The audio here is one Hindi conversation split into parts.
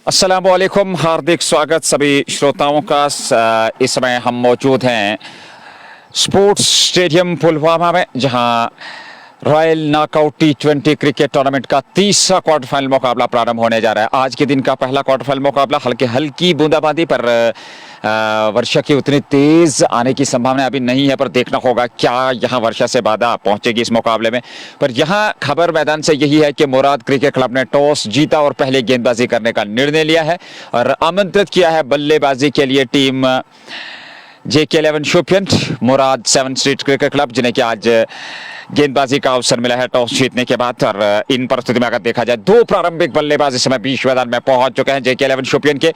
अस्सलामुअलैकुम, हार्दिक स्वागत सभी श्रोताओं का। इस समय हम मौजूद हैं स्पोर्ट्स स्टेडियम पुलवामा में, जहां royal knockout T20 cricket tournament का तीसरा क्वार्टर फाइनल मुकाबला प्रारंभ होने जा रहा है। आज के दिन का पहला क्वार्टर फाइनल मुकाबला हल्की बूंदाबांदी पर वर्षा की उतनी तेज आने की संभावना अभी नहीं है, पर देखना होगा क्या यहां वर्षा से बाधा पहुंचेगी इस मुकाबले में। पर यहां खबर मैदान से यही है कि मुराद क्रिकेट क्लब ने टॉस जीता और पहले गेंदबाजी करने का निर्णय लिया है और आमंत्रित किया है बल्लेबाजी के लिए टीम JK11 शोपियन मुराद 7 स्ट्रीट क्रिकेट क्लब, जिन्हें कि आज गेंदबाजी का अवसर मिला है टॉस जीतने के बाद। और इन परिस्थिति में अगर देखा जाए, दो प्रारंभिक बल्लेबाज इस समय बीच मैदान में पहुंच चुके हैं JK11 शोपियन के।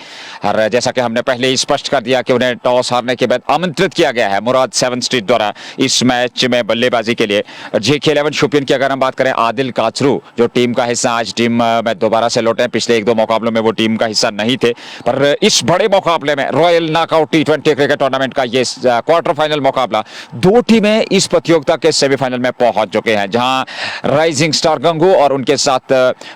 और जैसा कि हमने पहले ही स्पष्ट कर दिया कि उन्हें टॉस हारने के बाद आमंत्रित किया गया है मुराद 7 स्ट्रीट द्वारा इस मैच में बल्लेबाजी के लिए। JK11 शोपियन की अगर हम बात करें, आदिल काचरू जो टीम का हिस्सा आज टीम में दोबारा से लौटे हैं, पिछले एक दो मुकाबलों में वो टीम का हिस्सा नहीं थे, पर इस बड़े मुकाबले में royal knockout T20 cricket tournament का ये क्वार्टर फाइनल मुकाबला, दो टीमें इस प्रतियोगिता के सेमीफाइनल में पहुंच चुके हैं, जहां राइजिंग स्टार गंगू और उनके साथ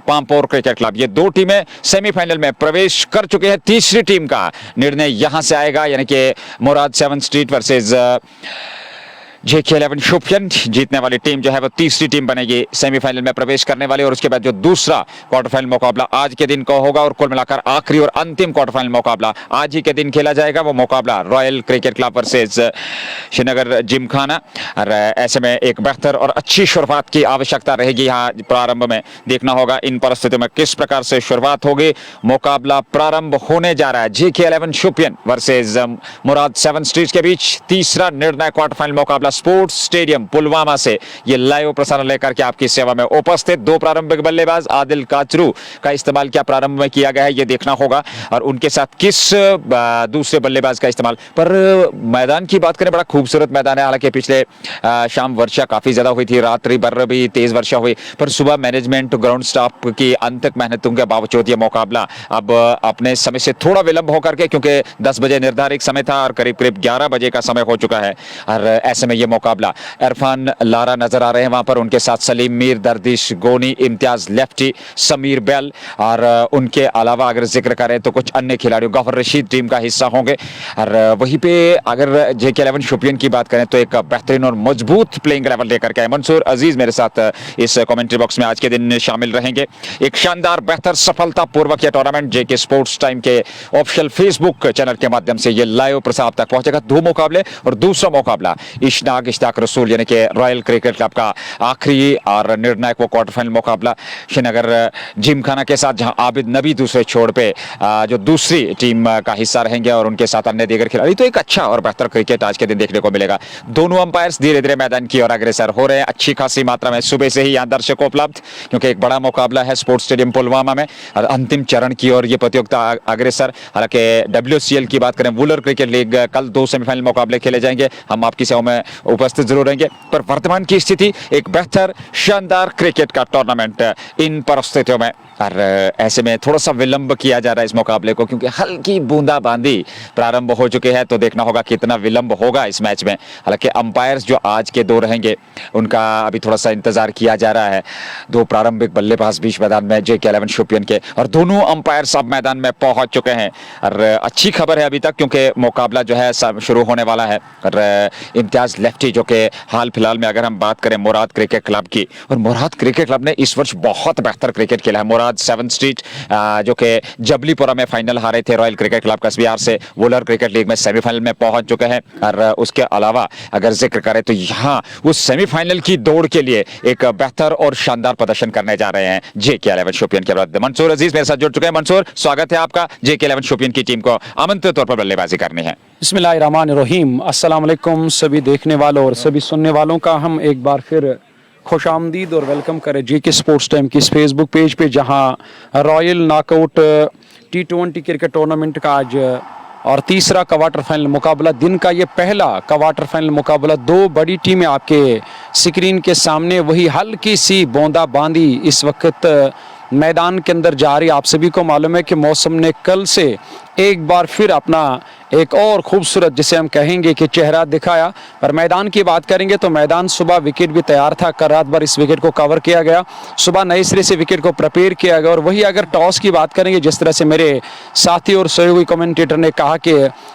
पामपोर क्रिकेट क्लब, ये दो टीमें सेमीफाइनल में प्रवेश कर चुके हैं। तीसरी टीम का निर्णय यहां से आएगा, यानी कि मुराद 7 स्ट्रीट वर्सेस JK11 शोपियन। जीतने वाली टीम जो है वो तीसरी टीम बनेगी सेमीफाइनल में प्रवेश करने वाली। और उसके बाद जो दूसरा क्वार्टर फाइनल मुकाबला आज के दिन का होगा और कुल मिलाकर आखिरी और अंतिम क्वार्टर फाइनल मुकाबला आज ही के दिन खेला जाएगा। वो मुकाबला royal cricket club versus Srinagar Gymkhana. और ऐसे में एक बेहतर और अच्छी शुरुआत की आवश्यकता रहेगी। यहाँ प्रारंभ में देखना होगा इन परिस्थितियों में किस प्रकार से शुरुआत होगी। मुकाबला प्रारंभ होने जा रहा है JK11 शोपियन वर्सेस मुराद 7 स्ट्रीट के बीच। तीसरा निर्णय क्वार्टर फाइनल मुकाबला स्पोर्ट्स स्टेडियम पुलवामा से ये लाइव प्रसारण लेकर के आपकी सेवा में उपस्थित। दो प्रारंभिक बल्लेबाज आदिल काचरू का इस्तेमाल क्या प्रारंभ में किया गया है ये देखना होगा, और उनके साथ किस दूसरे बल्लेबाज का इस्तेमाल। पर मैदान की बात करें, बड़ा खूबसूरत मैदान है। हालांकि पिछले शाम वर्षा काफी ज्यादा हुई थी, रात्रि भर भी तेज वर्षा हुई, पर सुबह मैनेजमेंट ग्राउंड स्टाफ की अनथक मेहनतों के बावजूद ये मुकाबला अब अपने समय से थोड़ा विलंब होकर के, क्योंकि 10 बजे निर्धारित समय था और करीब करीब 11 बजे का समय हो चुका है। और ऐसे में ये मुकाबला इरफान लारा नजर आ रहे हैं वहां पर, उनके साथ सलीम मीर, दर्दिश गोनी, इम्तियाज लेफ्टी, समीर बेल, और उनके अलावा अगर जिक्र करें तो कुछ अन्य खिलाड़ियों, गफर रशीद टीम का हिस्सा होंगे। और वहीं पे अगर JK11 शोपियन की बात करें तो एक बेहतरीन और मजबूत प्लेइंग लेवल लेकर के आए मंसूर अजीज मेरे साथ इस कमेंट्री बॉक्स में आज के दिन शामिल रहेंगे। एक शानदार बेहतर सफलता पूर्वक यह टूर्नामेंट JK स्पोर्ट्स टाइम के ऑफिशियल फेसबुक चैनल के माध्यम से ये लाइव प्रसारण तक पहुंचेगा। दो मुकाबले, और दूसरा मुकाबला इश्ताक रसूल यानी कि रॉयल क्रिकेट क्लब का आखिरी और निर्णायक वो क्वार्टर फाइनल मुकाबला श्रीनगर जिमखाना के साथ, जहां आबिद नबी दूसरे छोर पे जो दूसरी टीम का हिस्सा रहेंगे और उनके साथ अन्य दीगर खिलाड़ी। तो एक अच्छा और बेहतर क्रिकेट आज के दिन देखने को मिलेगा। दोनों अंपायर्स धीरे धीरे मैदान की ओर अग्रसर हो रहे हैं। अच्छी खासी मात्रा में सुबह से ही यहाँ दर्शक उपलब्ध, क्योंकि एक बड़ा मुकाबला है स्पोर्ट्स स्टेडियम पुलवामा में। और अंतिम चरण की ओर ये प्रतियोगिता अग्रसर। हालांकि WCL की बात करें, वुलर क्रिकेट लीग, कल 2 सेमीफाइनल मुकाबले खेले जाएंगे, हम आपकी सेवा में उपस्थित जरूर रहेंगे। पर वर्तमान की स्थिति एक बेहतर शानदार क्रिकेट का टूर्नामेंट इन परिस्थितियों में, और ऐसे में थोड़ा सा विलंब किया जा रहा है इस मुकाबले को, क्योंकि हल्की बूंदाबांदी प्रारंभ हो चुके हैं। तो देखना होगा कितना विलंब होगा इस मैच में। हालांकि अंपायर्स जो आज के दो रहेंगे उनका अभी थोड़ा सा इंतजार किया जा रहा है। दो प्रारंभिक बल्लेबाज बीच मैदान में JK11 शोपियन के, और दोनों अंपायर्स अब मैदान में पहुंच चुके हैं। और अच्छी खबर है अभी तक, क्योंकि मुकाबला जो है शुरू होने वाला है। और इम्तियाज लेफ्टी जो कि हाल फिलहाल में अगर हम बात करें मुराद क्रिकेट क्लब की, और मुराद क्रिकेट क्लब ने इस वर्ष बहुत बेहतर क्रिकेट खेला है। मुराद 7 स्ट्रीट जो कि जबलीपुरा में फाइनल हारे थे रॉयल क्रिकेट क्लब कस्बियार से, वुलर क्रिकेट लीग में सेमीफाइनल में पहुंच चुके हैं। और उसके अलावा अगर जिक्र करें तो यहाँ उस सेमीफाइनल की दौड़ के लिए एक बेहतर और शानदार प्रदर्शन करने जा रहे हैं JK11 शोपियन के बाद। मंसूर अजीज मेरे साथ जुड़ चुके हैं। मंसूर, स्वागत है आपका। JK11 शोपियन की टीम को आमंत्रित तौर पर बल्लेबाजी करनी है। बिस्मिल्लाहिर्रहमानिर्रहीम। अस्सलाम वालेकुम सभी देखने वालों और सभी सुनने वालों का हम एक बार फिर खुशामदीद और वेलकम करें JK स्पोर्ट्स टाइम की इस फेसबुक पेज पे, जहां royal knockout T20 cricket tournament का आज और तीसरा क्वार्टर फाइनल मुकाबला, दिन का ये पहला क्वार्टर फाइनल मुकाबला। दो बड़ी टीमें आपके स्क्रीन के सामने, वही हल्की सी बूंदाबांदी इस वक्त मैदान के अंदर जा रही। आप सभी को मालूम है कि मौसम ने कल से एक बार फिर अपना एक और खूबसूरत जिसे हम कहेंगे कि चेहरा दिखाया। पर मैदान की बात करेंगे तो मैदान सुबह विकेट भी तैयार था, कल रात भर इस विकेट को कवर किया गया, सुबह नए सिरे से विकेट को प्रिपेयर किया गया। और वही अगर टॉस की बात करेंगे, जिस तरह से मेरे साथी और सहयोगी कमेंटेटर ने कहा कि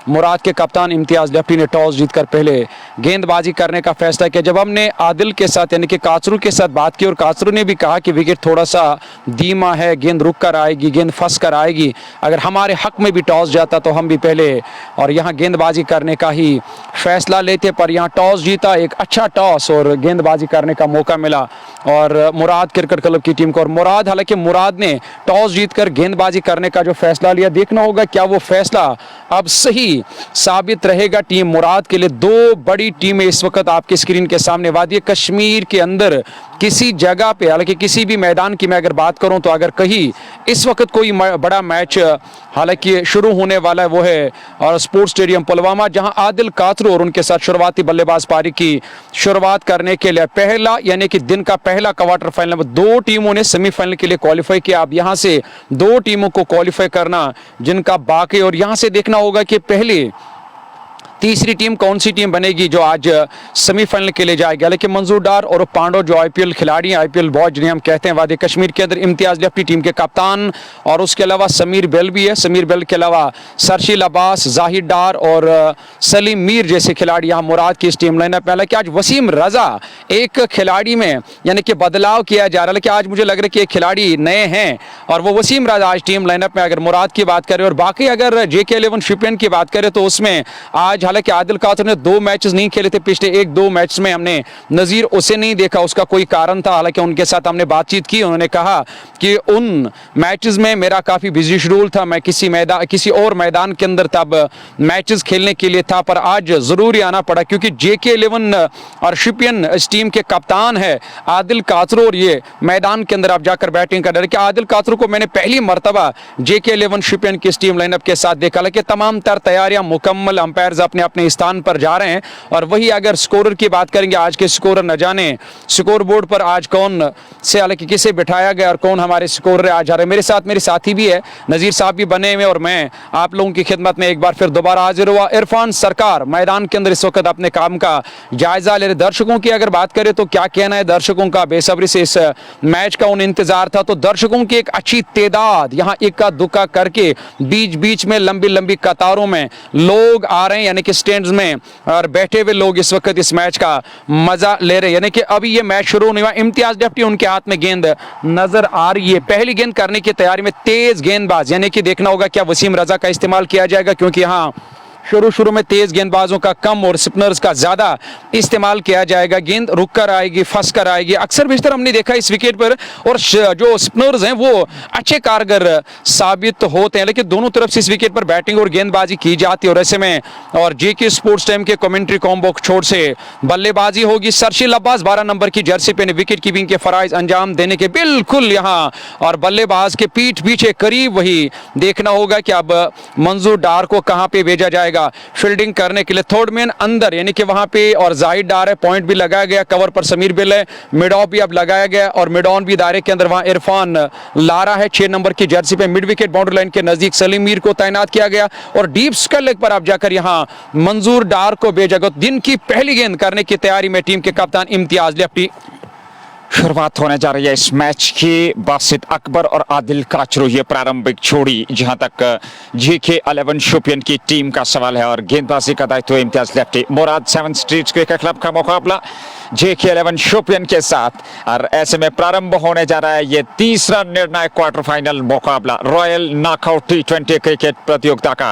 मुराद के कप्तान इम्तियाज लेफ्टी ने टॉस जीतकर पहले गेंदबाजी करने का फैसला किया। जब हमने आदिल के साथ यानी कि काचरू के साथ बात की और काचरू ने भी कहा कि विकेट थोड़ा सा धीमा है, गेंद रुक कर आएगी, गेंद फंस कर आएगी, अगर हमारे हक में भी टॉस जाता तो हम भी पहले और यहाँ गेंदबाजी करने का ही फैसला लेते। पर यहाँ टॉस जीता, एक अच्छा टॉस और गेंदबाजी करने का मौका मिला और मुराद क्रिकेट क्लब की टीम को। और मुराद, हालांकि मुराद ने टॉस जीतकर गेंदबाजी करने का जो फैसला लिया, देखना होगा क्या वो फैसला अब सही साबित रहेगा टीम मुराद के लिए। दो बड़ी टीमें इस वक्त आपके स्क्रीन के सामने, वादी कश्मीर के अंदर किसी जगह पे, हालांकि किसी भी मैदान की मैं अगर बात करूं तो अगर कहीं इस वक्त कोई बड़ा मैच हालांकि शुरू होने वाला है वो है और स्पोर्ट्स स्टेडियम पुलवामा, जहां आदिल काचरू और उनके साथ शुरुआती बल्लेबाज पारी की शुरुआत करने के लिए पहला यानी कि दिन का पहला क्वार्टर फाइनल, दो टीमों ने सेमीफाइनल के लिए क्वालिफाई किया। अब यहां से दो टीमों को क्वालिफाई करना जिनका बाकी, और यहां से देखना होगा कि पहले तीसरी टीम कौन सी टीम बनेगी जो आज सेमीफाइनल के लिए जाएगी। हालांकि मंजूर डार और पांडो जो आईपीएल खिलाड़ी, आईपीएल बॉय जिन्हें हम कहते हैं वादी कश्मीर के अंदर, इम्तियाज लेफ्टी टीम के कप्तान, और उसके अलावा समीर बेल भी है। समीर बेल के अलावा सरशील अब्बास, जाहिद डार और सलीम मीर जैसे खिलाड़ी यहाँ मुराद की इस टीम लाइनअप में। हालांकि आज वसीम रजा एक खिलाड़ी में यानी कि बदलाव किया जा रहा है, लेकिन आज मुझे लग रहा है कि एक खिलाड़ी नए हैं और वो वसीम रजा आज टीम लाइनअप में अगर मुराद की बात करें। और बाकी अगर JK11 शिपियन की बात करें तो उसमें आज हालांकि आदिल काचरू ने 2 मैचेस नहीं खेले थे, पिछले 1-2 मैच में हमने नजीर उसे नहीं देखा, उसका कोई कारण था। हालांकि उनके साथ हमने बातचीत की, उन्होंने कहा कि उन मैचेस में मेरा काफी बिजी शेड्यूल था, मैं किसी और मैदान के अंदर तब मैचेस खेलने के लिए था, पर आज जरूरी आना पड़ा क्योंकि JK11 और शिपियन इस टीम के कप्तान है आदिल काचरू और ये मैदान के अंदर आप जाकर बैटिंग कर रहे हैं। कि आदिल काचरू को मैंने पहली मर्तबा JK11 शिपियन की इस टीम लाइनअप के साथ देखा। हालांकि तमाम तर तैयारियां मुकम्मल, अंपायर्स अपने अपने स्थान पर जा रहे हैं। और वही अगर स्कोरर की बात करेंगे, आज के स्कोरर न जाने स्कोर बोर्ड पर आज कौन से हालांकि किसे बिठाया गया और कौन हमारे स्कोरर आज आ रहे हैं। मेरे साथ मेरे साथी भी है, नजीर साहब भी बने हुए, और मैं आप लोगों की खिदमत में एक बार फिर दोबारा हाजिर हुआ। इरफान सरकार मैदान के अंदर इस वक्त अपने काम का जायजा ले रहे। दर्शकों की अगर बात करें तो क्या कहना है दर्शकों का, बेसब्री से इस मैच का उन्हें इंतजार था। तो दर्शकों की एक अच्छी तादाद यहाँ इक्का दुक्का करके बीच बीच में लंबी लंबी कतारों में लोग आ रहे हैं, यानी कि स्टैंड्स में और बैठे हुए लोग इस वक्त इस मैच का मजा ले रहे हैं। यानी कि अभी ये मैच शुरू नहीं हुआ, इम्तियाज लेफ्टी उनके हाथ में गेंद नजर आ रही है, पहली गेंद करने की तैयारी में तेज गेंदबाज, यानी कि देखना होगा क्या वसीम रजा का इस्तेमाल किया जाएगा, क्योंकि यहाँ शुरू में तेज गेंदबाजों का कम और स्पिनर्स का ज्यादा इस्तेमाल किया जाएगा। गेंद रुक कर आएगी, फंस कर आएगी, अक्सर बेशतर हमने देखा इस विकेट पर, और जो स्पिनर्स हैं वो अच्छे कारगर साबित होते हैं। लेकिन दोनों तरफ से इस विकेट पर बैटिंग और गेंदबाजी की जाती है, और ऐसे में और JK स्पोर्ट्स टाइम के कमेंट्री कॉम्बो छोड़ से बल्लेबाजी होगी। सरशील अब्बास 12 नंबर की जर्सी पे विकेट कीपिंग के फराइज अंजाम देने के बिल्कुल यहाँ, और बल्लेबाज के पीठ पीछे करीब वही देखना होगा कि अब मंजूर डार को कहां पे भेजा जाएगा फील्डिंग करने के लिए। थर्ड मैन अंदर यानी कि वहां पे, और जाहिद डार है, पॉइंट भी लगाया गया, कवर पर समीर बिल है, मिड ऑफ भी अब लगाया गया और मिड ऑन भी दायरे के अंदर वहां इरफान लारा है 6 नंबर की जर्सी पे। मिड विकेट बाउंड्री लाइन के नजदीक सलीम मीर को तैनात किया गया और डीप स्क्वायर लेग पर आप जाकर यहां मंजूर डार को भेजा गया। दिन की पहली गेंद करने की तैयारी में टीम के कप्तान इम्तियाज लेफ्टी। शुरुआत होने जा रही है इस मैच की। बासित अकबर और आदिल काचरू ये प्रारंभिक जोड़ी, जहां तक JK11 शोपियन की टीम का सवाल है, और गेंदबाजी का दायित्व इम्तियाज लेफ्टी। मुराद 7 स्ट्रीट्स क्रिकेट क्लब का मुकाबला JK11 शोपियन के साथ, और ऐसे में प्रारंभ होने जा रहा है ये तीसरा निर्णायक क्वार्टर फाइनल मुकाबला रॉयल नॉकआउट T20 क्रिकेट प्रतियोगिता का।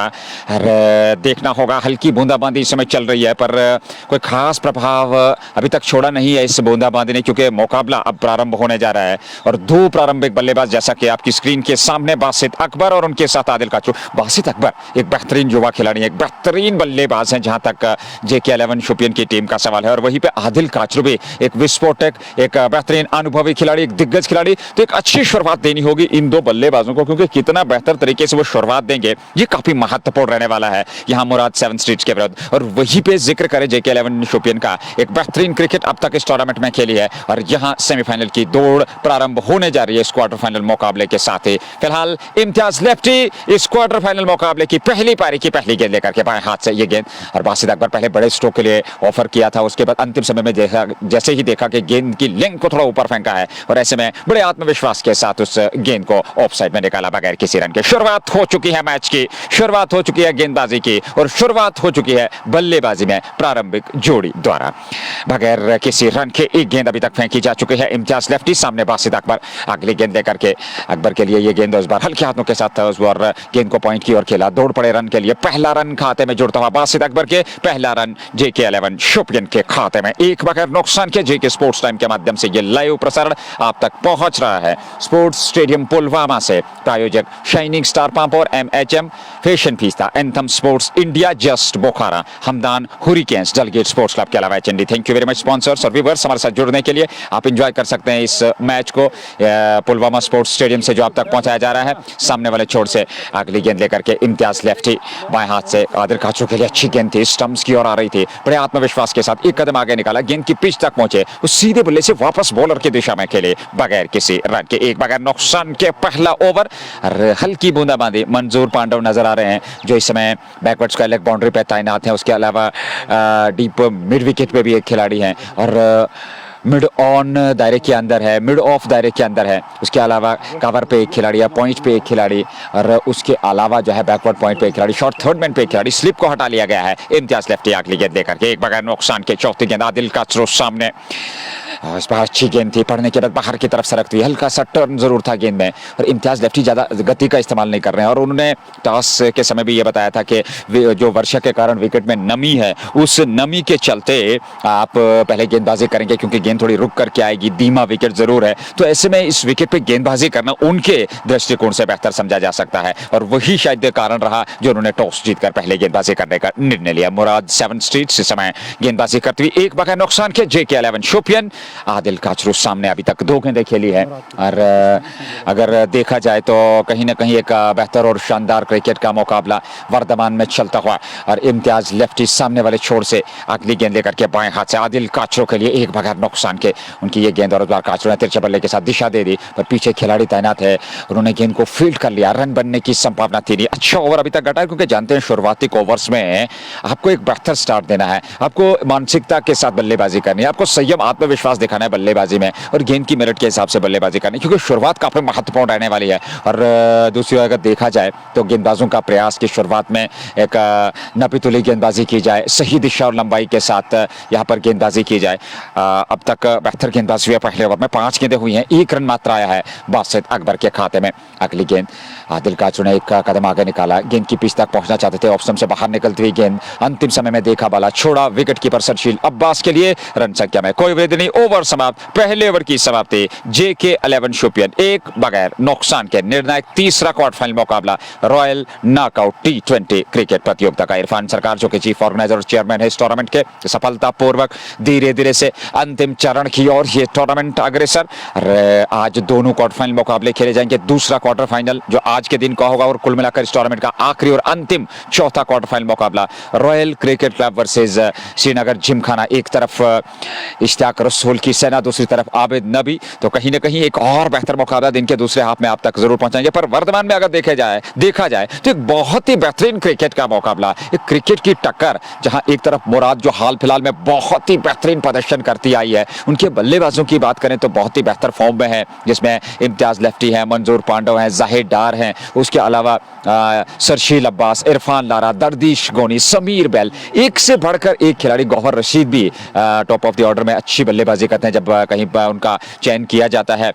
देखना होगा, हल्की बूंदाबांदी इस समय चल रही है, पर कोई खास प्रभाव अभी तक छोड़ा नहीं है इस बूंदाबांदी ने, क्योंकि मुकाबला अब प्रारंभ होने जा रहा है। और 2 प्रारंभिक बल्लेबाज जैसा कि आपकी स्क्रीन के सामने, बासित अकबर और उनके साथ आदिल काचरू। बासित अकबर एक बेहतरीन युवा खिलाड़ी है, एक बेहतरीन बल्लेबाज हैं जहां तक JK11 शोपियन की टीम का सवाल है। और वहीं पे आदिल काचरू भी एक विस्फोटक, एक बेहतरीन अनुभवी खिलाड़ी, एक दिग्गज खिलाड़ी। तो एक अच्छी शुरुआत देनी होगी इन 2 बल्लेबाजों को, क्योंकि कितना बेहतर तरीके से वो शुरुआत देंगे ये काफी महत्वपूर्ण रहने वाला है यहाँ मुराद 7 स्ट्रीट्स के विरुद्ध। और वहीं पे जिक्र करें JK11 शोपियन का, एक बेहतरीन क्रिकेट अब तक इस टूर्नामेंट में खेली है, और यहाँ सेमीफाइनल की दौड़ प्रारंभ होने जा रही है इस क्वार्टर फाइनल मुकाबले के साथ ही। फिलहाल इम्तियाज लेफ्टी इस क्वार्टर फाइनल मुकाबले की पहली पारी की पहली गेंद लेकर के बाएं हाथ से ये गेंद, और बासित अकबर पहले बड़े स्ट्रोक के लिए ऑफर किया था, उसके बाद अंतिम समय में जैसे ही देखा कि गेंद की लेंथ को थोड़ा ऊपर फेंका है और ऐसे में बड़े आत्मविश्वास के साथ उस गेंद को ऑफसाइड में निकाला बगैर किसी रन के। शुरुआत हो चुकी है मैच की, शुरुआत हो चुकी है गेंदबाजी की और शुरुआत हो चुकी है बल्लेबाजी में प्रारंभिक जोड़ी द्वारा। बगैर किसी रन के एक गेंद अभी तक फेंकी जा चुकी है। इम्तियाज लेफ्टी सामने बासित अकबर, अगली गेंद लेकर के अकबर के लिए ये गेंद इस बार हल्के हाथों के साथ उस बार गेंद को पॉइंट की ओर खेला, दौड़ पड़े रन के लिए। पहला रन खाते में जुड़ता हुआ बासित अकबर के, पहला रन JK11 शोपियन के खाते में, एक बगैर नुकसान के। JK स्पोर्ट्स टाइम के माध्यम से ये लाइव प्रसारण आप तक पहुंच रहा है स्पोर्ट्स स्टेडियम पुलवामा से। प्रायोजक शाइनिंग स्टार पंप और MHM fashion fiesta, anthem sports India, just Bukhara, Hamdan hurricanes, Dalgate sports club के अलावा HND। Thank you very much sponsors और व्यूअर्स हमारे साथ जुड़ने के लिए। आप एंजॉय कर सकते हैं इस मैच को पुलवामा स्पोर्ट्स स्टेडियम से जो आप तक पहुंचाया जा रहा है। सामने वाले छोर से अगली गेंद लेकर के इम्तियाज लेफ्टी, बाएं हाथ से आदिल काचू के लिए अच्छी गेंद थी, स्टंप्स की ओर आ रही थी, बड़े आत्मविश्वास के साथ एक कदम आगे निकाला, गेंद की पिच तक पहुंचे, उस सीधे बल्ले से वापस बॉलर की दिशा में खेले बगैर किसी रन के। एक बगैर नुकसान के पहला ओवर, हल्की बूंदाबांदी। मंजूर पांडव नजर आ रहे हैं जो इस समय बैकवर्ड स्क्वायर लेग बाउंड्री पे तैनात हैं। उसके अलावा डीप मिड विकेट पे भी एक खिलाड़ी हैं और मिड ऑन दायरे के अंदर है, मिड ऑफ दायरे के अंदर है। उसके अलावा कवर पे एक खिलाड़ी है, पॉइंट पे एक खिलाड़ी और उसके अलावा जो है बैकवर्ड पॉइंट पे एक खिलाड़ी, शॉर्ट थर्ड मैन पे एक खिलाड़ी। स्लिप को हटा लिया गया है। इम्तियाज लेफ्टी अगली गेंद लेकर के एक बगैर नुकसान के चौथी गेंद आदिल काचरू सामने, इस बार अच्छी गेंद थी, पढ़ने के बाद बाहर की तरफ सरकती, हल्का सा टर्न जरूर था गेंद में और इम्तियाज लेफ्टी ज्यादा गति का इस्तेमाल नहीं कर रहे हैं। और उन्होंने टॉस के समय भी ये बताया था कि जो वर्षा के कारण विकेट में नमी है, उस नमी के चलते आप पहले गेंदबाजी करेंगे क्योंकि गेंद थोड़ी रुक करके आएगी, धीमा विकेट जरूर है, तो ऐसे में इस विकेट पे गेंदबाजी करना उनके दृष्टिकोण से बेहतर समझा जा सकता है और वही शायद कारण रहा जो उन्होंने टॉस जीतकर पहले गेंदबाजी करने का निर्णय लिया। मुराद 7 स्ट्रीट इस समय गेंदबाजी करती हुई एक बगैर नुकसान के। JK11 शोपियन, आदिल काचरू सामने अभी तक 2 गेंदें खेली है और अगर देखा जाए तो कहीं ना कहीं एक बेहतर और शानदार क्रिकेट का मुकाबला वर्तमान में चलता हुआ। और इम्तियाज लेफ्टी सामने वाले छोर से अगली गेंद लेकर के बाएं हाथ से आदिल काचरू के लिए एक बगैर नुकसान के उनकी ये गेंद और उस बार काचरू ने तिरछे बल्ले के साथ दिशा दे दी पर पीछे खिलाड़ी तैनात है, उन्होंने गेंद को फील्ड कर लिया, रन बनने की संभावना थी नहीं। अच्छा ओवर अभी तक घटा है क्योंकि जानते हैं शुरुआती ओवर्स में आपको एक बेहतर स्टार्ट देना है, आपको मानसिकता के साथ बल्लेबाजी करनी है, आपको संयम आत्मविश्वास दिखाना है बल्लेबाजी में और गेंद की मेरिट के हिसाब से बल्लेबाजी करनी, क्योंकि शुरुआत काफी महत्वपूर्ण रहने वाली है। और दूसरी ओर अगर देखा जाए तो गेंदबाजों का प्रयास की शुरुआत में एक नपीतुली गेंदबाजी की जाए, सही दिशा और लंबाई के साथ यहाँ पर गेंदबाजी की जाए। अब तक बेहतर गेंदबाजी हुई है। पहले ओवर में 5 गेंदें हुई हैं, 1 रन मात्र आया है बासित अकबर के खाते में। अगली गेंद आदिल काचू ने एक कदम आगे निकाला, गेंद की पिच तक पहुंचना चाहते थे, ऑफ स्टंप से बाहर निकलती हुई गेंद अंतिम समय में देखा बाला छोड़ा, विकेट कीपर सरशील अब्बास के लिए रन संख्या में कोई वृद्धि नहीं। ओवर समाप्त, पहले ओवर की समाप्ति। JK11 शोपियन एक बगैर नुकसान के। निर्णायक तीसरा क्वार्टर फाइनल मुकाबला रॉयल नॉकआउट T20 क्रिकेट प्रतियोगिता का। इरफान सरकार जो कि चीफ ऑर्गेनाइजर और चेयरमैन है इस टूर्नामेंट के, सफलतापूर्वक धीरे धीरे से अंतिम चरण की ओर ये टूर्नामेंट अग्रसर। आज दोनों क्वार्टर फाइनल मुकाबले खेले जाएंगे। दूसरा क्वार्टर फाइनल जो आज के दिन का होगा और कुल मिलाकर इस टूर्नामेंट का आखिरी और अंतिम चौथा क्वार्टर फाइनल मुकाबला royal cricket club versus Srinagar Gymkhana. एक तरफ इश्तियाक रसूल की सेना, दूसरी तरफ आबिद नबी। तो कहीं ना कहीं एक और बेहतर मुकाबला दिन के दूसरे हाफ में आप तक जरूर पहुंचाएंगे। पर वर्तमान में अगर देखा जाए तो एक बहुत ही बेहतरीन क्रिकेट का मुकाबला, एक क्रिकेट की टक्कर, जहां एक तरफ मुराद जो हाल फिलहाल में बहुत ही बेहतरीन प्रदर्शन करती आई है, उनके बल्लेबाजों की बात करें तो बहुत ही बेहतर फॉर्म में है, जिसमें इम्तियाज लेफ्टी है, मंजूर पांडव है, जाहिद डार हैं, उसके अलावा सरशील अब्बास, इरफान लारा, दर्दिश गोनी, समीर बेल, एक से बढ़कर एक खिलाड़ी। गौहर रशीद भी टॉप ऑफ द ऑर्डर में अच्छी बल्लेबाजी करते हैं जब कहीं पर उनका चयन किया जाता है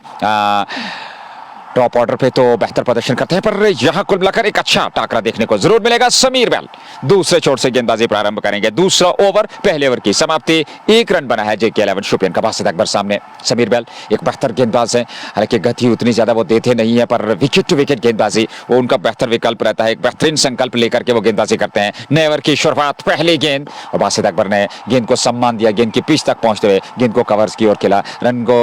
टॉप ऑर्डर पे तो बेहतर प्रदर्शन करते हैं। पर यहां कुल मिलाकर एक अच्छा टाकरा देखने को जरूर मिलेगा। समीर बेल दूसरे छोर से गेंदबाजी प्रारंभ करेंगे। दूसरा ओवर, पहले ओवर की समाप्ति, 1 रन बना है JK11 शोपियन का। बासित अकबर सामने, समीर बेल एक बेहतर गेंदबाज है, हालांकि गति उतनी ज्यादा वो देते नहीं है, पर विकेट टू विकेट गेंदबाजी वो उनका बेहतर विकल्प रहता है। एक बेहतरीन संकल्प लेकर के वो गेंदबाजी करते हैं। नए ओवर की शुरुआत, पहली गेंद और बासित अकबर ने गेंद को सम्मान दिया, गेंद की पिच तक पहुंचते हुए गेंद को कवर्स की ओर खेला, रन को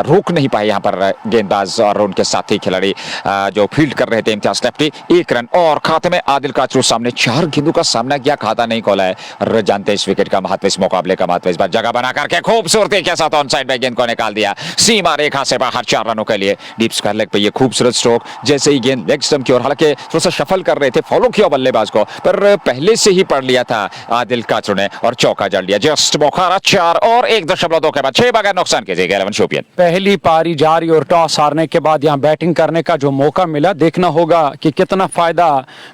रोक नहीं पाए यहाँ पर गेंदबाज और उनके साथी खिलाड़ी जो फील्ड कर रहे थे इम्तियाज लेफ्टी, 1 रन और खाते में आदिल काचरू सामने 4 गेंदों का सामना किया, खाता नहीं खोला है। और जानते हैं इस विकेट का महत्व, इस मुकाबले का महत्व। इस बार जगह बना करके खूबसूरती के साथ ऑन साइड में गेंद को निकाल दिया सीमा रेखा से बाहर 4 रनों के लिए। डीप स्क्वायर लेग पे ये खूबसूरत स्ट्रोक, जैसे ही गेंद लेग स्टंप की ओर, हालांकि थोड़ा सा शफल कर रहे थे, फॉलो किया बल्लेबाज को, पर पहले से ही पढ़ लिया था आदिल काचरू ने और चौका जड़ लिया। जस्ट बोखारा 4 और 1.2 के बाद 6 बगैर नुकसान के जगह 11 शोपियन। पहली पारी जारी और टॉस हारने के बाद यहाँ बैटिंग करने का जो मौका मिला, देखना होगा कि कितना फायदा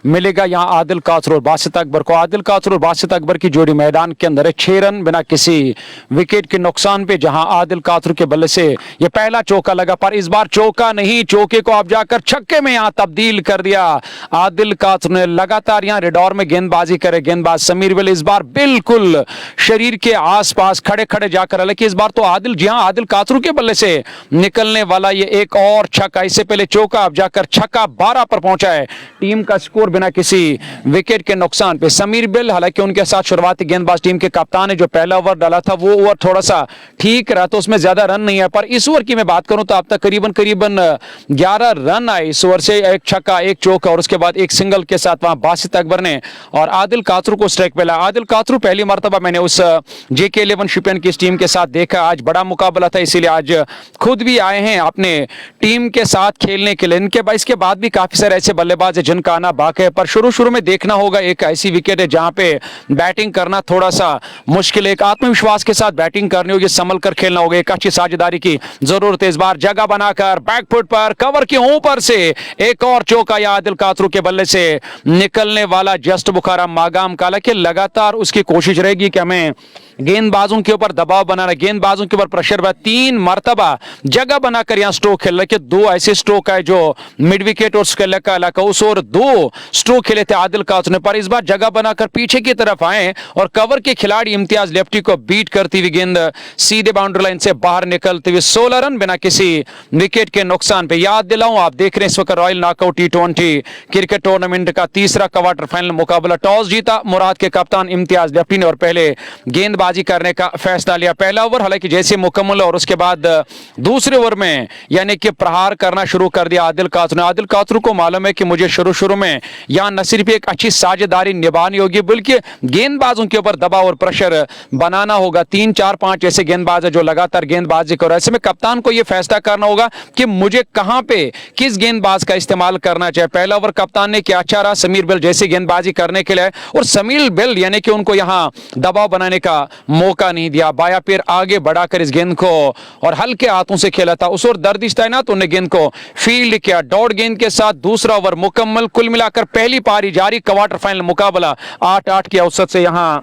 मिलेगा यहाँ आदिल काचरू और बासित अकबर को। आदिल काचरू और बासित अकबर की जोड़ी मैदान के अंदर है, 6 रन बिना किसी विकेट के नुकसान पे, जहां आदिल काचरू के बल्ले से ये पहला चौका लगा, पर इस बार चौका नहीं, चौके को अब जाकर छक्के में यहाँ तब्दील कर दिया आदिल काचरू ने। लगातार यहाँ रेडॉर में गेंदबाजी करे गेंदबाज समीर विल, इस बार बिल्कुल शरीर के आसपास खड़े खड़े जाकर, हालांकि इस बार तो आदिल काचरू के बल्ले से निकलने वाला ये एक और छक्का, इससे पहले चौका अब जाकर छक्का 12 पर पहुंचा है। टीम का स्कोर बिना किसी विकेट के नुकसान पे। समीर बिल हालांकि उनके साथ शुरुआती गेंदबाज टीम के कप्तान ने जो पहला ओवर डाला था वो ओवर थोड़ा सा ठीक रहा, तो उसमें ज्यादा रन नहीं है, पर इस ओवर की मैं बात करूं तो अब तक करीबन 11 रन आए इस ओवर से, एक छक्का एक चौका और उसके बाद एक सिंगल के साथ वहां बासित अकबर ने और आदिल काचरू को स्ट्राइक पे लाया। आदिल काचरू पहली मर्तबा मैंने उस JK11 शुपियन की इस टीम के साथ देखा, आज बड़ा मुकाबला था, इसीलिए आज खुद भी आए हैं अपने टीम के साथ खेलने के लिए। इसके बाद भी काफी सारे ऐसे बल्लेबाज है जिनका आना बाकी है, पर शुरू में देखना होगा, एक ऐसी विकेट है जहां पे बैटिंग करना थोड़ा सा मुश्किल है, एक आत्मविश्वास के साथ बैटिंग करनी होगी, संभल कर खेलना होगा, एक अच्छी साझेदारी की जरूरत है। इस बार जगह बनाकर बैकफुट पर कवर के ऊपर से एक और चौका या आदिल काचरू के बल्ले से निकलने वाला जस्ट बुखारा मागाम काला के लगातार उसकी कोशिश रहेगी कि हमें गेंदबाजों के ऊपर दबाव बनाना, गेंदबाजों के ऊपर प्रेशर बना। 3 मर्तबा जगह बनाकर यहां स्ट्रोक खेल रहे, 2 ऐसे स्ट्रोक है जो मिड विकेट और स्केलर का इलाका, उस और 2 स्ट्रोक खेले थे आदिल काचरू ने, पर इस बार जगह बनाकर पीछे की तरफ आए और कवर के खिलाड़ी इम्तियाज लेफ्टी को बीट करती हुई गेंद सीधे बाउंड्री लाइन से बाहर निकलते हुए 16 रन बिना किसी विकेट के नुकसान पे। याद दिलाऊं, आप देख रहे हैं इस वक्त royal knockout T20 cricket tournament का तीसरा क्वार्टर फाइनल मुकाबला। टॉस जीता मुराद के कप्तान इम्तियाज लेफ्टी ने और पहले गेंदबाजी करने का फैसला लिया। पहला ओवर हालांकि जैसे मुकम्मल और उसके बाद दूसरे ओवर में यानी कि प्रहार करना शुरू कर दिया आदिल काचरू ने। आदिल काचरू को मालूम है कि मुझे शुरू में यहां न सिर्फ एक अच्छी साझेदारी निभानी होगी बल्कि गेंदबाजों के ऊपर दबाव और प्रेशर बनाना होगा। 3, 4, 5 ऐसे गेंदबाज है जो लगातार गेंदबाजी कर रहे हैं, ऐसे में कप्तान को यह फैसला करना होगा कि मुझे कहां पे किस गेंदबाज का इस्तेमाल करना चाहिए। पहला ओवर कप्तान ने क्या अच्छा रहा, समीर बिल जैसी गेंदबाजी करने के लिए, और समीर बिल यानी कि उनको यहां दबाव बनाने का मौका नहीं दिया, बाया पैर आगे बढ़ाकर इस गेंद को और हल्के हाथों से खेला था। उस और दर्दिश तैनात उन्होंने गेंद को फील्ड किया। डॉट गेंद के साथ दूसरा ओवर मुकम्मल, कुल मिलाकर पहली पारी जारी, क्वार्टर फाइनल मुकाबला 8-8 के औसत से यहां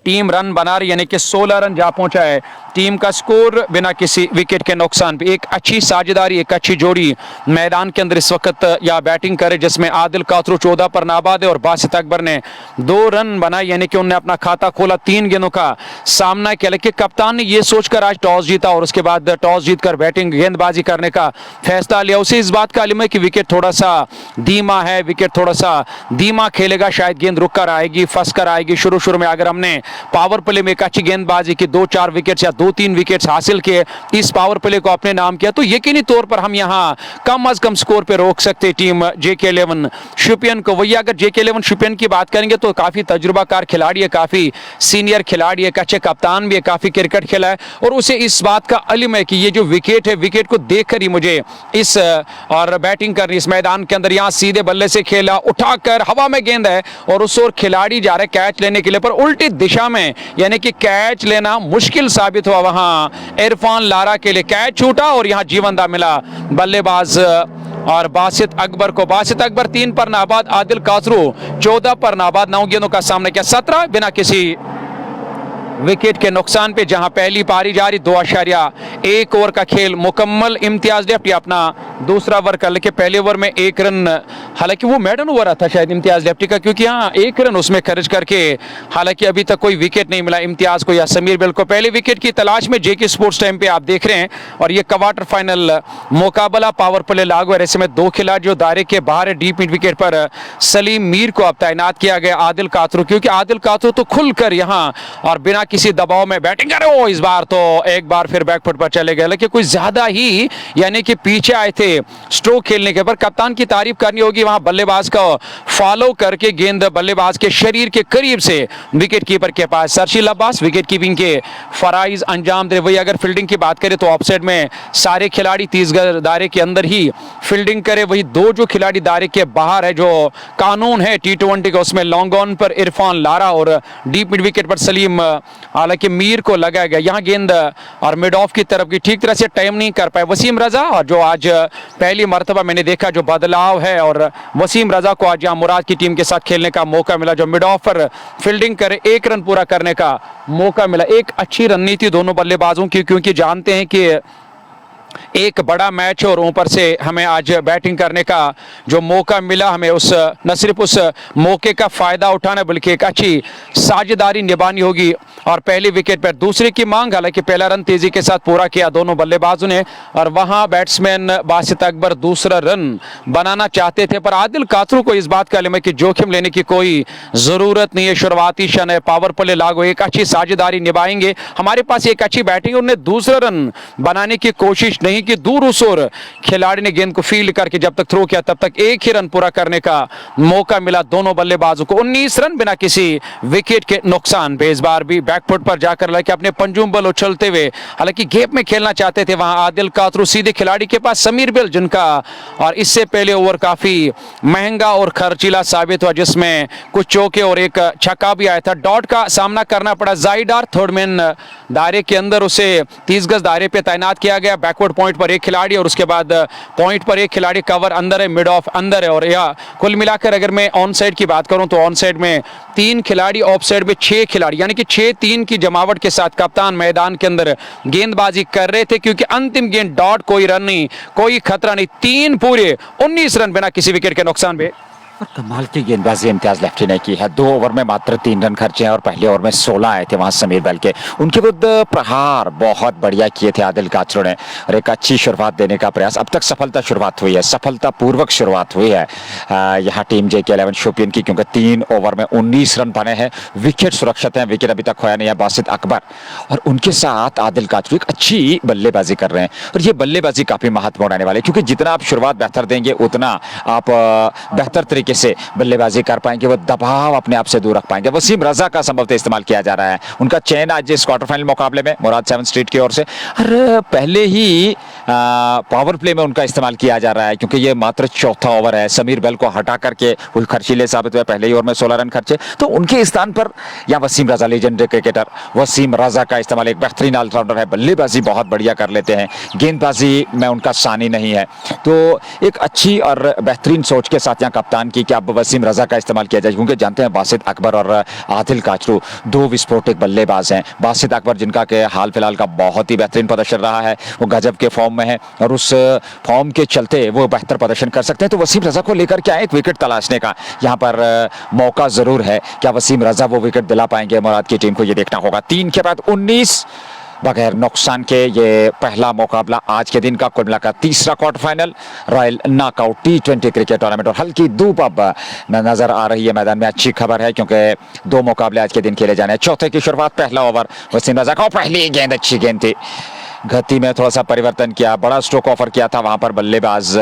टीम रन बना रही, यानी कि 16 रन जा पहुंचा है टीम का स्कोर बिना किसी विकेट के नुकसान पे। एक अच्छी साझेदारी, एक अच्छी जोड़ी मैदान के अंदर इस वक्त या बैटिंग करे, जिसमें आदिल काचरू 14 पर नाबाद है और बासित अकबर ने 2 रन बनाए, यानी कि उन्होंने अपना खाता खोला, 3 गेंदों का सामना किया। लेकिन कप्तान ने यह सोचकर आज टॉस जीता और उसके बाद टॉस जीतकर बैटिंग गेंदबाजी करने का फैसला लिया। उसे इस बात का इल्म है कि विकेट थोड़ा सा धीमा है, विकेट थोड़ा सा धीमा खेलेगा, शायद गेंद रुक कर आएगी, फंस कर आएगी। शुरू में अगर हमने पावर प्ले में एक अच्छी गेंदबाजी की, 2-4 विकेट या 2-3 विकेट्स हासिल किए, इस पावर प्ले को अपने नाम किया, तो यकीनी तौर पर हम यहां कम अज कम स्कोर पे रोक सकते टीम JK11 शुपियन को। वही अगर JK11 शुपियन की बात करेंगे तो काफी तजुर्बाकार खिलाड़ी है, काफी सीनियर खिलाड़ी है, अच्छे कप्तान भी है, काफी क्रिकेट खेला है और उसे इस बात का इल्म है कि ये जो विकेट है, विकेट को देखकर ही मुझे इस और बैटिंग करनी, इस मैदान के अंदर यहां सीधे बल्ले से खेला, उठाकर हवा में गेंद है और उस ओर खिलाड़ी जा रहे कैच लेने के लिए, पर उल्टी दिशा में, यानी कि कैच लेना मुश्किल साबित हुआ। वहां इरफान लारा के लिए कैच छूटा और यहां जीवंदा मिला बल्लेबाज और बासित अकबर को। बासित अकबर 3 पर नाबाद, आदिल काचरू 14 पर नाबाद, 9 गेंदों का सामना किया, 17 बिना किसी विकेट के नुकसान पे। जहां पहली पारी जारी, 2.1 ओवर का खेल मुकम्मल। इम्तियाज लेफ्टी अपना दूसरा ओवर कर लेके पहले ओवर में 1 रन, हालांकि वो मैडन ओवर था शायद इम्तियाज लेफ्टी का, क्योंकि यहाँ 1 रन उसमें खर्च करके हालांकि अभी तक कोई विकेट नहीं मिला इम्तियाज को या समीर बिल को। पहले विकेट की तलाश में JK स्पोर्ट्स टाइम पे आप देख रहे हैं और ये क्वार्टर फाइनल मुकाबला पावर प्ले लागू है। ऐसे में 2 खिलाड़ी जो दायरे के बाहर है, डीप मिड विकेट पर सलीम मीर को अब तैनात किया गया आदिल काचरू, क्योंकि आदिल काचरू तो खुलकर यहाँ और बिना किसी दबाव में बैटिंग करे, वो इस बार तो एक बार फिर बैकफुट पर चले गए, लेकिन कुछ ज्यादा ही यानी कि पीछे आए थे स्ट्रोक खेलने के पर। कप्तान की तारीफ करनी होगी, वहां बल्लेबाज का फॉलो करके गेंद बल्लेबाज के शरीर के करीब से विकेट कीपर के पास। सरशील अब्बास विकेट कीपिंग के फराइज अंजाम दे। वही अगर फील्डिंग की बात करें तो ऑफसाइड में सारे खिलाड़ी 30 गज दायरे के अंदर ही फील्डिंग करे, वही दो जो खिलाड़ी दायरे के बाहर है, जो कानून है T20 का, उसमें लॉन्ग ऑन पर इरफान लारा और डीप मिड विकेट पर सलीम हालांकि मीर को लगाया गया। यहां गेंद और मिड ऑफ की तरफ की ठीक तरह से टाइम नहीं कर पाए वसीम रजा, और जो आज पहली मर्तबा मैंने देखा जो बदलाव है, और वसीम रजा को आज यहां मुराद की टीम के साथ खेलने का मौका मिला, जो मिड ऑफ पर फील्डिंग करे, 1 रन पूरा करने का मौका मिला। एक अच्छी रणनीति दोनों बल्लेबाजों की, क्योंकि जानते हैं कि एक बड़ा मैच और ऊपर से हमें आज बैटिंग करने का जो मौका मिला, हमें उस न सिर्फ उस मौके का फायदा उठाना बल्कि एक अच्छी साझेदारी निभानी होगी। और पहली विकेट पर दूसरे की मांग, हालांकि पहला रन तेजी के साथ पूरा किया दोनों बल्लेबाजों ने, और वहां बैट्समैन बासित अकबर दूसरा रन बनाना चाहते थे, पर आदिल कातरू को इस बात का इल्म है कि जोखिम लेने की कोई जरूरत नहीं है। शुरुआती शन है, पावर प्ले लागू, एक अच्छी साझेदारी निभाएंगे, हमारे पास एक अच्छी बैटिंग, उन्होंने दूसरा रन बनाने की कोशिश नहीं कि दूर उस ओर खिलाड़ी ने गेंद को फील्ड करके जब तक थ्रो किया तब तक एक ही रन पूरा करने का मौका मिला दोनों बल्लेबाजों को। 19 रन बिना किसी विकेट के नुकसान पे। इस बार भी बैकफुट पर जाकर लगे अपने पंजुम बल उछलते हुए, हालांकि गेप में खेलना चाहते थे वहां आदिल कातरू, सीधे खिलाड़ी के पास समीर बिल, जिनका और इससे पहले ओवर काफी महंगा और खर्चीला साबित हुआ, जिसमें कुछ चौके और एक छक्का भी आया था। डॉट का सामना करना पड़ा जाइडार, थर्ड मैन दायरे के अंदर उसे 30 गज दायरे पे तैनात किया गया। बैकवर्ड पॉइंट पर एक खिलाड़ी और उसके बाद पॉइंट पर एक खिलाड़ी, कवर अंदर है, मिड ऑफ अंदर है, और यह कुल मिलाकर अगर मैं ऑन साइड की बात करूं तो ऑन साइड में 3 खिलाड़ी, ऑफ साइड में 6 खिलाड़ी, यानी कि 6-3 की जमावट के साथ कप्तान मैदान के अंदर गेंदबाजी कर रहे थे, क्योंकि अंतिम गेंद डॉट, कोई रन नहीं, कोई खतरा नहीं, 3 पूरे 19 रन बिना किसी विकेट के नुकसान पे। और कमाल की गेंदबाजी इम्तियाज लेफ्टी ने की है। 2 ओवर में मात्र 3 रन खर्चे हैं और पहले ओवर में 16 आए थे वहां समीर बल के। उनके विरुद्ध प्रहार बहुत बढ़िया किए थे आदिल काचरू ने, और एक अच्छी शुरुआत देने का प्रयास। अब तक सफलता शुरुआत हुई है, सफलतापूर्वक शुरुआत हुई है यहाँ टीम JK11 शोपियन की, क्योंकि 3 ओवर में 19 रन बने हैं, विकेट सुरक्षित हैं, विकेट अभी तक खोया नहीं है बासित अकबर, और उनके साथ आदिल काचरू एक अच्छी बल्लेबाजी कर रहे हैं। और ये बल्लेबाजी काफी महत्वपूर्ण रहने वाली है, क्योंकि जितना आप शुरुआत बेहतर देंगे उतना आप बेहतर तरीके से बल्लेबाजी कर पाएंगे, वो दबाव अपने आप से दूर रख पाएंगे। वसीम रजा का संभवतः इस्तेमाल किया जा रहा है, उनका चयन आज इस क्वार्टर फाइनल मुकाबले में मुराद 7 स्ट्रीट की ओर से, और पहले ही पावर प्ले में उनका इस्तेमाल किया जा रहा है, क्योंकि ये मात्र चौथा ओवर है। समीर बल को हटा करके वो खर्चीले साबित हुए, पहले ही ओवर में 16 रन खर्चे, तो उनके स्थान पर या वसीम रजा, लेजेंडरी क्रिकेटर वसीम रजा का इस्तेमाल, एक बेहतरीन ऑलराउंडर है, बल्लेबाजी बहुत बढ़िया कर लेते हैं, गेंदबाजी में उनका सानी नहीं है, तो एक अच्छी और बेहतरीन सोच के साथ यहाँ कप्तान की कि अब वसीम रजा का इस्तेमाल किया जाए, क्योंकि जानते हैं बासित अकबर और आदिल काचरू 2 विस्फोटक बल्लेबाज हैं। बासित अकबर जिनका के हाल फिलहाल का बहुत ही बेहतरीन प्रदर्शन रहा है, वो गजब के फॉर्म में है, और उस फॉर्म के चलते वो बेहतर प्रदर्शन कर सकते हैं, तो वसीम रजा को लेकर क्या एक विकेट तलाशने का यहाँ पर मौका जरूर है। क्या वसीम रजा वो विकेट दिला पाएंगे मुराद की टीम को, ये देखना होगा। 3 के बाद 19 बगैर नुकसान के ये पहला मुकाबला आज के दिन का, कुल मिलाकर तीसरा quarter final royal knockout T20 cricket tournament, और हल्की धूप अब नजर आ रही है मैदान में। अच्छी खबर है, क्योंकि 2 मुकाबले आज के दिन खेले जाने हैं। चौथे की शुरुआत, पहला ओवर वसीम रजा का, पहली गेंद अच्छी गेंद थी, गति में थोड़ा सा परिवर्तन किया, बड़ा स्ट्रोक ऑफर किया था वहां पर बल्लेबाज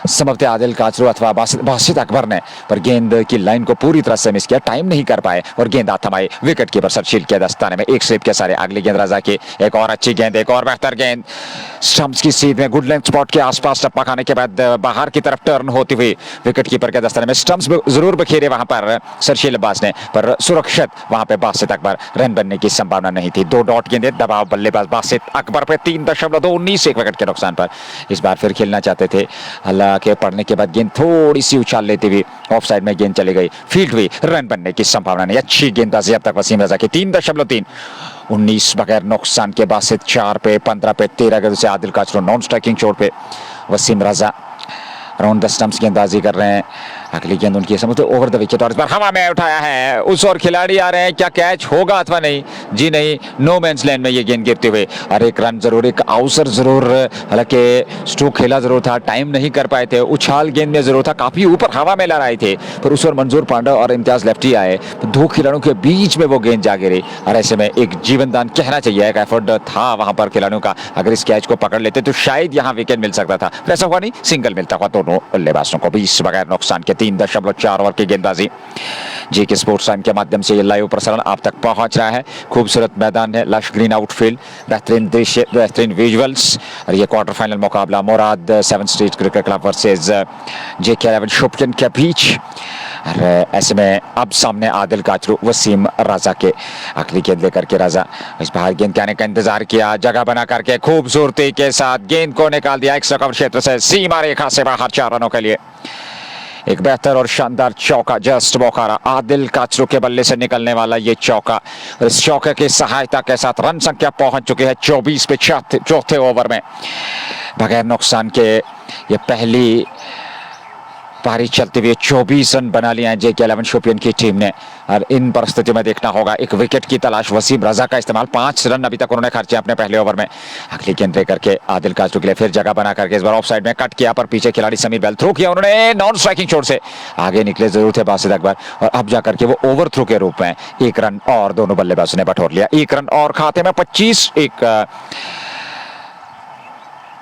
संभवतः आदिल काचरू अथवा बासित अकबर ने, पर गेंद की लाइन को पूरी तरह से मिस किया, टाइम नहीं कर पाए, और गेंद हाथ थमाई विकेट कीपर सरशील के दस्ताने में, एक स्लिप के सारे। अगली गेंद रजा की, एक और अच्छी गेंद, एक और बेहतर गेंद, स्टंप्स की सीध में गुड लेंथ स्पॉट के आसपास टप्पा खाने के बाद बाहर की तरफ टर्न होती हुई विकेट कीपर के दस्ताने में। स्टंप्स जरूर बखेरे वहां पर सरशील अब्बास ने, पर सुरक्षित वहां पे बासित अकबर, रन बनने की संभावना नहीं थी। 2 डॉट गेंदे, दबाव बल्लेबाज बासित अकबर पे 3.2 19 एक विकेट के नुकसान पर। इस बार फिर खेलना चाहते थे, हालांकि पड़ने के बाद गेंद थोड़ी सी उछाल लेती हुई ऑफ साइड में गेंद चली गई, फील्ड हुई, रन बनने की संभावना नहीं। अच्छी गेंदबाजी अब तक वसीम रजा की, 3.3 19 बगैर नुकसान के। बासित 4 पे 15 पे 13 गज से, आदिल काचरू नॉन स्ट्राइकिंग चोट पे, वसीम रजा राउंड द स्टंप्स गेंदबाजी कर रहे हैं। अगली गेंद उनकी समझते ओवर द विकेट और इस बार हवा में उठाया है उस और खिलाड़ी आ रहे हैं, क्या कैच होगा अथवा नहीं? जी नहीं, नो मैंस लैंड में ये गेंद गिरते हुए और एक रन जरूर, एक अवसर जरूर, हालांकि स्ट्रोक खेला जरूर था, टाइम नहीं कर पाए थे, उछाल गेंद में जरूर था, काफी ऊपर हवा में लहराए थे, पर उस और मंजूर पांडा और इम्तियाज लेफ्टी आए, दो खिलाड़ियों के बीच में वो गेंद जा गिरी और ऐसे में एक जीवन दान कहना चाहिए, एक एफर्ट था वहां पर खिलाड़ियों का, अगर इस कैच को पकड़ लेते तो शायद यहां विकेट मिल सकता था, पर ऐसा हुआ नहीं, सिंगल मिलता हुआ दोनों बल्लेबाजों को 20 बगैर नुकसान के 3.4 ओवर की गेंदबाजी। जी के स्पोर्ट्स टाइम के माध्यम से ये लाइव प्रसारण आप तक पहुंच रहा है। खूबसूरत मैदान है, लश ग्रीन आउटफील्ड, बेहतरीन दृश्य, बेहतरीन विजुअल्स और ये क्वार्टर फाइनल मुकाबला मुराद 7 street cricket club versus JK 11 Shopian के बीच। और ऐसे में अब सामने आदिल काचरू, वसीम रजा के अगली गेंद लेकर के रजा इस बाहर गेंद के आने का इंतजार किया, जगह बना करके खूबसूरती के साथ गेंद को निकाल दिया एक्स्ट्रा कवर क्षेत्र से सीमा रेखा से बाहर 4 रनों के लिए। एक बेहतर और शानदार चौका जस्ट बोखारा, आदिल काचरू के बल्ले से निकलने वाला ये चौका, और इस चौके की सहायता के साथ रन संख्या पहुंच चुकी है 24 पे चौथे ओवर में बगैर नुकसान के। ये पहली पारी चलते हुए 24 रन बना लिए हैं JK 11 शोपियन की टीम ने और इन परिस्थितियों में देखना होगा एक विकेट की तलाश, वसीम रजा का इस्तेमाल, 5 रन अभी तक उन्होंने खर्चे अपने पहले ओवर में। अगली गेंद लेकर के आदिल काचरू के लिए फिर जगह बना करके इस बार ऑफ साइड में कट किया, पर पीछे खिलाड़ी समीर बेल थ्रो किया उन्होंने, नॉन स्ट्राइकिंग शॉट से आगे निकले जरूर थे बासित अकबर और अब जाकर के वो ओवर थ्रो के रूप में 1 रन और दोनों बल्लेबाजों ने बटोर लिया, 1 रन और खाते में 25 एक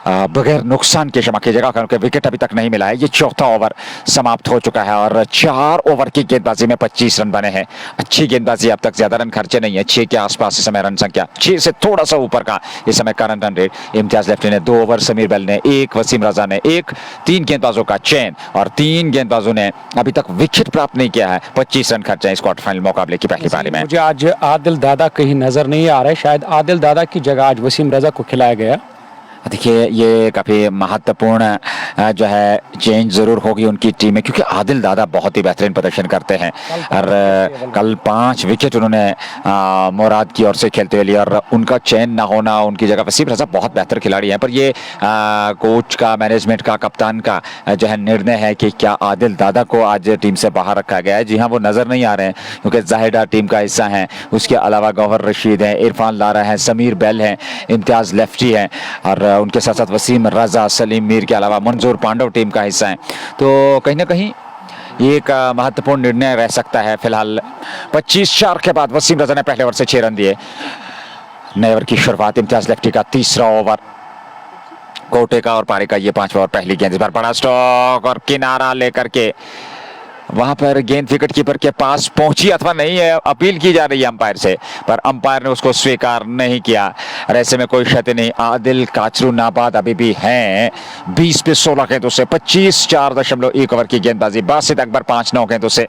बगैर नुकसान के क्षमा कीजिएगा क्योंकि विकेट अभी तक नहीं मिला है। ये चौथा ओवर समाप्त हो चुका है और 4 ओवर की गेंदबाजी में 25 रन बने हैं। अच्छी गेंदबाजी, अब तक ज्यादा रन खर्चे नहीं है, 6 के आसपास इस समय रन संख्या, 6 से थोड़ा सा ऊपर का इस समय current run rate. Imtiaz lefty ने 2 ओवर, समीर बेल ने 1, वसीम रजा ने 1, 3 गेंदबाजों का चयन और 3 गेंदबाजों ने अभी तक विकेट प्राप्त नहीं किया है। 25 रन खर्चे इस क्वार्टर फाइनल मुकाबले की पहली पारी में। मुझे आज आदिल दादा कहीं नजर नहीं आ रहा है, शायद आदिल दादा की जगह आज वसीम रजा को खिलाया गया। देखिए ये काफ़ी महत्वपूर्ण जो है चेंज ज़रूर होगी उनकी टीम में, क्योंकि आदिल दादा बहुत ही बेहतरीन प्रदर्शन करते हैं और कल 5 विकेट उन्होंने मुराद की ओर से खेलते हुए लिया और उनका चयन ना होना, उनकी जगह वसीम रजा बहुत बेहतर खिलाड़ी हैं, पर ये कोच का, मैनेजमेंट का, कप्तान का जो है निर्णय है कि क्या आदिल दादा को आज टीम से बाहर रखा गया है। जी हाँ, वो नज़र नहीं आ रहे हैं क्योंकि जाहिदा टीम का हिस्सा हैं, उसके अलावा गौहर रशीद हैं, इरफान लारा हैं, समीर बेल हैं, इम्तियाज लेफ्टी हैं और उनके साथ साथ वसीम रजा, सलीम मीर के अलावा मंजूर पांडव टीम का हिस्सा है। तो कहीं ना कहीं ये एक महत्वपूर्ण निर्णय रह सकता है। फिलहाल 25-4 के बाद वसीम रजा ने पहले ओवर से 6 रन दिए। नए ओवर की शुरुआत, इम्तियाज लेफ्टी का तीसरा ओवर, कोटे का और पारी का ये 5वां ओवर। पहली गेंद, इस बार बड़ा स्ट्रोक और किनारा लेकर के वहां पर गेंद विकेट कीपर के पास पहुंची अथवा नहीं है, अपील की जा रही है अंपायर से, पर अंपायर ने उसको स्वीकार नहीं किया और ऐसे में कोई क्षति नहीं। आदिल काचरू नाबाद अभी भी हैं 20 पे 16 गेंदों से, 25-4.1 ओवर की गेंदबाजी। बासित अकबर 5-9 गेंदों से।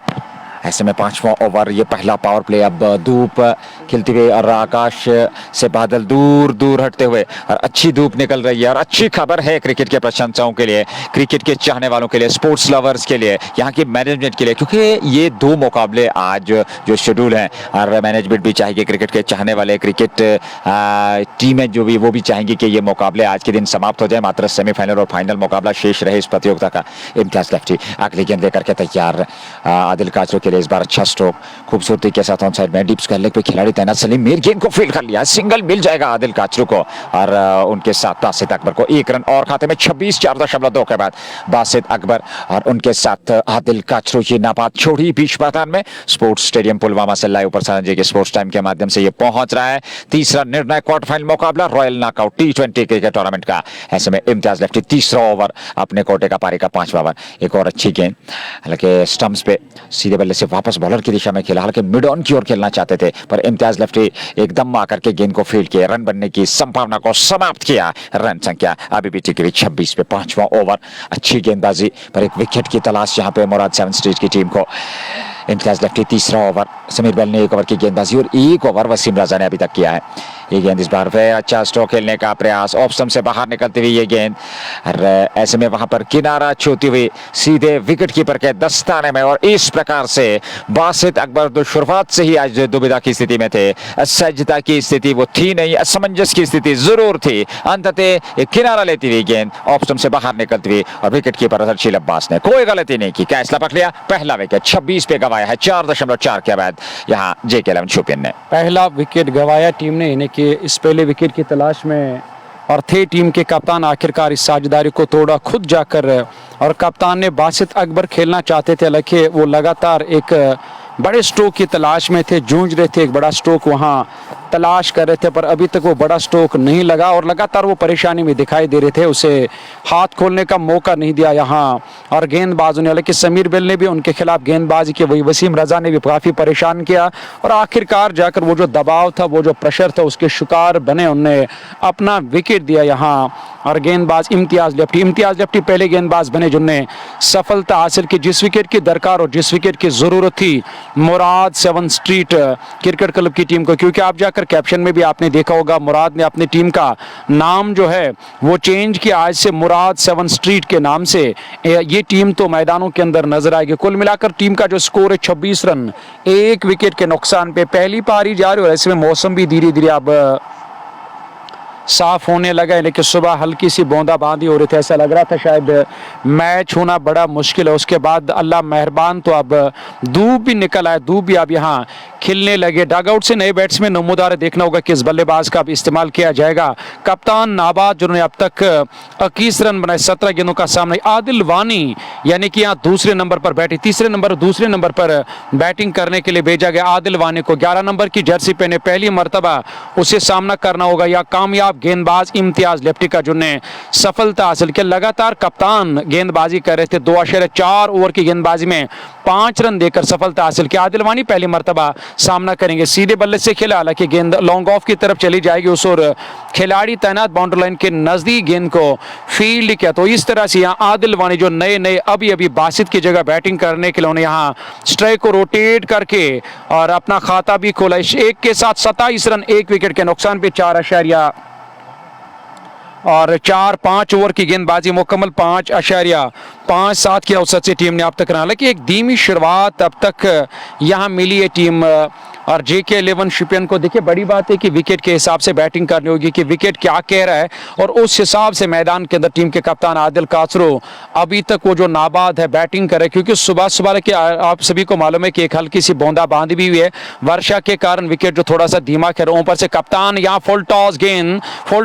ऐसे में 5वां ओवर, ये पहला पावर प्ले। अब धूप खिलती हुई और आकाश से बादल दूर दूर हटते हुए और अच्छी धूप निकल रही है और अच्छी खबर है क्रिकेट के प्रशंसकों के लिए, क्रिकेट के चाहने वालों के लिए, स्पोर्ट्स लवर्स के लिए, यहाँ की मैनेजमेंट के लिए, क्योंकि ये 2 मुकाबले आज जो शेड्यूल हैं और मैनेजमेंट भी चाहेगी, क्रिकेट के चाहने वाले, क्रिकेट टीमें जो भी, वो भी चाहेंगी कि ये मुकाबले आज के दिन समाप्त हो जाए, मात्र सेमीफाइनल और फाइनल मुकाबला शेष रहे इस प्रतियोगिता का। इम्तियाज लेफ्टी अगली गेंद लेकर के तैयार, आदिल काचरू के लिए इस बार अच्छा स्ट्रोक, खूबसूरती के साथ ऑन साइड में डीप स्क्वायर लेग पे खिलाड़ी तैनात, सलीम मीर गेंद को फील्ड कर लिया, सिंगल मिल जाएगा आदिल काचरू को और उनके साथ बासित अकबर को 1 रन और खाते में 26-4.2 के बाद बासित अकबर और उनके साथ आदिल काचरू की नाबाद छोड़ी बीच मैदान में। स्पोर्ट्स स्टेडियम पुलवामा से लाइव प्रसारण जी के स्पोर्ट्स टाइम के माध्यम से ये पहुंच रहा है तीसरा निर्णायक क्वार्टर फाइनल मुकाबला royal knockout T20 cricket tournament का। ऐसे में इम्तियाज लेफ्टी तीसरा ओवर, अपने कोटे का पारी का 5वां ओवर। एक और अच्छी गेंद, हालांकि स्टंप्स पे सीधे बल्ले से वापस बॉलर की दिशा में खेला, हालांकि मिड ऑन की ओर खेलना चाहते थे, पर इम्तियाज लेफ्टी एकदम आकर के गेंद को फील्ड किया, रन बनने की संभावना को समाप्त किया। रन संख्या अभी भी टिकी हुई 26 पे 5वां ओवर। अच्छी गेंदबाजी पर एक विकेट की तलाश यहाँ पे मुराद 7 स्ट्रीट की टीम को। इम्तियाज लेफ्टी तीसरा ओवर, समीर बेल ने एक ओवर की गेंदबाजी और एक ओवर वसीम राजा ने अभी तक किया है। ये गेंद इस बार पे अच्छा स्ट्रोक खेलने का प्रयास, ऑफ स्टंप से बाहर निकलती हुई ये गेंद, और ऐसे में वहां पर किनारा छूती हुई सीधे विकेट कीपर के दस्ताने में, और इस प्रकार से बासित अकबर तो शुरुआत से ही आज दुविधा की स्थिति में थे। असहजता की स्थिति वो थी नहीं, असमंजस की स्थिति जरूर थी। अंततः किनारा लेती हुई गेंद ऑफ स्टंप से बाहर निकलती हुई और विकेट कीपर अर्शील अब्बास ने कोई गलती नहीं की, कैच लपक लिया, पहला विकेट 26 पे गवाया है 4.4 के बाद यहां JK11 शोपियन ने पहला विकेट गवाया टीम ने, यानी कि इस पहले विकेट की तलाश में और थे टीम के कप्तान। आखिरकार इस साझेदारी को तोड़ा खुद जाकर, और कप्तान ने बासित अकबर खेलना चाहते थे, हालांकि वो लगातार एक बड़े स्ट्रोक की तलाश में थे, जूझ रहे थे, एक बड़ा स्ट्रोक वहां तलाश कर रहे थे, पर अभी तक वो बड़ा स्ट्रोक नहीं लगा और लगातार वो परेशानी में दिखाई दे रहे थे। उसे हाथ खोलने का मौका नहीं दिया यहाँ और गेंदबाजों ने, हालांकि समीर बेल ने भी उनके खिलाफ गेंदबाजी की, वही वसीम रजा ने भी काफ़ी परेशान किया और आखिरकार जाकर वो जो दबाव था, वो जो प्रेशर था, उसके शिकार बने, उनने अपना विकेट दिया यहाँ। और गेंदबाज इम्तियाज लेफ्टी पहले गेंदबाज बने जिन्होंने सफलता हासिल की। जिस विकेट की दरकार और जिस विकेट की ज़रूरत थी मुराद 7 स्ट्रीट क्रिकेट क्लब की टीम को, क्योंकि आप जाकर कैप्शन में भी आपने देखा होगा मुराद ने अपनी टीम का नाम जो है वो चेंज किया, आज से मुराद 7 स्ट्रीट के नाम से ये टीम तो मैदानों के अंदर नजर आएगी। कुल मिलाकर टीम का जो स्कोर है 26 रन, 1 विकेट के नुकसान पे पहली पारी जा रही है और ऐसे में मौसम भी धीरे धीरे अब साफ होने लगा है, लेकिन सुबह हल्की सी बूंदाबांदी हो रही थी, ऐसा लग रहा था शायद मैच होना बड़ा मुश्किल है। उसके बाद अल्लाह मेहरबान, तो अब धूप भी निकल आया, धूप भी अब यहाँ खिलने लगे। डगआउट से नए बैट्समैन नमूदार देखना होगा किस बल्लेबाज का अब इस्तेमाल किया जाएगा। कप्तान नाबाद जिन्होंने अब तक 21 रन बनाए 17 गेंदों का सामना, आदिल वानी यानी कि यहाँ दूसरे नंबर पर बैटिंग, दूसरे नंबर पर बैटिंग करने के लिए भेजा गया आदिल वानी को। 11 नंबर की जर्सी पहने पहली मरतबा उसे सामना करना होगा या कामयाब गेंदबाज इम्तियाज लेफ्टी का, जिन्होंने सफलता हासिल की। लगातार कप्तान गेंदबाजी कर रहे थे, 2.4 ओवर की गेंदबाजी में 5 रन देकर सफलता हासिल की। आदिल वानी पहली मरतबा सामना करेंगे, सीधे बल्ले से खेला, हालांकि गेंद लॉन्ग ऑफ की तरफ चली जाएगी उस ओर खिलाड़ी तैनात बाउंड्री लाइन के नजदीक गेंद को फील्ड किया। तो इस तरह से यहाँ आदिल वानी जो नए अभी बासित की जगह बैटिंग करने के लिए उन्हें यहाँ स्ट्राइक को रोटेट करके और अपना खाता भी खोला। इस एक के साथ 27 रन 1 विकेट के नुकसान पे 4.5 ओवर की गेंदबाजी मुकम्मल 5.57 की औसत से टीम ने अब तक रहा। हालांकि एक धीमी शुरुआत अब तक यहाँ मिली है टीम और JK11 शोपियन को। देखिए बड़ी बात है कि विकेट के हिसाब से बैटिंग करनी होगी कि विकेट क्या कह रहा है और उस हिसाब से मैदान के अंदर टीम के कप्तान आदिल कासरो अभी तक वो जो नाबाद है बैटिंग करे, क्योंकि सुबह के आप सभी को मालूम है कि एक हल्की सी बूंदाबांदी भी हुई है, वर्षा के कारण विकेट जो थोड़ा सा धीमा खेल रहा, ऊपर से कप्तान यहाँ फुल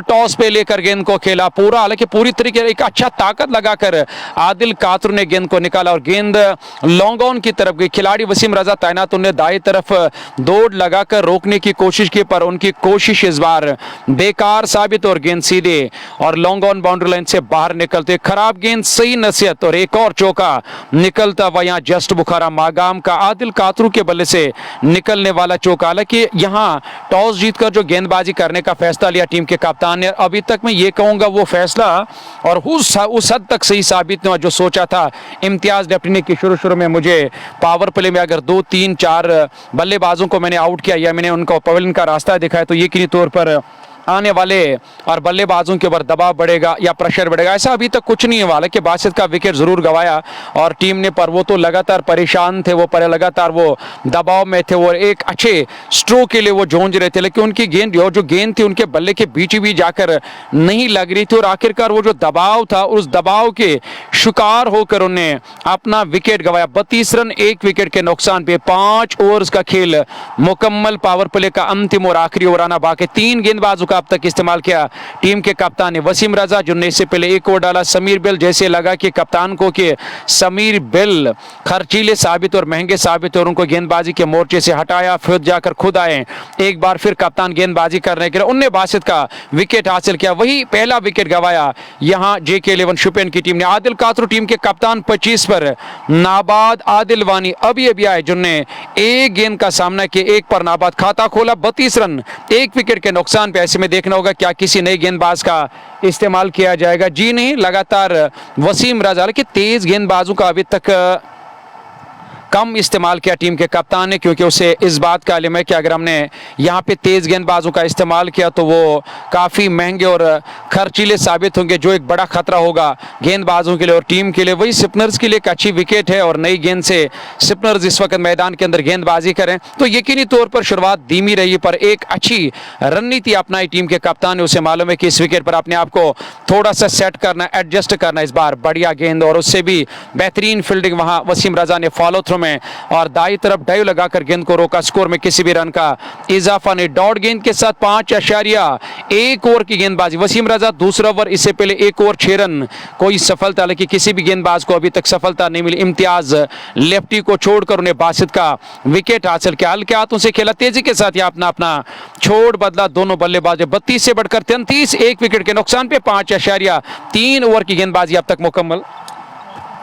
टॉस पे लेकर गेंद को खेला पूरा, हालांकि पूरी तरीके एक अच्छा ताकत लगाकर आदिल कासरो ने गेंद को निकाला और गेंद लॉन्ग ऑन की तरफ गई। खिलाड़ी वसीम रजा तैनात, उन्हें दाएं तरफ दौड़ लगाकर रोकने की कोशिश की, पर उनकी कोशिश इस बार बेकार साबित और गेंद सीधे और लॉन्ग ऑन बाउंड्री लाइन से बाहर निकलते। खराब गेंद, सही नसीहत और एक और चौका निकलता हुआ यहाँ जस्ट बुखारा मागाम का आदिल कासरो के बल्ले से निकलने वाला चौका। हालांकि यहाँ टॉस जीतकर जो गेंदबाजी करने का फैसला लिया टीम के कप्तान ने, अभी तक मैं ये कहूंगा वो फैसला और उस हद तक सही साबित नहीं हुआ जो सोचा था इम्तियाज लेफ्टी ने कि शुरू में मुझे पावर प्ले में अगर 2, 3, 4 बल्लेबाजों को मैंने आउट किया या मैंने उनको पवेलियन का रास्ता दिखाया तो यकीनी तौर पर आने वाले और बल्लेबाजों के ऊपर दबाव बढ़ेगा या प्रेशर बढ़ेगा। ऐसा अभी तक कुछ नहीं हुआ, हालांकि बासित का विकेट जरूर गवाया और टीम ने, पर वो तो लगातार परेशान थे, वो पर लगातार वो दबाव में थे और एक अच्छे स्ट्रोक के लिए वो जूझ रहे थे, लेकिन उनकी गेंद जो गेंद थी उनके बल्ले के बीच भी जाकर नहीं लग रही थी और आखिरकार वो जो दबाव था उस दबाव के शिकार होकर उन्हें अपना विकेट गवाया। 32 रन 1 विकेट के नुकसान पे 5 ओवर्स का खेल मुकम्मल, पावर प्ले का अंतिम और आखिरी ओवर आना बाकी। 3 गेंदबाजों का अब तक इस्तेमाल किया टीम के कप्तान ने, वसीम रजा जिन्होंने इससे पहले 1 ओवर डाला, समीर बेल, जैसे लगा कि कप्तान को कि समीर बेल खर्चीले साबित और महंगे साबित और उनको गेंदबाजी के मोर्चे से हटाया, फिर जाकर खुद आए एक बार फिर कप्तान गेंदबाजी करने के लिए, उनने बासित का विकेट हासिल किया, वही पहला विकेट गवाया यहाँ JK11 शोपियन की टीम ने। आदिल कासरो टीम के कप्तान 25 पर नाबाद आदिल वानी अभी आए जिन्होंने 1 गेंद का सामना किया, 1 पर नाबाद खाता खोला, 32 रन 1 विकेट के नुकसान पे। ऐसे में देखना होगा क्या किसी नए गेंदबाज का इस्तेमाल किया जाएगा। जी नहीं, लगातार वसीम रजा, हालांकि तेज गेंदबाजों का अभी तक कम इस्तेमाल किया टीम के कप्तान ने, क्योंकि उसे इस बात का इल्म है कि अगर हमने यहाँ पे तेज़ गेंदबाजों का इस्तेमाल किया तो वो काफ़ी महंगे और खर्चीले साबित होंगे, जो एक बड़ा खतरा होगा गेंदबाजों के लिए और टीम के लिए। वही स्पिनर्स के लिए एक अच्छी विकेट है और नई गेंद से स्पिनर्स इस वक्त मैदान के अंदर गेंदबाजी करें तो यकीनी तौर पर शुरुआत धीमी रही, पर एक अच्छी रणनीति अपनाई टीम के कप्तान ने। उसे मालूम है कि इस विकेट पर अपने आप को थोड़ा सा सेट करना, एडजस्ट करना। इस बार बढ़िया गेंद और उससे भी बेहतरीन फील्डिंग वहां वसीम रजा ने फॉलो थ्रू में, और दाई तरफ डाइव लगाकर गेंद को रोका। स्कोर में किसी भी रन का इजाफा नहीं। डॉट गेंद के साथ 5.1 ओवर की गेंदबाजी। वसीम रजा दूसरा ओवर, इससे पहले 1 ओवर 6 रन, कोई सफलता, लेकिन किसी भी गेंदबाज को अभी तक सफलता नहीं मिली। इम्तियाज लेफ्टी को छोड़कर उन्हें बासित का विकेट हासिल किया। हल्के हाथों से खेला, तेजी के साथ अपना अपना छोड़ बदला दोनों बल्लेबाज। 32 से बढ़कर 33, 1 विकेट के नुकसान पे 5.3 ओवर की गेंदबाजी अब तक मुकम्मल।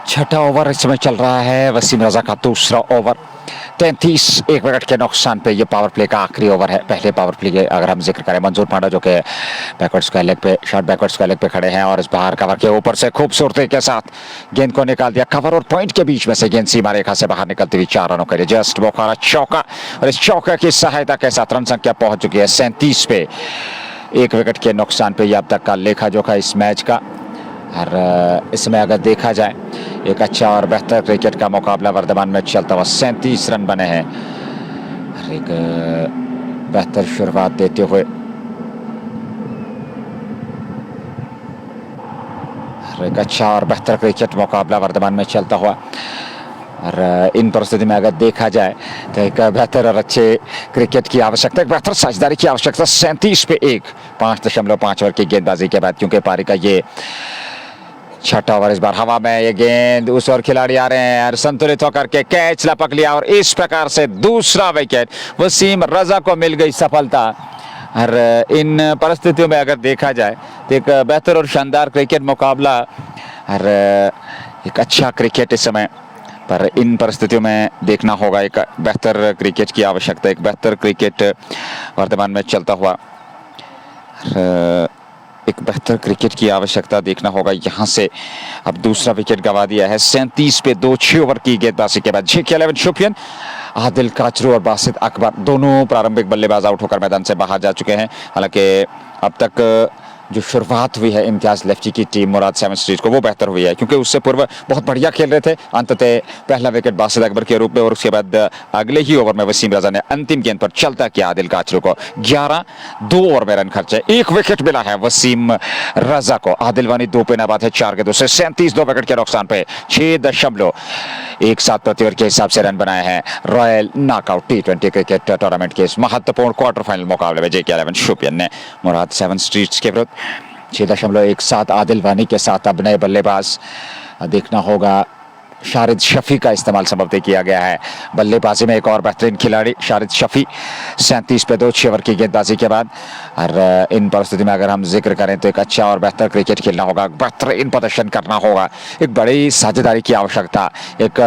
छठा ओवर इस समय चल रहा है, वसीम रजा का दूसरा ओवर। 33, 1 विकेट के नुकसान पे ये पावर प्ले का आखिरी ओवर है। पहले पावर प्ले के अगर हम जिक्र करें, मंजूर पांडा जो कि बैकवर्ड्स का लेग पे, शॉर्ट बैकवर्ड्स का लेग पे खड़े हैं और इस बाहर कवर के ऊपर से खूबसूरती के साथ गेंद को निकाल दिया। कवर और पॉइंट के बीच में से गेंद सीमा रेखा से बाहर निकलती हुई 4 रनों के लिए जस्ट बोखारा चौका, और इस चौके की सहायता के साथ रन संख्या पहुंच चुकी है 37 पे। 1 विकेट के नुकसान पे यह अब तक का लेखा जोखा इस मैच का। और इसमें अगर देखा जाए एक अच्छा और बेहतर क्रिकेट का मुकाबला वर्तमान में चलता हुआ। 37 रन बने हैं और एक बेहतर शुरुआत देते हुए एक अच्छा और बेहतर क्रिकेट मुकाबला वर्तमान में चलता हुआ। और इन परिस्थिति में अगर देखा जाए तो एक बेहतर और अच्छे क्रिकेट की आवश्यकता, एक बेहतर साझेदारी की आवश्यकता। 37 पे 1, 5.5 ओवर की गेंदबाजी के बाद, क्योंकि पारी का ये छठा ओवर इस बार हवा में, ये गेंद उस ओर खिलाड़ी आ रहे हैं और संतुलित होकर के कैच लपक लिया और इस प्रकार से दूसरा विकेट वसीम रजा को मिल गई सफलता। और इन परिस्थितियों में अगर देखा जाए तो एक बेहतर और शानदार क्रिकेट मुकाबला और एक अच्छा क्रिकेट इस समय, पर इन परिस्थितियों में देखना होगा एक बेहतर क्रिकेट की आवश्यकता, एक बेहतर क्रिकेट वर्तमान में चलता हुआ। एक बेहतर क्रिकेट की आवश्यकता देखना होगा। यहाँ से अब दूसरा विकेट गंवा दिया है 37 पे 2, 6 ओवर की गेंदबाजी के बाद। JK11 शुपियन, आदिल काचरू और बासित अकबर दोनों प्रारंभिक बल्लेबाज आउट होकर मैदान से बाहर जा चुके हैं। हालांकि अब तक जो शुरुआत हुई है इम्तियाज लेफ्टी की टीम मुराद 7 स्ट्रीट को, वो बेहतर हुई है, क्योंकि उससे पूर्व बहुत बढ़िया खेल रहे थे। अंततः पहला विकेट बासित अकबर के रूप में और उसके बाद अगले ही ओवर में वसीम रजा ने अंतिम गेंद पर चलता किया आदिल काचरू को 11, 2 ओवर में रन खर्चे। 1 विकेट मिला है वसीम रजा को। आदिल वानी 2 पे नाबाद है 4 गेंदों से। 37, 2 विकेट के नुकसान पे 6.17 प्रति ओवर के हिसाब से रन बनाए हैं royal knockout T20 cricket tournament के इस महत्वपूर्ण क्वार्टर फाइनल मुकाबले में JK11 शुपियन ने मुराद 7 स्ट्रीट्स के विरुद्ध 6.17। आदिल वानी के साथ अब नए बल्लेबाज देखना होगा। शारिद शफी का इस्तेमाल संभवतः किया गया है बल्लेबाजी में। एक और बेहतरीन खिलाड़ी शारिद शफी 37 पे 2, 6 ओवर की गेंदबाजी के बाद। और इन परिस्थिति में अगर हम जिक्र करें तो एक अच्छा और बेहतर क्रिकेट खेलना होगा, बेहतरीन प्रदर्शन करना होगा। एक बड़ी साझेदारी की आवश्यकता, एक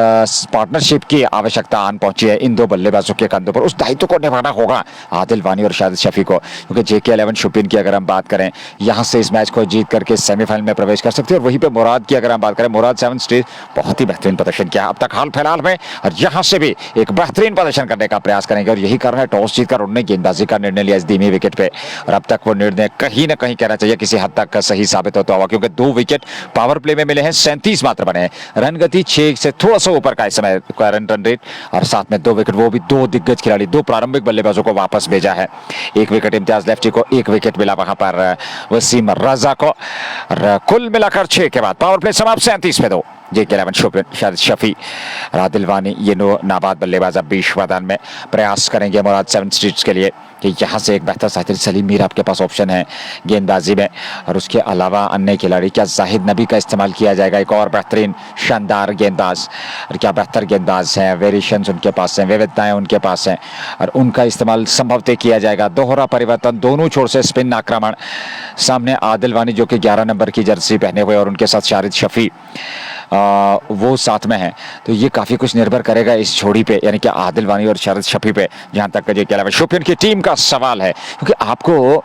पार्टनरशिप की आवश्यकता आन पहुंची है इन दो बल्लेबाजों के कंधों पर। उस दायित्व को निभाना होगा आदिल वानी और शारिद शफी को, क्योंकि JK11 शुपियन की अगर हम बात करें यहाँ से इस मैच को जीत करके सेमीफाइनल में प्रवेश कर सकते हैं। और वहीं पर मुराद की अगर हम बात करें, मुराद 7 स्ट्रीट बहुत ही बेहतरीन प्रदर्शन किया अब तक हाल फिलहाल में, और यहां से भी एक बेहतरीन प्रदर्शन करने का प्रयास करेंगे। और यही कारण है टॉस जीतकर उन्होंने गेंदबाजी का निर्णय लिया इस धीमी विकेट पे। और अब तक वो निर्णय कहीं ना कहीं कहना चाहिए किसी हद तक सही साबित होता हुआ, क्योंकि 2 विकेट पावर प्ले में मिले हैं, 37 मात्र बने हैं। रन गति 6 से थोड़ा सा ऊपर का इस समय रन रेट, और साथ में 2 विकेट, वो भी 2 दिग्गज खिलाड़ी, 2 प्रारंभिक बल्लेबाजों को वापस भेजा है। 1 विकेट इम्तियाज लेफ्टी को, 1 विकेट मिला वहां पर वसीम रजा को। कुल मिलाकर 6 के बाद पावर प्ले समाप्त 37 पे 2। JK11 शुपियन, शारिद शफी, आदिल वानी, ये नाबाद बल्लेबाज अब बीच मैदान में प्रयास करेंगे मुराद 7 स्ट्रीट्स के लिए कि यहाँ से एक बेहतर साथी। सलीम मीर आपके पास ऑप्शन है गेंदबाजी में, और उसके अलावा अन्य खिलाड़ी, क्या जाहिद नबी का इस्तेमाल किया जाएगा? एक और बेहतरीन शानदार गेंदबाज, और क्या बेहतर गेंदबाज हैं, वेरिएशंस उनके पास हैं, विविधताएं उनके पास हैं, और उनका इस्तेमाल संभवतः किया जाएगा। दोहरा परिवर्तन, दोनों छोर से स्पिन आक्रमण। सामने आदिल वानी जो कि 11 नंबर की जर्सी पहने हुए, और उनके साथ शारिद शफी वो साथ में है। तो ये काफ़ी कुछ निर्भर करेगा इस जोड़ी पे, यानी कि आदिल वानी और शारिद शफी पे, जहाँ तक JK11 शुपियन की टीम का सवाल है। क्योंकि आपको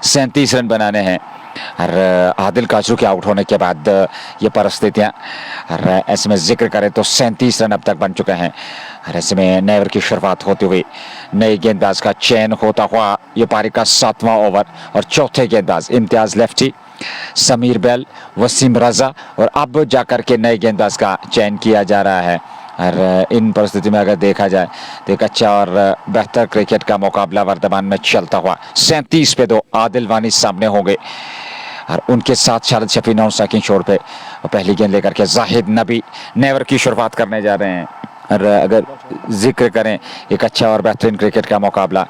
37 रन बनाने हैं। और आदिल काचरू के आउट होने के बाद ये परिस्थितियां, और ऐसे में जिक्र करें तो 37 रन अब तक बन चुके हैं। और ऐसे में नए ओवर की शुरुआत होती हुई नए गेंदबाज का चयन होता हुआ ये पारी का 7वां ओवर, और चौथे गेंदबाज इम्तियाज लेफ्टी, समीर बेल, वसीम रजा, और अब जाकर के नए गेंदबाज का चयन किया जा रहा है। और इन परिस्थिति में अगर देखा जाए तो एक अच्छा और बेहतर क्रिकेट का मुकाबला वर्तमान में चलता हुआ 37 पे 2 आदिल वानी सामने हो गए, और उनके साथ शारद शफी नौ स्ट्राइकिंग छोड़ पे पहली गेंद लेकर के जाहिद नबी नए ओवर की शुरुआत करने जा रहे हैं। और अगर जिक्र करें एक अच्छा और बेहतरीन क्रिकेट का मुकाबला,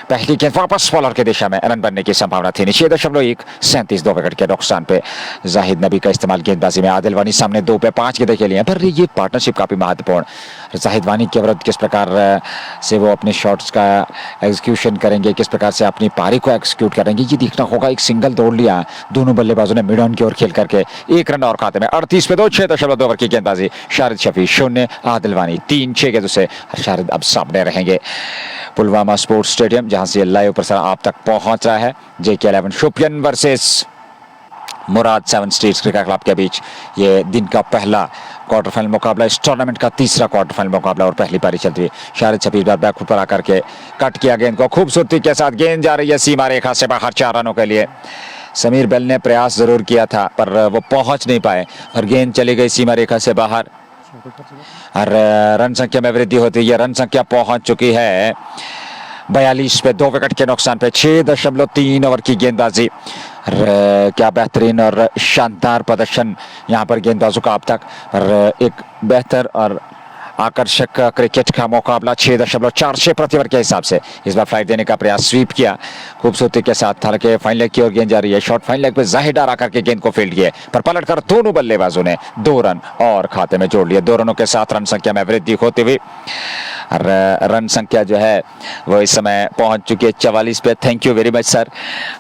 पहली गेंद वापस बॉलर की दिशा में, रन बनने की संभावना थी। 6.1 37 2 विकेट के नुकसान पे जाहिद नबी का इस्तेमाल गेंदबाजी में। आदिल वानी सामने 2 पे 5 गेंदें खेली हैं, पर ये पार्टनरशिप काफी महत्वपूर्ण। जाहिद वानी के विरुद्ध किस प्रकार से वो अपने शॉट्स का एग्जीक्यूशन करेंगे, किस प्रकार से अपनी पारी को एक्सिक्यूट करेंगे, ये देखना होगा। एक सिंगल दौड़ लिया दोनों बल्लेबाजों ने मिड ऑन की ओर खेल करके, 1 रन और खाते में। 38 पे 2 6.2 ओवर की गेंदबाजी, शारद शफी 0, आदिल वानी 3, 6 गेंदों से शारद अब सामने रहेंगे। पुलवामा स्पोर्ट्स स्टेडियम, जहां से लाइव प्रसारण आप तक पहुंच रहा है। JK 11 शोपियन वर्सेस मुराद 7 स्ट्रीट्स क्रिकेट क्लब के बीच ये दिन का पहला क्वार्टर फाइनल मुकाबला, इस टूर्नामेंट का तीसरा क्वार्टर फाइनल मुकाबला, और पहली पारी चलती हुई। शारद शफी बार बैकफुट पर आकर के कट किया गेंद को, खूबसूरती के साथ गेंद जा रही है सीमा रेखा से बाहर 4 रनों के लिए। समीर बेल ने प्रयास जरूर किया था पर वो पहुंच नहीं पाए, और गेंद चली गई सीमा रेखा से बाहर। और रन संख्या में वृद्धि होती है, रन संख्या पहुंच चुकी है 42 पे 2 विकेट के नुकसान पे। 6.3 ओवर की गेंदबाजी, क्या बेहतरीन और शानदार प्रदर्शन यहाँ पर गेंदबाजों का अब तक। और एक बेहतर और आकर्षक क्रिकेट का मुकाबला 6.46 प्रति ओवर के हिसाब से। इस बार फ्लाइट देने का प्रयास स्वीप किया खूबसूरती के साथ, हालांकि फाइन लेग की ओर गेंद जा रही है। शॉर्ट फाइन लेग पे जाहिद आकर के गेंद को फील्ड किए, पर पलटकर दोनों बल्लेबाजों ने 2 रन और खाते में जोड़ लिए। 2 रनों के साथ रन संख्या में वृद्धि होती हुई, और रन संख्या जो है वो इस समय पहुंच चुकी है 44 पे। Thank you very much sir.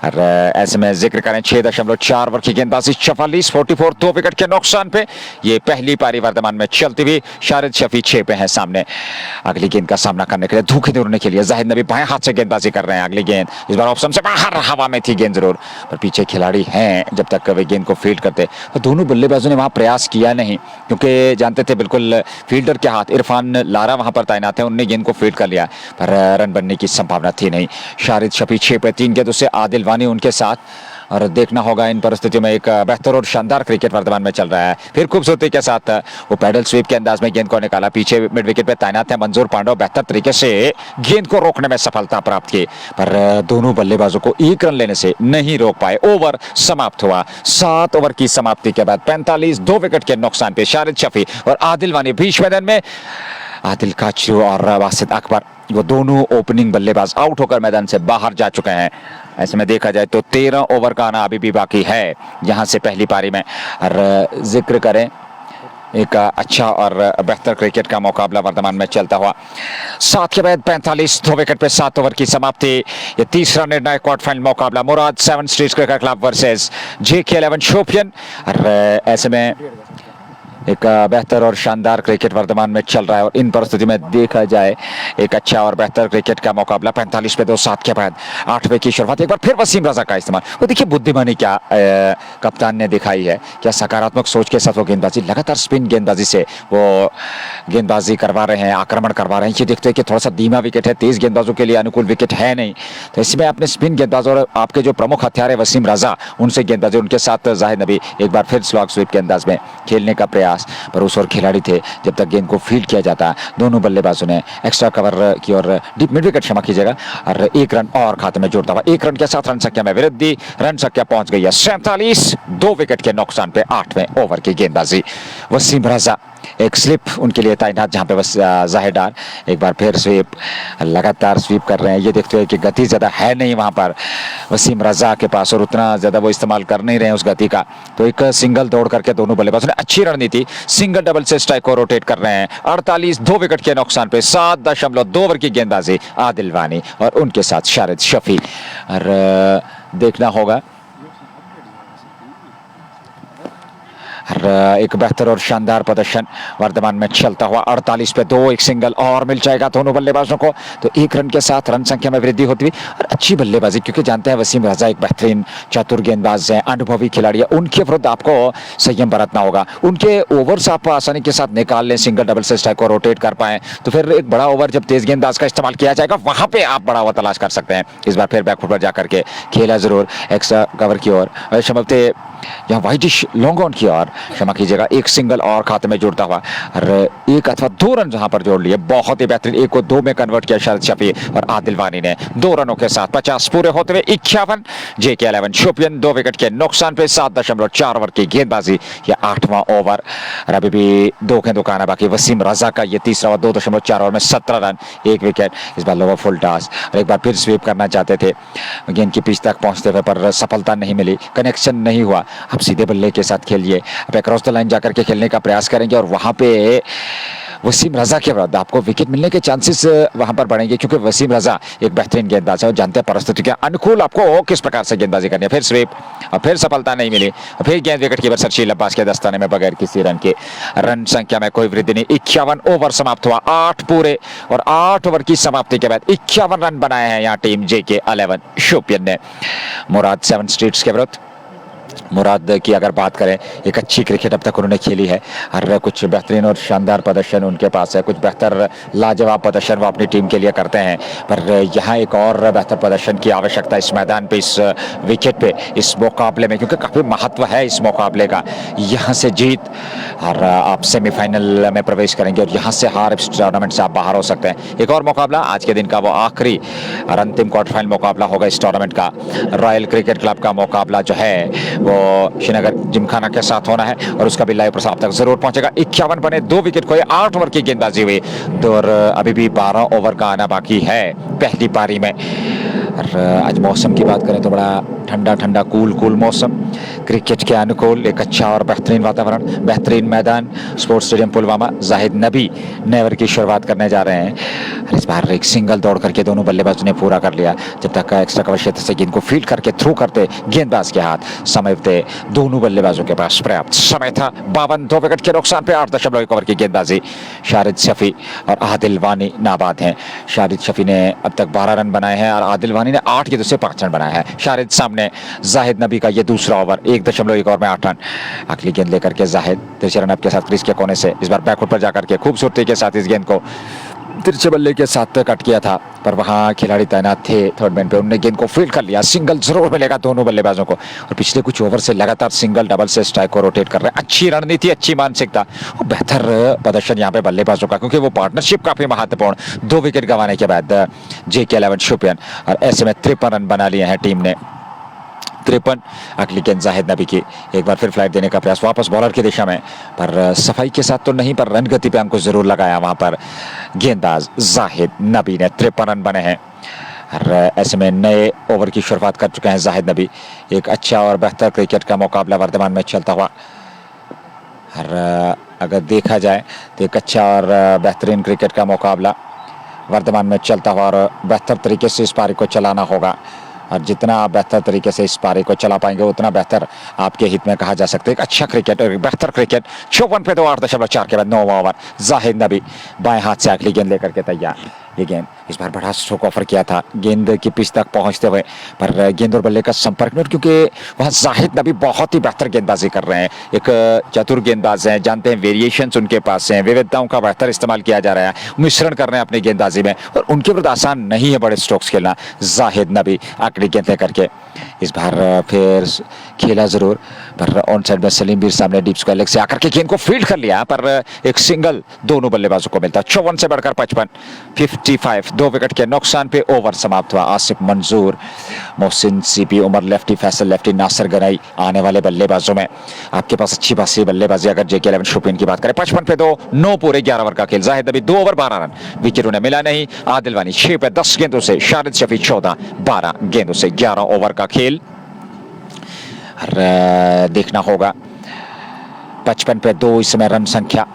और ऐसे में जिक्र करें 6.4 ओवर की गेंदबाजी, 44 2 विकेट के नुकसान पे ये पहली पारी वर्तमान में चलती हुई। शारद शफी 6 पे है सामने। अगली गेंद का सामना करने के लिए, धोखे दौड़ने के लिए जाहिद नबी बाएं हाथ से गेंदबाजी कर रहे हैं। अगली गेंद इस बार ऑप्शन से बाहर, हवा में थी गेंद जरूर, पर पीछे खिलाड़ी हैं जब तक वे गेंद को फील्ड करते। तो दोनों बल्लेबाजों ने वहां प्रयास किया नहीं, क्योंकि जानते थे बिल्कुल फील्डर के हाथ, इरफान लारा वहां पर तैनात है, उन्होंने गेंद को फील्ड कर लिया, पर रन बनने की संभावना थी नहीं। शारद शफी 6 पे 3 गेंदों से, आदिल वानी उनके साथ। और देखना होगा इन परिस्थितियों में एक बेहतर और शानदार क्रिकेट वर्तमान में चल रहा है। फिर खूबसूरती के साथ वो पैडल स्वीप के अंदाज में गेंद को निकाला, पीछे मिड विकेट पे तैनात है मंजूर पांडव, बेहतर तरीके से गेंद को रोकने में सफलता प्राप्त की, पर दोनों बल्लेबाजों को 1 रन लेने से नहीं रोक पाए। ओवर समाप्त हुआ। 7 ओवर की समाप्ति के बाद 45 2 विकेट के नुकसान पे शारद शफी और आदिल वानी बीच मैदान में। आदिल काचरू और वासिद अकबर, वो दोनों ओपनिंग बल्लेबाज आउट होकर मैदान से बाहर जा चुके हैं। ऐसे में देखा जाए तो 13 ओवर का आना अभी भी बाकी है यहां से पहली पारी में। और जिक्र करें एक अच्छा और बेहतर क्रिकेट का मुकाबला वर्तमान में चलता हुआ। 7 के बाद 45 2 विकेट पे 7 ओवर की समाप्ति। ये तीसरा निर्णायक क्वार्टर फाइनल मुकाबला, मुराद 7 streets cricket club versus JK 11 Shopian. और ऐसे में एक बेहतर और शानदार क्रिकेट वर्तमान में चल रहा है, और इन परिस्थिति में देखा जाए एक अच्छा और बेहतर क्रिकेट का मुकाबला। 45 पे 2 7 के बाद 8वें की शुरुआत, एक बार फिर वसीम रजा का इस्तेमाल। वो देखिए बुद्धिमानी क्या कप्तान ने दिखाई है, क्या सकारात्मक सोच के साथ वो गेंदबाजी, लगातार स्पिन गेंदबाजी से वो गेंदबाजी करवा रहे हैं, आक्रमण करवा रहे हैं। ये देखते हैं कि थोड़ा सा धीमा विकेट है, तेज गेंदबाजों के लिए अनुकूल विकेट है नहीं, तो इसमें अपने स्पिन गेंदबाज और आपके जो प्रमुख हथियार है वसीम रजा, उनसे गेंदबाजी, उनके साथ जाहिद नबी एक बार फिर स्लॉग स्वीप के अंदाज में खेलने का प्रयास। पर उस और खिलाड़ी थे जब तक गेंद को फील्ड किया जाता। दोनों बल्लेबाजों ने एक्स्ट्रा कवर की और डीप मिड विकेट, क्षमा कीजिएगा, और 1 रन और खाते में जोड़ता हुआ। 1 रन के साथ रन संख्या में वृद्धि, रन संख्या पहुंच गई है 47 2 विकेट के नुकसान पे। 8वें ओवर की गेंदबाजी, वसीम रजा एक स्लिप उनके लिए तैनात, जहां पे बस जाहिर डार एक बार फिर स्वीप, लगातार स्वीप कर रहे हैं। ये देखते हैं कि गति ज्यादा है नहीं वहां पर वसीम रजा के पास, और उतना ज्यादा वो इस्तेमाल कर नहीं रहे हैं उस गति का। तो एक सिंगल दौड़ करके दोनों बल्लेबाजों ने अच्छी रणनीति, सिंगल डबल से स्ट्राइक को रोटेट कर रहे हैं। 48 2 विकेट के नुकसान पे 7.2 ओवर की गेंदबाजी, आदिल वानी और उनके साथ शारद शफी। और देखना होगा और एक बेहतर और शानदार प्रदर्शन वर्तमान में चलता हुआ 48 पे 2, एक सिंगल और मिल जाएगा दोनों बल्लेबाजों को, तो 1 रन के साथ रन संख्या में वृद्धि होती हुई और अच्छी बल्लेबाजी, क्योंकि जानते हैं वसीम रजा एक बेहतरीन चतुर गेंदबाज हैं, अनुभवी खिलाड़ी है, उनके विरुद्ध आपको संयम बरतना होगा। उनके ओवर्स आप आसानी के साथ निकाल लें, सिंगल डबल से स्ट्राइक को रोटेट कर पाएं, तो फिर एक बड़ा ओवर जब तेज गेंदबाज का इस्तेमाल किया जाएगा वहां पे आप बड़ा ओवर तलाश कर सकते हैं। इस बार फिर बैकफुट पर जाकर के खेला जरूर एक्स्ट्रा कवर की ओर, शमकते यहाँ वाइटिश लॉन्ग ऑन की ओर, क्षमा कीजिएगा, एक सिंगल और खाते में जुड़ता हुआ और 1 अथवा 2 रन जहां पर जोड़ लिए, बहुत ही बेहतरीन, 1 को 2 में कन्वर्ट किया शाहिद शफी और आदिल वानी ने 2 रनों के साथ 50 पूरे होते हुए 51। जेके 11 शोपियन 2 विकेट के नुकसान पे 7.4 ओवर की गेंदबाजी, यह 8वां ओवर और अभी भी 2 के दुकान है बाकी। वसीम रजा का ये तीसरा ओवर 2.4 ओवर में 17 रन 1 विकेट। इस बार लोअर फुल टॉस और एक बार फिर स्वीप करना चाहते थे, गेंद की पिच तक पहुंचते हुए पर सफलता नहीं मिली, कनेक्शन नहीं हुआ। अब सीधे बल्ले के साथ खेलिए, अब अक्रॉस द लाइन जाकर के खेलने का प्रयास करेंगे और वहां पे वसीम रजा के विरुद्ध आपको विकेट मिलने के चांसेस वहां पर बढ़ेंगे, क्योंकि वसीम रजा एक बेहतरीन गेंदबाज है और जानते हैं परिस्थिति के अनुकूल आपको किस प्रकार से गेंदबाजी करनी है। फिर स्वीप और फिर सफलता नहीं मिली और फिर गेंद विकेट कीपर शर्जील अब्बास के दस्ताने में बगैर किसी रन के, रन संख्या में कोई वृद्धि नहीं। 51 ओवर समाप्त हुआ, 8 पूरे और 8 ओवर की समाप्ति के बाद 51 रन बनाए हैं यहाँ टीम जेके 11 शोपियन ने मुराद 7 स्ट्रीट्स के विरुद्ध। मुराद की अगर बात करें, एक अच्छी क्रिकेट अब तक उन्होंने खेली है और कुछ बेहतरीन और शानदार प्रदर्शन उनके पास है, कुछ बेहतर लाजवाब प्रदर्शन वो अपनी टीम के लिए करते हैं, पर यहाँ एक और बेहतर प्रदर्शन की आवश्यकता है इस मैदान पे, इस विकेट पे, इस मुकाबले में, क्योंकि काफ़ी महत्व है इस मुकाबले का। यहाँ से जीत और आप सेमीफाइनल में प्रवेश करेंगे और यहाँ से हार इस टूर्नामेंट से आप बाहर हो सकते हैं। एक और मुकाबला आज के दिन का, वो आखिरी और अंतिम क्वार्टर फाइनल मुकाबला होगा इस टूर्नामेंट का। रॉयल क्रिकेट क्लब का मुकाबला जो है वो श्रीनगर जिमखाना के साथ होना है और उसका भी लाइव प्रसारण आप तक जरूर पहुंचेगा। 51 बने, 2 विकेट खोए, 8 ओवर की गेंदबाजी हुई और अभी भी 12 ओवर का आना बाकी है पहली पारी में। और आज मौसम की बात करें तो बड़ा ठंडा ठंडा कूल मौसम, क्रिकेट के अनुकूल एक अच्छा और बेहतरीन वातावरण, बेहतरीन मैदान, स्पोर्ट्स स्टेडियम पुलवामा। जाहिद नबी नए ओवर की शुरुआत करने जा रहे हैं। इस बार एक सिंगल दौड़ करके दोनों बल्लेबाजों ने पूरा कर लिया, जब तक एक्स्ट्रा कवर क्षेत्र से गेंद को फील्ड करके थ्रू करते गेंदबाज के हाथ समेटते दोनों बल्लेबाजों के पास पर्याप्त समय था। 52 2 विकेट के नुकसान पे 8.1 ओवर की गेंदबाजी। शाहिद शफी और आदिल वानी नाबाद हैं। शाहिद शफी ने अब तक 12 रन बनाए हैं और आदिल वानी ने 8 गेंदों से 5 रन बनाए हैं। शाहिद सामने जाहिद नबी का ये दूसरा ओवर 1.1 ओवर में 8 रन। अगली गेंद लेकर के जाहिद तिरछे रन के साथ क्रीज के कोने से इस बार बैकफुट पर जाकर के खूबसूरती के साथ इस गेंद को तिरछे बल्ले के साथ कट किया था, पर वहां खिलाड़ी तैनात थे थर्ड मैन पे, उन्होंने गेंद को फील्ड कर लिया। सिंगल जरूर मिलेगा दोनों बल्लेबाजों को और पिछले कुछ ओवर से लगातार सिंगल डबल से स्ट्राइक को रोटेट कर रहे हैं। अच्छी रणनीति, अच्छी मानसिकता और बेहतर प्रदर्शन यहाँ पे बल्लेबाजों का, क्योंकि वो पार्टनरशिप काफी महत्वपूर्ण। 2 विकेट गंवाने के बाद जेके 11 शोपियन और ऐसे में 53 रन बना लिए हैं टीम ने, 53। अगली गेंद जाहिद नबी की, एक बार फिर फ्लाइट देने का प्रयास वापस बॉलर की दिशा में, पर सफाई के साथ तो नहीं, पर रन गति पे अंकुश जरूर लगाया वहां पर गेंदबाज जाहिद नबी ने। 53 रन बने हैं और ऐसे में नए ओवर की शुरुआत कर चुके हैं जाहिद नबी। एक अच्छा और बेहतर क्रिकेट का मुकाबला वर्तमान में चलता हुआ और अगर देखा जाए तो एक अच्छा और बेहतरीन क्रिकेट का मुकाबला वर्तमान में चलता हुआ और बेहतर तरीके से इस पारी को चलाना होगा और जितना आप बेहतर तरीके से इस पारी को चला पाएंगे उतना बेहतर आपके हित में कहा जा सकता है। एक अच्छा क्रिकेट और बेहतर क्रिकेट। 54 पे 2 8.4 के बाद 9वां ओवर। जाहिद नबी बाएं हाथ से अगली गेंद लेकर के तैयार। ये गेंद इस बार बड़ा स्ट्रोक ऑफर किया था गेंद की पिच तक पहुंचते हुए, पर गेंद और बल्ले का संपर्क नहीं, क्योंकि वहां जाहिद नबी बहुत ही बेहतर गेंदबाजी कर रहे हैं। एक चतुर गेंदबाज हैं, जानते हैं वेरिएशंस उनके पास हैं, विविधताओं का बेहतर इस्तेमाल किया जा रहा है, मिश्रण कर रहे हैं अपनी गेंदबाजी में और उनके विरुद्ध आसान नहीं है बड़े स्ट्रोक्स खेलना। जाहिद नबी अगली गेंद लेकर के इस बार फिर खेला जरूर, पर ऑन साइड में सलीम भी सामने डीप स्क्वायर लेग से आकर के गेंद को फील्ड कर लिया, पर एक सिंगल दोनों बल्लेबाजों को मिलता। 54 से बढ़कर 55, 55, 2 विकेट के नुकसान पे ओवर समाप्त हुआ। Asif Manzoor, Mohsin CP, Umar lefty, Faisal lefty, Nasir Ganai आने वाले बल्लेबाजों में आपके पास अच्छी खासी बल्लेबाजी। अगर जेके 11 शोपियन की बात करें, 55 पे 2, 9 पूरे 11 ओवर का खेल। जाहिद नबी 2 ओवर 12 रन, विकेट उन्हें मिला नहीं। आदिल वानी 6 पे 10 गेंदों से, शाहिद शफी 14, 12 गेंदों से 11 ओवर का खेल। और देखना होगा 55 पे 2 इस समय रन संख्या।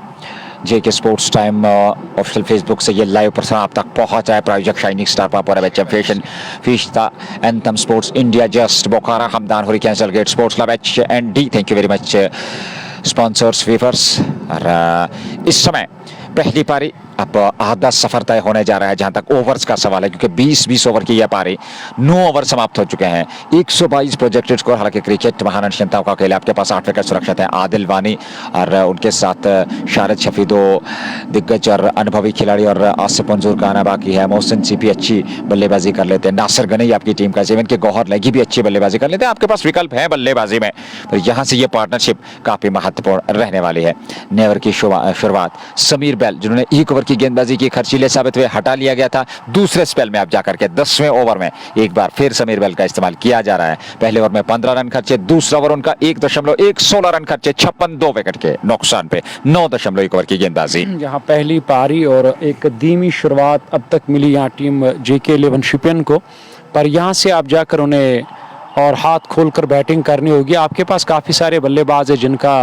JK sports time official Facebook से ये लाइव प्रसारण आप तक पहुंचा है। प्रायोजक शाइनिंग स्टार पापा HM fashion fiesta anthem sports India, just Bukhara, Hamdan, hurricane, gate sports club, HND। Thank you very much sponsors, viewers. और इस समय पहली पारी अब आधा सफर तय होने जा रहा है जहां तक ओवर्स का सवाल है, क्योंकि 20-20 ओवर की यह पारी 9 ओवर समाप्त हो चुके हैं। 122 प्रोजेक्टेड स्कोर। हालांकि क्रिकेट महान चिंताओं का खेल, आपके पास 8 विकेट सुरक्षित हैं। आदिल वानी और उनके साथ शारद शफी, दो दिग्गज और अनुभवी खिलाड़ी, और आसिफ मंजूर का आना बाकी है। मोहसिन सीपी अच्छी बल्लेबाजी कर लेते हैं। नासिर गनई आपकी टीम का, इवन के गौहर लगी भी अच्छी बल्लेबाजी कर लेते हैं। आपके पास विकल्प है बल्लेबाजी में, तो यहाँ से ये पार्टनरशिप काफी महत्वपूर्ण रहने वाली है। नेवर की शुरुआत समीर बेल, जिन्होंने एक ओवर की गेंदबाजी की, खर्चीले साबित हुए, हटा लिया गया था। दूसरे स्पेल में अब जाकर के 10वें ओवर में एक बार फिर समीर बेल का इस्तेमाल किया जा रहा है। पहले ओवर में 15 रन खर्चे, दूसरा ओवर उनका 1.16 रन खर्चे, 56 2 विकेट के नुकसान पे 9.1 ओवर की गेंदबाजी। यहाँ पहली पारी और एक धीमी शुरुआत अब तक मिली यहाँ टीम JK11 शिपियन को, पर यहाँ से आप जाकर उन्हें और हाथ खोलकर बैटिंग करनी होगी। आपके पास काफ़ी सारे बल्लेबाज हैं जिनका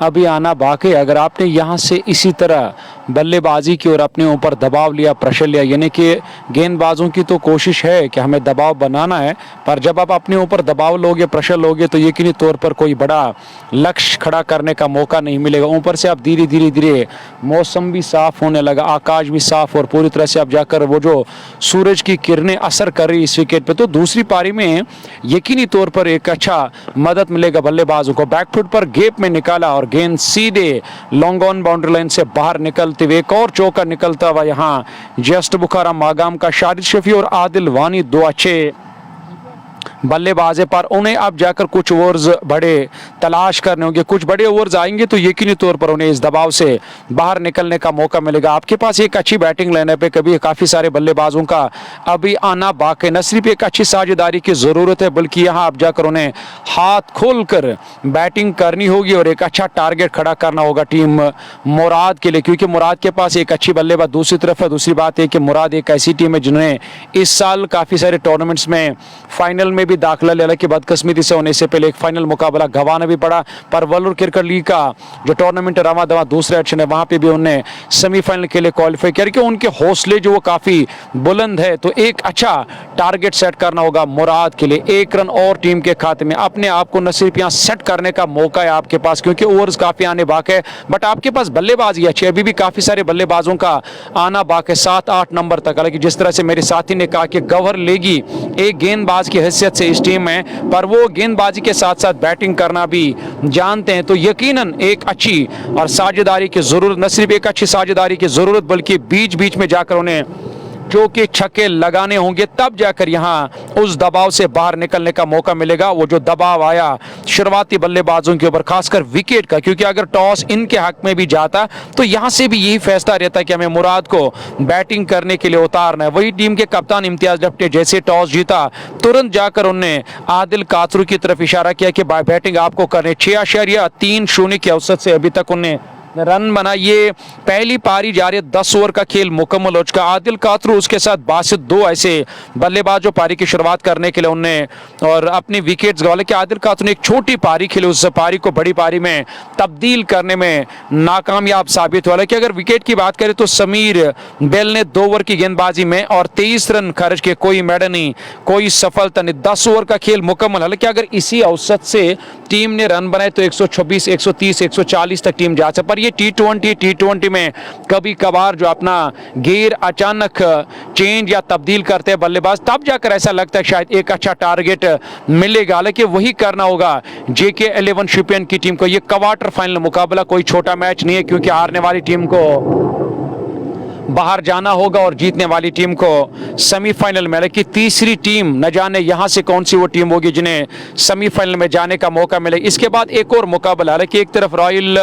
अभी आना बाकी है। अगर आपने यहाँ से इसी तरह बल्लेबाजी की और अपने ऊपर दबाव लिया, प्रेशर लिया, यानी कि गेंदबाजों की तो कोशिश है कि हमें दबाव बनाना है, पर जब आप अपने ऊपर दबाव लोगे, प्रेशर लोगे, तो यकीनी तौर पर कोई बड़ा लक्ष्य खड़ा करने का मौका नहीं मिलेगा। ऊपर से आप धीरे धीरे मौसम भी साफ होने लगा, आकाश भी साफ, और पूरी तरह से आप जाकर वो जो सूरज की किरणें असर कर रही इस विकेट पे, तो दूसरी पारी में यकीनी तौर पर एक अच्छा मदद मिलेगा बल्लेबाजों को। बैकफुट पर गैप में निकाला और गेंद सीधे लॉन्ग ऑन बाउंड्री लाइन से बाहर निकलते हुए एक और चौका निकलता हुआ यहाँ जस्ट बुखारा मागाम का। शारिद शफी और आदिल वानी दो अच्छे बल्लेबाज है, पर उन्हें अब जाकर कुछ ओवर्स बड़े तलाश करने होंगे। कुछ बड़े ओवर्स आएंगे तो यकीनी तौर पर उन्हें इस दबाव से बाहर निकलने का मौका मिलेगा। आपके पास एक अच्छी बैटिंग लाइनअप पे कभी काफ़ी सारे बल्लेबाजों का अभी आना बाकी, न सिर्फ एक अच्छी साझेदारी की ज़रूरत है, बल्कि यहाँ आप जाकर उन्हें हाथ खोल कर बैटिंग करनी होगी और एक अच्छा टारगेट खड़ा करना होगा टीम मुराद के लिए, क्योंकि मुराद के पास एक अच्छी बल्लेबाज दूसरी तरफ है। दूसरी बात है कि मुराद एक ऐसी टीम है जिन्होंने इस साल काफ़ी सारे टूर्नामेंट्स में फाइनल में भी दाखिला लिया, कि बदकिस्मती से होने से पहले एक फाइनल मुकाबला गंवाना भी पड़ा, पर वर्ल्ड क्रिकेट लीग का जो टूर्नामेंट रवा दवा दूसरे एडिशन है, वहां पे भी उन्हें सेमीफाइनल के लिए क्वालिफाई किया, कि उनके हौसले जो वो काफी बुलंद है। तो एक अच्छा टारगेट सेट करना होगा मुराद के लिए, 1 रन और टीम के खाते में। अपने आप को न सिर्फ यहाँ सेट करने का मौका है आपके पास, क्योंकि ओवर्स काफी आने बाकी है, बट आपके पास बल्लेबाजी अच्छी है, अभी भी काफी सारे बल्लेबाजों का आना बाकी है 7-8 नंबर तक। हालांकि जिस तरह से मेरे साथी ने कहा कि गौहर लेगी एक गेंदबाज की हैसियत से इस टीम में, पर वो गेंदबाजी के साथ साथ बैटिंग करना भी जानते हैं, तो यकीनन एक अच्छी और साझेदारी की जरूरत, न सिर्फ एक अच्छी साझेदारी की जरूरत, बल्कि बीच बीच में जाकर उन्हें चौके छक्के लगाने होंगे, तब जाकर यहां उस दबाव से बाहर निकलने का मौका मिलेगा। वो जो दबाव आया शुरुआती बल्लेबाजों के ऊपर, खासकर विकेट का, क्योंकि अगर टॉस इनके हक में भी जाता तो यहां से भी यही फैसला रहता कि हमें मुराद को बैटिंग करने के लिए उतारना है। वही टीम के कप्तान इम्तियाज डफ्टे जैसे टॉस जीता, तुरंत जाकर उन्होंने आदिल कातरू की तरफ इशारा किया कि बैटिंग आपको करने। 6.30 के औसत से अभी तक उन्हें रन बना। ये पहली पारी जा रही है, 10 ओवर का खेल मुकम्मल हो चुका। आदिल कातरू उसके साथ बासित दो ऐसे बल्लेबाज जो पारी की शुरुआत करने के लिए उन्हें और अपनी विकेट्स गंवा, कि आदिल कातरू ने एक छोटी पारी खेली, उस पारी को बड़ी पारी में तब्दील करने में नाकामयाब साबित हुआ। कि अगर विकेट की बात करें तो समीर बेल ने 2 ओवर की गेंदबाजी में और 23 रन खर्च के, कोई मेडल नहीं, कोई सफलता नहीं, 10 ओवर का खेल मुकम्मल। हालांकि अगर इसी औसत से टीम ने रन बनाए तो 126, 130, 140 तक टीम जा सकती, पर ये टी20 में कभी कभार जो अपना गियर अचानक चेंज या तब्दील करते हैं बल्लेबाज, तब जाकर ऐसा लगता है शायद एक अच्छा टारगेट मिलेगा। हालांकि वही करना होगा JK11 शिपियन की टीम को। ये क्वार्टर फाइनल मुकाबला कोई छोटा मैच नहीं है, क्योंकि हारने वाली टीम को बाहर जाना होगा और जीतने वाली टीम को सेमीफाइनल में। लेकिन तीसरी टीम न जाने यहां से कौन सी वो टीम होगी जिन्हें सेमीफाइनल में जाने का मौका मिले। इसके बाद एक और मुकाबला, हालांकि एक तरफ रॉयल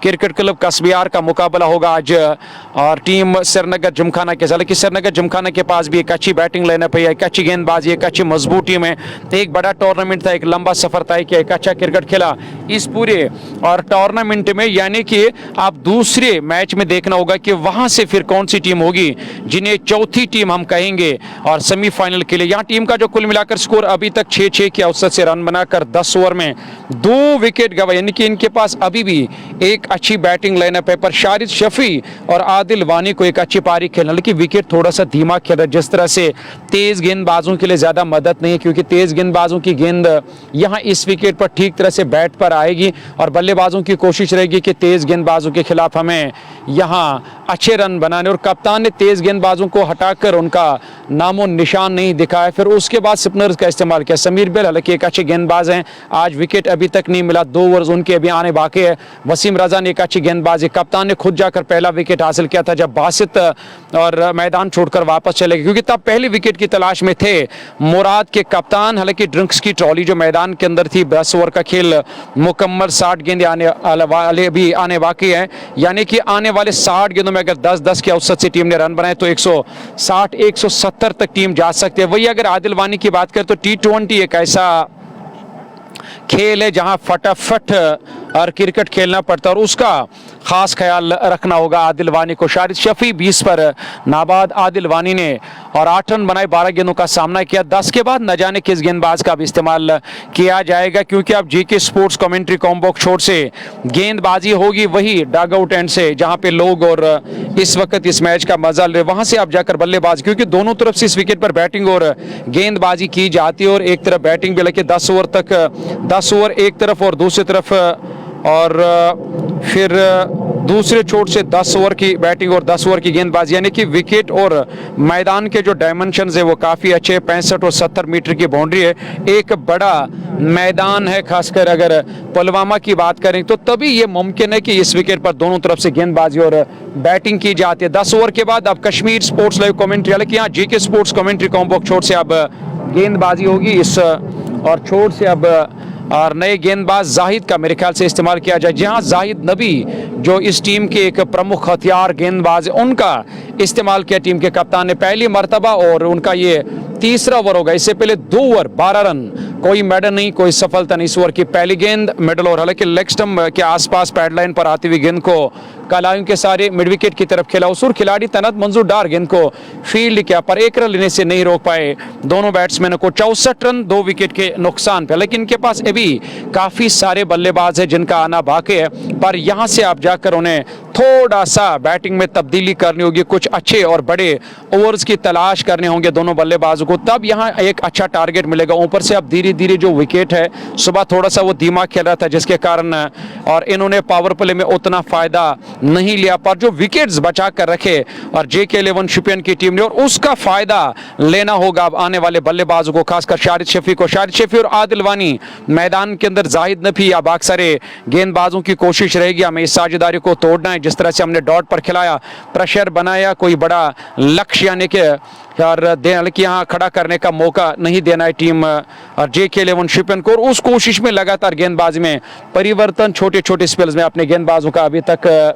क्रिकेट क्लब कस्बियार का मुकाबला होगा आज और टीम श्रीनगर जिमखाना के साथ। हालांकि श्रीनगर जिमखाना के पास भी एक अच्छी बैटिंग लाइनअप है, एक अच्छी गेंदबाजी, एक अच्छी मजबूत टीम है। एक बड़ा टूर्नामेंट था, एक लंबा सफर तय किया, एक अच्छा क्रिकेट खेला इस पूरे और टूर्नामेंट में, यानी कि आप दूसरे मैच में देखना होगा कि वहां से फिर कौन सी टीम होगी जिन्हें चौथी टीम हम कहेंगे और सेमीफाइनल के लिए। यहाँ टीम का जो कुल मिलाकर स्कोर अभी तक 6-6 के औसत से रन बनाकर 10 ओवर में 2 विकेट गंवाए, यानी कि इनके पास अभी भी एक अच्छी बैटिंग लाइनअप है। पर शारिद शफी और आदिल वानी को एक अच्छी पारी खेलना, लेकिन विकेट थोड़ा सा धीमा खेल रहा है। जिस तरह से तेज गेंदबाजों के लिए ज्यादा मदद नहीं है, क्योंकि तेज गेंदबाजों की गेंद यहाँ इस विकेट पर ठीक तरह से बैट पर आएगी और बल्लेबाजों की कोशिश रहेगी कि तेज गेंदबाजों के खिलाफ हमें यहाँ अच्छे रन बनाने। और कप्तान ने तेज गेंदबाजों को हटाकर उनका नामो निशान नहीं दिखाया। फिर उसके बाद स्पिनर्स का इस्तेमाल किया। समीर बेल हालांकि एक अच्छे गेंदबाज हैं, आज विकेट अभी तक नहीं मिला, 2 ओवर्स उनके अभी आने बाकी है। वसीम रजा ने एक अच्छी गेंदबाजी, कप्तान ने खुद जाकर पहला विकेट हासिल किया था जब बासित और मैदान छोड़कर वापस चले गए, क्योंकि तब पहली विकेट की तलाश में थे मुराद के कप्तान। हालांकि ड्रिंक्स की ट्रॉली जो मैदान के अंदर थी, 10 ओवर का खेल मुकम्मल, 60 गेंदें आने वाले भी आने बाकी हैं, यानी कि आने वाले 60 गेंदों में अगर 10-10 के औसत से टीम ने रन बनाए तो 160-170 तक टीम जा सकती है। वही अगर आदिल वानी की बात करें तो T20 एक ऐसा खेल है जहां फटाफट और क्रिकेट खेलना पड़ता है और उसका खास ख्याल रखना होगा आदिल वानी को। शारिद शफी 20 पर नाबाद आदिल वानी ने और 8 रन बनाए, 12 गेंदों का सामना किया। 10 के बाद न जाने किस गेंदबाज का भी इस्तेमाल किया जाएगा, क्योंकि अब जीके स्पोर्ट्स कमेंट्री कॉम्बो छोर से गेंदबाजी होगी वही डग आउट एंड से, जहां पे लोग और इस वक्त इस मैच का मजा ले, वहां से आप जाकर बल्लेबाज, क्योंकि दोनों तरफ से इस विकेट पर बैटिंग और गेंदबाजी की जाती है और एक तरफ बैटिंग भी, लेकिन 10 ओवर तक 10 ओवर एक तरफ और दूसरी तरफ और फिर दूसरे छोर से 10 ओवर की बैटिंग और 10 ओवर की गेंदबाजी, यानी कि विकेट और मैदान के जो डायमेंशंस है वो काफ़ी अच्छे, 65 और 70 मीटर की बाउंड्री है, एक बड़ा मैदान है। खासकर अगर पुलवामा की बात करें तो तभी ये मुमकिन है कि इस विकेट पर दोनों तरफ से गेंदबाजी और बैटिंग की जाती है। 10 ओवर के बाद अब कश्मीर स्पोर्ट्स लाइव कमेंट्री, हालांकि यहाँ जीके स्पोर्ट्स कमेंट्री कॉम्बो छोर से अब गेंदबाजी होगी इस और छोर से अब और नए गेंदबाज जाहिद का मेरे ख्याल से इस्तेमाल किया जाए। जहां जाहिद नबी जो इस टीम के एक प्रमुख हथियार गेंदबाज है, उनका इस्तेमाल किया टीम के कप्तान ने पहली मर्तबा और उनका ये तीसरा ओवर होगा। इससे पहले 2 ओवर 12 रन, कोई मेडल नहीं, कोई सफलता नहीं। इस ओवर की पहली गेंद मिडल ओवर, हालांकि लेग स्टंप के आसपास पैडलाइन पर आती हुई गेंद को कलाइयों के सारे मिड विकेट की तरफ खेला। उसूर खिलाड़ी तनत मंजूर डार गेंद को फील्ड किया पर 1 रन लेने से नहीं रोक पाए दोनों बैट्समैनों को। 64 रन 2 विकेट के नुकसान पे, लेकिन इनके पास अभी काफी सारे बल्लेबाज है जिनका आना बाकी है, पर यहां से आप जाकर उन्हें थोड़ा सा बैटिंग में तब्दीली करनी होगी, कुछ अच्छे और बड़े ओवर्स की तलाश करने होंगे दोनों बल्लेबाजों को, तब यहां एक अच्छा टारगेट मिलेगा। ऊपर से अब धीरे धीरे जो विकेट है, सुबह थोड़ा सा वो धीमा खेल रहा था जिसके कारण और इन्होंने पावर प्ले में उतना फायदा नहीं लिया, पर जो विकेट्स बचा कर रखे और JK11 शुपियन की टीम ने, और उसका फायदा लेना होगा अब आने वाले बल्लेबाजों को, खासकर शारिद शफी को। शारिद शफी और आदिल वानी मैदान के अंदर, जाहिद नबी या बाकी सारे गेंदबाजों की कोशिश रहेगी हमें इस साझेदारी को तोड़ना है। जिस तरह से हमने डॉट पर खिलाया, प्रेशर बनाया, कोई बड़ा लक्ष्य यानी कि यहाँ खड़ा करने का मौका नहीं देना है टीम और JK11 शुपियन को, और उस कोशिश में लगातार गेंदबाजी में परिवर्तन, छोटे छोटे स्पेल्स में अपने गेंदबाजों का अभी तक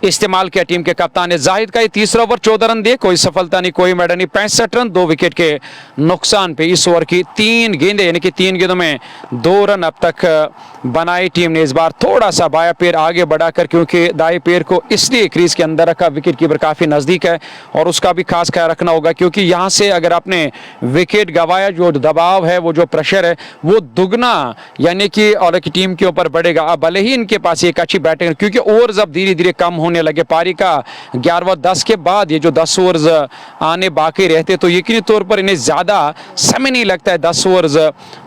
इस्तेमाल किया टीम के कप्तान ने। जाहिद का ये तीसरा ओवर 14 रन दिए, कोई सफलता नहीं, कोई मेडल नहीं, 65 रन 2 विकेट के नुकसान पे। इस ओवर की 3 गेंदें यानी कि 3 गेंदों में 2 रन अब तक बनाई टीम ने। इस बार थोड़ा सा बाया पैर आगे बढ़ाकर, क्योंकि दाएं पैर को इसलिए क्रीज के अंदर रखा, विकेट कीपर काफी नजदीक है और उसका भी खास ख्याल रखना होगा, क्योंकि यहाँ से अगर आपने विकेट गंवाया, जो दबाव है, वो जो प्रेशर है, वो दुगना यानी कि और टीम के ऊपर बढ़ेगा। अब भले ही इनके पास एक अच्छी बैटिंग, क्योंकि ओवर्स अब धीरे धीरे कम होने लगे, पारी का 11वां 10 के बाद ये जो 10 ओवर्स आने बाकी रहते तो यकीनी तौर पर इन्हें ज्यादा समय नहीं लगता है 10 ओवर्स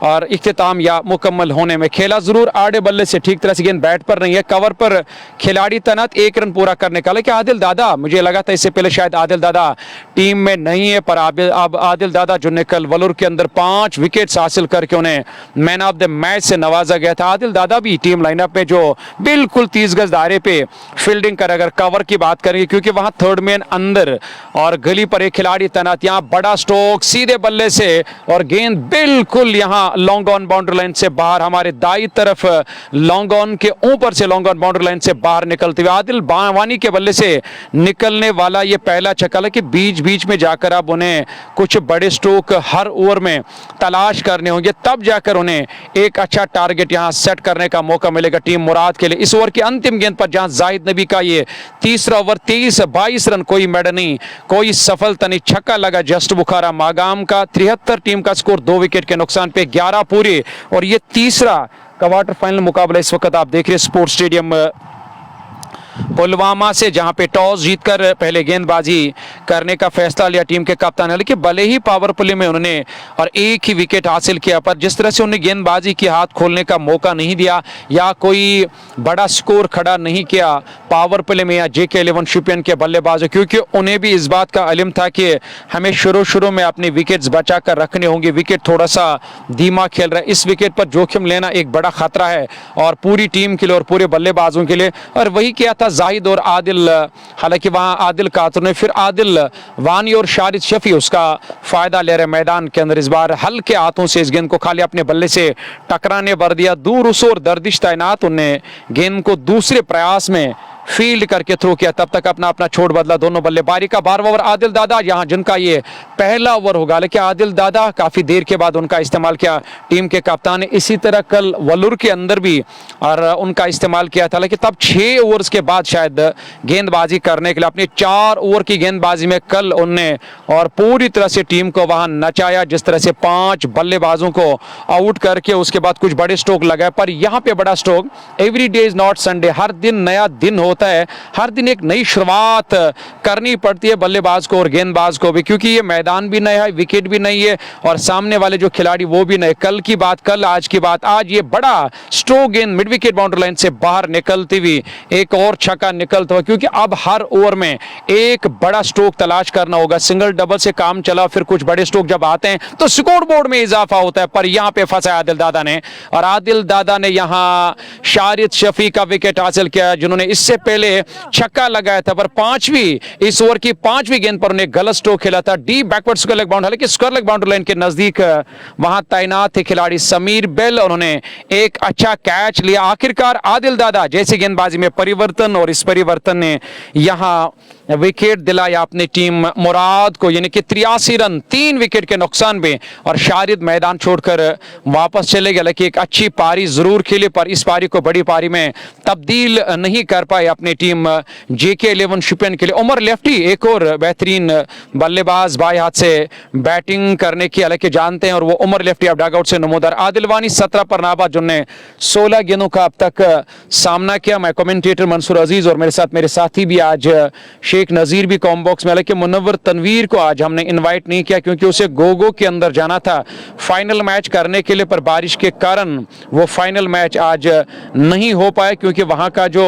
और इख्तिताम या मुकम्मल होने में। खेला जरूर आड़े बल्ले से, ठीक तरह से गेंद बैट पर नहीं है, कवर पर खिलाड़ी तैनात 1 रन पूरा करने का। लेकिन आदिल दादा, मुझे लगा था इससे पहले शायद आदिल दादा टीम में नहीं है, पर अब आदिल दादा जो ने कल वलूर के अंदर 5 विकेट्स हासिल करके उन्हें मैन ऑफ द मैच से नवाजा गया था। आदिल दादा भी टीम लाइनअप में जो बिल्कुल 30 गज दायरे पे फील्डिंग कर, अगर कवर की बात करेंगे, क्योंकि वहां थर्ड मैन अंदर और गली पर एक खिलाड़ी तैनात, यहां बड़ा स्ट्रोक सीधे बल्ले से और गेंद बिल्कुल यहां लॉन्ग ऑन बाउंड्री लाइन से बाहर, हमारे दाई तरफ लॉन्ग ऑन के ऊपर से लॉन्ग ऑन बाउंड्री लाइन से बाहर निकलते हुए आदिल वानी के बल्ले से निकलने वाला ये पहला छक्का है कि बीच बीच में जाकर अब उन्हें कुछ बड़े स्ट्रोक हर ओवर में तलाश करने होंगे, तब जाकर उन्हें एक अच्छा टारगेट यहां सेट करने का मौका मिलेगा टीम मुराद के लिए। इस ओवर की अंतिम गेंद पर जहां जाहिद नबी का ये देखिए तीसरा ओवर 23-22 रन, कोई मेडल नहीं, कोई सफलता नहीं, छक्का लगा जस्ट बुखारा मागाम का। 73 टीम का स्कोर 2 विकेट के नुकसान पे 11 पूरे। और ये तीसरा क्वार्टर फाइनल मुकाबला इस वक्त आप देख रहे हैं स्पोर्ट्स स्टेडियम पुलवामा से, जहां पे टॉस जीतकर पहले गेंदबाजी करने का फैसला लिया टीम के कप्तान। लेकिन भले ही पावर प्ले में उन्होंने और एक ही विकेट हासिल किया, पर जिस तरह से उन्हें गेंदबाजी की हाथ खोलने का मौका नहीं दिया या कोई बड़ा स्कोर खड़ा नहीं किया पावर प्ले में या JK11 शुपियन के बल्लेबाजों, क्योंकि उन्हें भी इस बात का इल्म था कि हमें शुरू में अपने विकेट्स बचा कर रखने होंगे। विकेट थोड़ा सा धीमा खेल रहा है, इस विकेट पर जोखिम लेना एक बड़ा खतरा है और पूरी टीम के लिए और पूरे बल्लेबाजों के लिए। और वही किया था जाहिद और आदिल, हालांकि वहां आदिल कातुर ने, फिर आदिल वानी और शारिद शफी उसका फायदा ले रहे मैदान के अंदर। इस बार हल्के हाथों से इस गेंद को खाली अपने बल्ले से टकराने भर दिया। दूर उस और दर्दिश तैनात उन्हें गेंद को दूसरे प्रयास में फील्ड करके थ्रो किया, तब तक अपना छोड़ बदला दोनों बल्लेबाजी का। 12वां ओवर आदिल दादा, यहां जिनका ये पहला ओवर होगा, लेकिन आदिल दादा काफी देर के बाद उनका इस्तेमाल किया टीम के कप्तान ने। इसी तरह कल वलूर के अंदर भी और उनका इस्तेमाल किया था, लेकिन तब 6 ओवर्स के बाद शायद गेंदबाजी करने के लिए अपनी 4 ओवर की गेंदबाजी में कल उनने और पूरी तरह से टीम को वहां नचाया, जिस तरह से 5 बल्लेबाजों को आउट करके उसके बाद कुछ बड़े स्ट्रोक लगाए। पर यहां पे बड़ा stroke, every day is not Sunday, हर दिन नया दिन होता है, हर दिन एक नई शुरुआत करनी पड़ती है बल्लेबाज को और गेंदबाज को भी, क्योंकि ये मैदान भी नया है, विकेट भी नहीं है और सामने वाले जो खिलाड़ी वो भी नए। कल की बात कल, आज की बात आज, ये बड़ा स्ट्रोक गेंद मिड विकेट बाउंड्री लाइन से बाहर निकलती हुई एक और छक्का निकलता हुआ, क्योंकि अब हर ओवर में एक बड़ा स्ट्रोक तलाश करना होगा। सिंगल डबल से काम चला, फिर कुछ बड़े स्ट्रोक जब आते हैं तो स्कोर बोर्ड में इजाफा होता है। पर यहां पे फंसा आदिल दादा ने, और आदिल दादा ने यहां शारिद शफी का विकेट हासिल किया, जिन्होंने इससे पहले छक्का लगाया था। पर इस ओवर की 5वीं गेंद पर उन्हें गलत स्ट्रोक खेला था, deep backward square leg boundary, हालांकि स्क्वायर लेग बाउंड्री लाइन के नजदीक वहां तैनात थे खिलाड़ी समीर बेल, उन्होंने एक अच्छा कैच लिया। आखिरकार आदिल दादा जैसे गेंदबाजी में परिवर्तन, और इस परिवर्तन ने यहां विकेट दिलाया अपनी टीम मुराद को, यानी कि 83 रन 3 विकेट के नुकसान में, और शारिद मैदान छोड़कर वापस चले गए। लेकिन एक अच्छी पारी जरूर खेली, पर इस पारी को बड़ी पारी में तब्दील नहीं कर पाए अपनी टीम JK11 शुपियन के लिए। उमर लेफ्टी एक और बेहतरीन बल्लेबाज, बाएं हाथ से बैटिंग करने की हालांकि जानते हैं, और वो उमर लेफ्टी अब डगआउट से नमोदार। आदिल वानी 17 पर नाबाद, जिन्होंने 16 गेंदों का अब तक सामना किया। मैं कमेंटेटर मंसूर अजीज और मेरे साथी भी आज शेख नजीर भी कॉम बॉक्स में, हालांकि मुनव्वर तनवीर को आज हमने इनवाइट नहीं किया क्योंकि उसे गोगो के अंदर जाना था फाइनल मैच करने के लिए, पर बारिश के कारण वो फाइनल मैच आज नहीं हो पाया, क्योंकि वहां का जो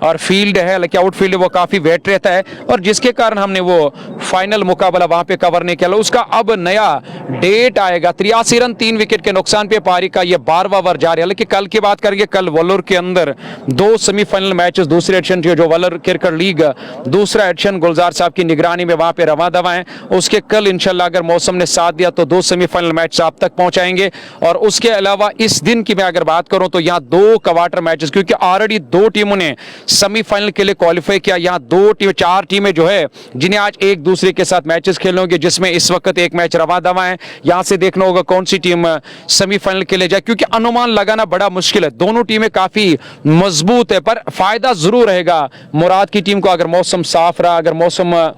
और फील्ड है, हालांकि आउटफील्ड वो काफी वेट रहता है, और जिसके कारण हमने वो फाइनल मुकाबला वहां पे कवर नहीं किया। उसका अब नया डेट आएगा। 83 रन 3 विकेट के नुकसान पे पारी का ये 12वां ओवर जारी है। लेकिन कल की बात करेंगे, कल वलोर के अंदर 2 सेमीफाइनल मैचेस, दूसरे एडिशन जो वलोर क्रिकेट लीग दूसरा एडिशन गुलजार साहब की निगरानी में वहां पे रवा दवा है, उसके कल इंशाल्लाह अगर मौसम ने साथ दिया तो 2 सेमीफाइनल मैच आप तक पहुंचाएंगे। और उसके अलावा इस दिन की मैं अगर बात करूं तो यहाँ 2 क्वार्टर मैचेस, क्योंकि ऑलरेडी 2 टीमों ने सेमीफाइनल के लिए क्वालिफाई किया। यहाँ 4 टीमें जो है जिन्हें आज एक दूसरे के साथ मैचेस खेलने होंगे, जिसमें इस वक्त एक मैच रवा दवा है। यहां से देखना होगा कौन सी टीम सेमीफाइनल के लिए जाए, क्योंकि अनुमान लगाना बड़ा मुश्किल है। दोनों टीमें काफी मजबूत है, पर फायदा जरूर रहेगा मुराद की टीम को अगर मौसम साफ रहा, अगर मौसम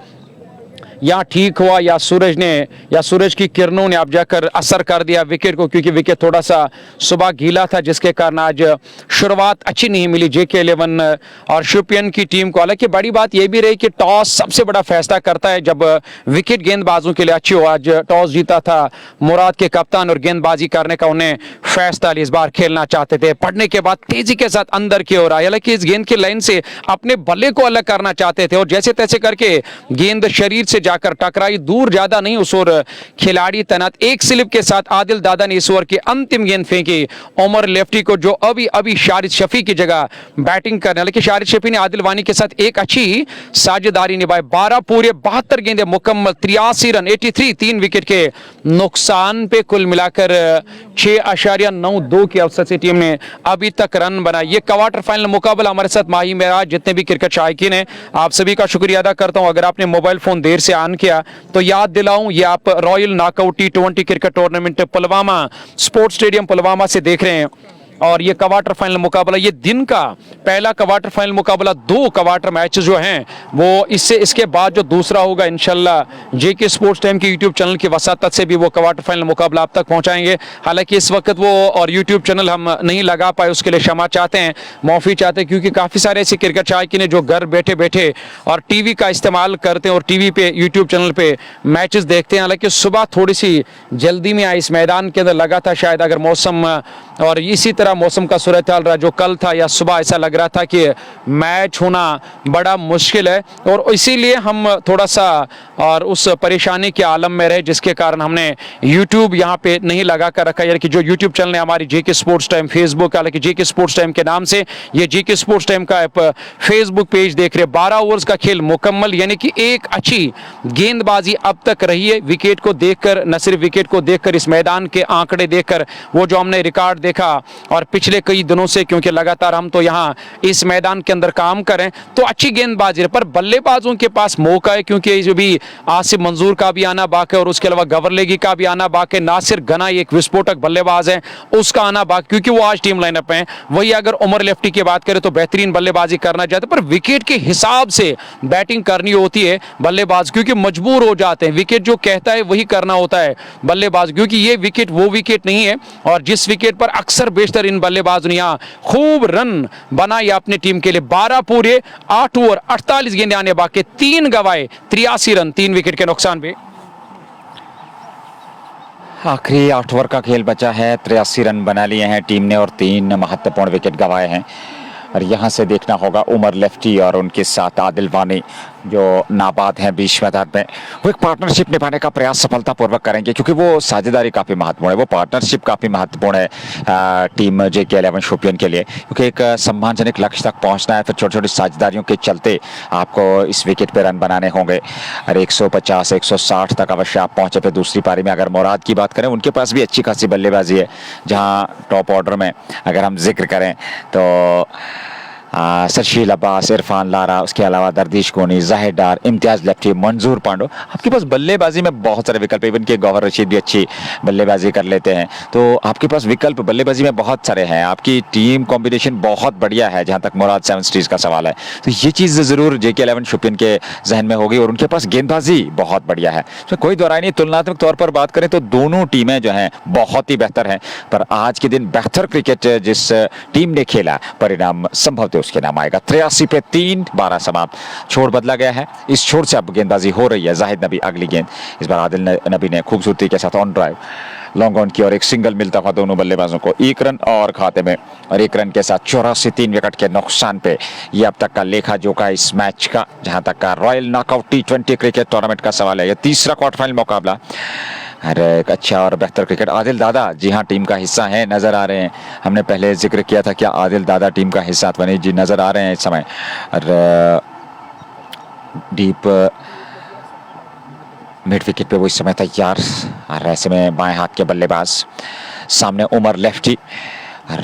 यहाँ ठीक हुआ, या सूरज की किरणों ने अब जाकर असर कर दिया विकेट को, क्योंकि विकेट थोड़ा सा सुबह गीला था, जिसके कारण आज शुरुआत अच्छी नहीं मिली JK11 और शुपियन की टीम को। हालांकि बड़ी बात यह भी रही कि टॉस सबसे बड़ा फैसला करता है जब विकेट गेंदबाजों के लिए अच्छी हो। आज टॉस जीता था मुराद के कप्तान, और गेंदबाजी करने का उन्हें फैसला इस बार खेलना चाहते थे। पढ़ने के बाद तेजी के साथ अंदर की ओर आए, हालांकि इस गेंद की लाइन से अपने बल्ले को अलग करना चाहते थे, और जैसे तैसे करके गेंद शरीर से जाकर टकराई, दूर ज्यादा नहीं उस ओर खिलाड़ी तैनात। एक स्लिप के साथ आदिल दादा ने इस ओवर की अंतिम गेंद फेंकी उमर लेफ्टी को, जो अभी शारिद शफी की जगह बैटिंग करने, लेकिन शारिद शफी ने आदिल वानी के साथ एक अच्छी साझेदारी निभाई। 12 पूरे 72 गेंदें मुकम्मल, 83 रन 83 3 विकेट के नुकसान पे कुल मिलाकर 6.92 की अवसर से टीम ने अभी तक रन बनाए। ये क्वार्टर फाइनल मुकाबला हमारे साथ माही मेराज, जितने भी क्रिकेट शायकीन हैं, आप सभी का शुक्रिया अदा करता हूं। अगर आपने मोबाइल फोन देर से ऑन किया तो याद दिलाऊं, ये आप royal knockout T20 cricket tournament Pulwama sports stadium Pulwama से देख रहे हैं। और ये क्वार्टर फाइनल मुकाबला, ये दिन का पहला क्वार्टर फाइनल मुकाबला, 2 क्वार्टर मैच जो हैं वो इसके बाद जो दूसरा होगा इंशाल्लाह जेके स्पोर्ट्स टाइम के यूट्यूब चैनल की वसातत से भी वो क्वार्टर फाइनल मुकाबला आप तक पहुंचाएंगे। हालांकि इस वक्त वो और यूट्यूब चैनल हम नहीं लगा पाए, उसके लिए क्षमा चाहते हैं, माफ़ी चाहते हैं, क्योंकि काफ़ी सारे ऐसे क्रिकेट शायकीन हैं जो घर बैठे बैठे और टीवी का इस्तेमाल करते हैं और टीवी पे यूट्यूब चैनल पे मैचेस देखते हैं। हालांकि सुबह थोड़ी सी जल्दी में आई, इस मैदान के अंदर लगा था शायद अगर मौसम और इसी तरह मौसम का सूरत हाल रहा जो कल था या सुबह, ऐसा लग रहा था कि मैच होना बड़ा मुश्किल है और इसीलिए हम थोड़ा सा और उस परेशानी के आलम में रहे, जिसके कारण हमने यूट्यूब यहाँ पे नहीं लगा कर रखा। यानी कि जो यूट्यूब चैनल है हमारी जेके स्पोर्ट्स टाइम फेसबुक, हालांकि जेके स्पोर्ट्स टाइम के नाम से ये जेके स्पोर्ट्स टाइम का फेसबुक पेज देख रहे। 12 ओवर्स का खेल मुकम्मल, यानी कि एक अच्छी गेंदबाजी अब तक रही है। विकेट को देखकर, न सिर्फ विकेट को देखकर, इस मैदान के आंकड़े देखकर, वो जो हमने रिकॉर्ड देखा और पिछले कई दिनों से, क्योंकि लगातार हम तो यहाँ इस मैदान के अंदर काम करें, तो अच्छी गेंदबाजी है। पर बल्लेबाजों के पास मौका है, क्योंकि जो भी आसिफ मंजूर का भी आना बाकी है और उसके अलावा गवरलेगी का भी आना बाकी है। नासिर गना एक विस्फोटक बल्लेबाज है, उसका आना बाकी, क्योंकि वो आज टीम लाइनअप में है। वही अगर उमर लेफ्टी की बात करें तो बेहतरीन बल्लेबाजी करना चाहते, पर विकेट के हिसाब से बैटिंग करनी होती है बल्लेबाज, क्योंकि मजबूर हो जाते हैं। विकेट जो कहता है वही करना होता है बल्लेबाज, क्योंकि ये विकेट वो विकेट नहीं है। और जिस विकेट पर अक्सर बेशतर इन बल्लेबाजों ने यहाँ खूब रन बनाए अपनी टीम के लिए, 12 पूरे 8 ओवर 48 गेंदें आने बाकी, 3 गवाए, 83 रन 3 विकेट के नुकसान पे। आखिरी 8 ओवर का खेल बचा है, 83 रन बना लिए हैं टीम ने और 3 महत्वपूर्ण विकेट गंवाए हैं। और यहाँ से देखना होगा उमर लेफ्टी और उनके साथ आदिल वानी जो नाबाद हैं बीच मैदान में, वो एक पार्टनरशिप निभाने का प्रयास सफलतापूर्वक करेंगे, क्योंकि वो साझेदारी काफ़ी महत्वपूर्ण है, वो पार्टनरशिप काफ़ी महत्वपूर्ण है टीम जेके 11 शोपियन के लिए, क्योंकि एक सम्मानजनक लक्ष्य तक पहुंचना है। फिर छोटी छोटी साझेदारियों के चलते आपको इस विकेट पे रन बनाने होंगे और 150 160 तक अवश्य आप पहुंचे। फिर दूसरी पारी में अगर मुराद की बात करें, उनके पास भी अच्छी खासी बल्लेबाजी है, जहाँ टॉप ऑर्डर में अगर हम जिक्र करें तो सरशील अब्बास, इरफान लारा, उसके अलावा दरदीश कोनी, जाहिद डार, इम्तियाज लेफ्टी, मंजूर पांडो। आपके पास बल्लेबाजी में बहुत सारे विकल्प, इवन के गौहर रशीद भी अच्छी बल्लेबाजी कर लेते हैं, तो आपके पास विकल्प बल्लेबाजी में बहुत सारे हैं। आपकी टीम कॉम्बिनेशन बहुत बढ़िया है जहां तक मुराद 7 स्ट्रीज का सवाल है, तो ये चीज़ ज़रूर जेके 11 शोपियन के जहन में होगी। और उनके पास गेंदबाजी बहुत बढ़िया है, तो कोई दोहराई नहीं। तुलनात्मक तौर पर बात करें तो दोनों टीमें जो हैं बहुत ही बेहतर हैं, पर आज के दिन बेहतर क्रिकेट जिस टीम ने खेला, परिणाम संभवतः उसके नाम आएगा। 83 पे 3, 12 समाप्त। छोड़ बदला गया है, इस छोड़ से अब गेंदबाजी हो रही है। जाहिद नबी अगली गेंद, इस बार आदिल नबी ने खूबसूरती के साथ ऑन ड्राइव लॉन्ग ऑन की और एक सिंगल मिलता हुआ दोनों बल्लेबाजों को, 1 रन और खाते में, और 1 रन के साथ 84 3 विकेट के नुकसान पे ये अब तक का लेखा जोखा इस मैच का, जहां तक का royal knockout T20 cricket tournament का सवाल है। यह तीसरा क्वार्टर फाइनल मुकाबला। अरे एक अच्छा और बेहतर क्रिकेट। आदिल दादा जी हाँ टीम का हिस्सा है, नजर आ रहे हैं। हमने पहले जिक्र किया था क्या आदिल दादा टीम का हिस्सा, वनी जी नजर आ रहे हैं इस समय। और डीप मिड विकेट पे वो इस समय तैयार, और ऐसे में बाएं हाथ के बल्लेबाज सामने उमर लेफ्टी और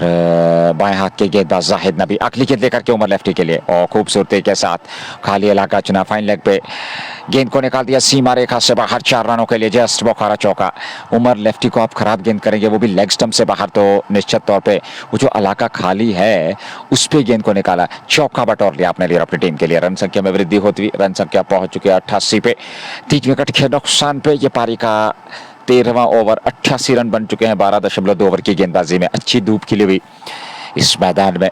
बाएं हाथ के गेंदबाज जाहिद नबी। अगली गेंद लेकर के उमर लेफ्टी के लिए और खूबसूरती के साथ खाली इलाका चुना, फाइन लेग पे गेंद को निकाल दिया सीमा रेखा से बाहर, 4 रनों के लिए जस्ट बोखारा चौका। उमर लेफ्टी को आप खराब गेंद करेंगे, वो भी लेग स्टंप से बाहर, तो निश्चित तौर पे वो जो इलाका खाली है उस पे गेंद को निकाला, चौका बटोर लिया अपने लिए, अपनी टीम के लिए। रन संख्या में वृद्धि होती हुई रन संख्या पहुंच चुकी है 88 पे। 3 विकेट के नुकसान पे ये पारी का 13वां ओवर, 88 रन बन चुके हैं 12.2 ओवर की गेंदबाजी में। अच्छी धूप खिली हुई इस मैदान में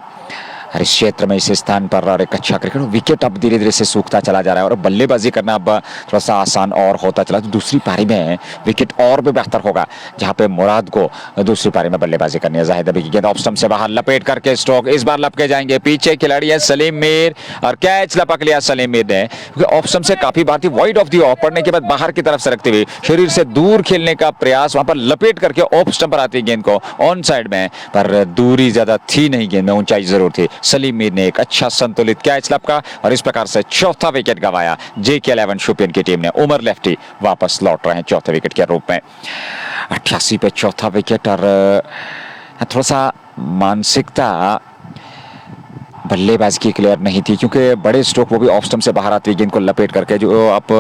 और इस क्षेत्र में, इस स्थान पर, और एक अच्छा क्रिकेट। विकेट अब धीरे धीरे से सूखता चला जा रहा है और बल्लेबाजी करना अब थोड़ा सा आसान और होता चला। तो दूसरी पारी में विकेट और भी बेहतर होगा, जहां पे मुराद को दूसरी पारी में बल्लेबाजी करनी है। जाहिद नबी की गेंद ऑफ स्टंप से बाहर, लपेट करके स्ट्रोक, इस बार लपके जाएंगे। पीछे खिलाड़ी है सलीम मीर और कैच लपक लिया सलीम मीर ने, क्योंकि ऑफ स्टंप से काफी बार थी, वाइड ऑफ दी ऑफ पड़ने के बाद बाहर की तरफ सरकते हुए शरीर से दूर खेलने का प्रयास, वहां पर लपेट करके ऑफ स्टंप पर आती गेंद को ऑन साइड में, पर दूरी ज्यादा थी नहीं, गेंद में ऊंचाई जरूर थी। सलीम मीर ने एक अच्छा संतुलित कैच लपका और इस प्रकार से चौथा विकेट गंवाया जेके 11 शोपियन की टीम ने। उमर लेफ्टी वापस लौट रहे हैं चौथे विकेट के रूप में। 88 पे चौथा विकेट और थोड़ा सा मानसिकता बल्लेबाजी की क्लियर नहीं थी, क्योंकि बड़े स्ट्रोक वो भी ऑफ स्टंप से बाहर आती है गेंद को लपेट करके, जो आप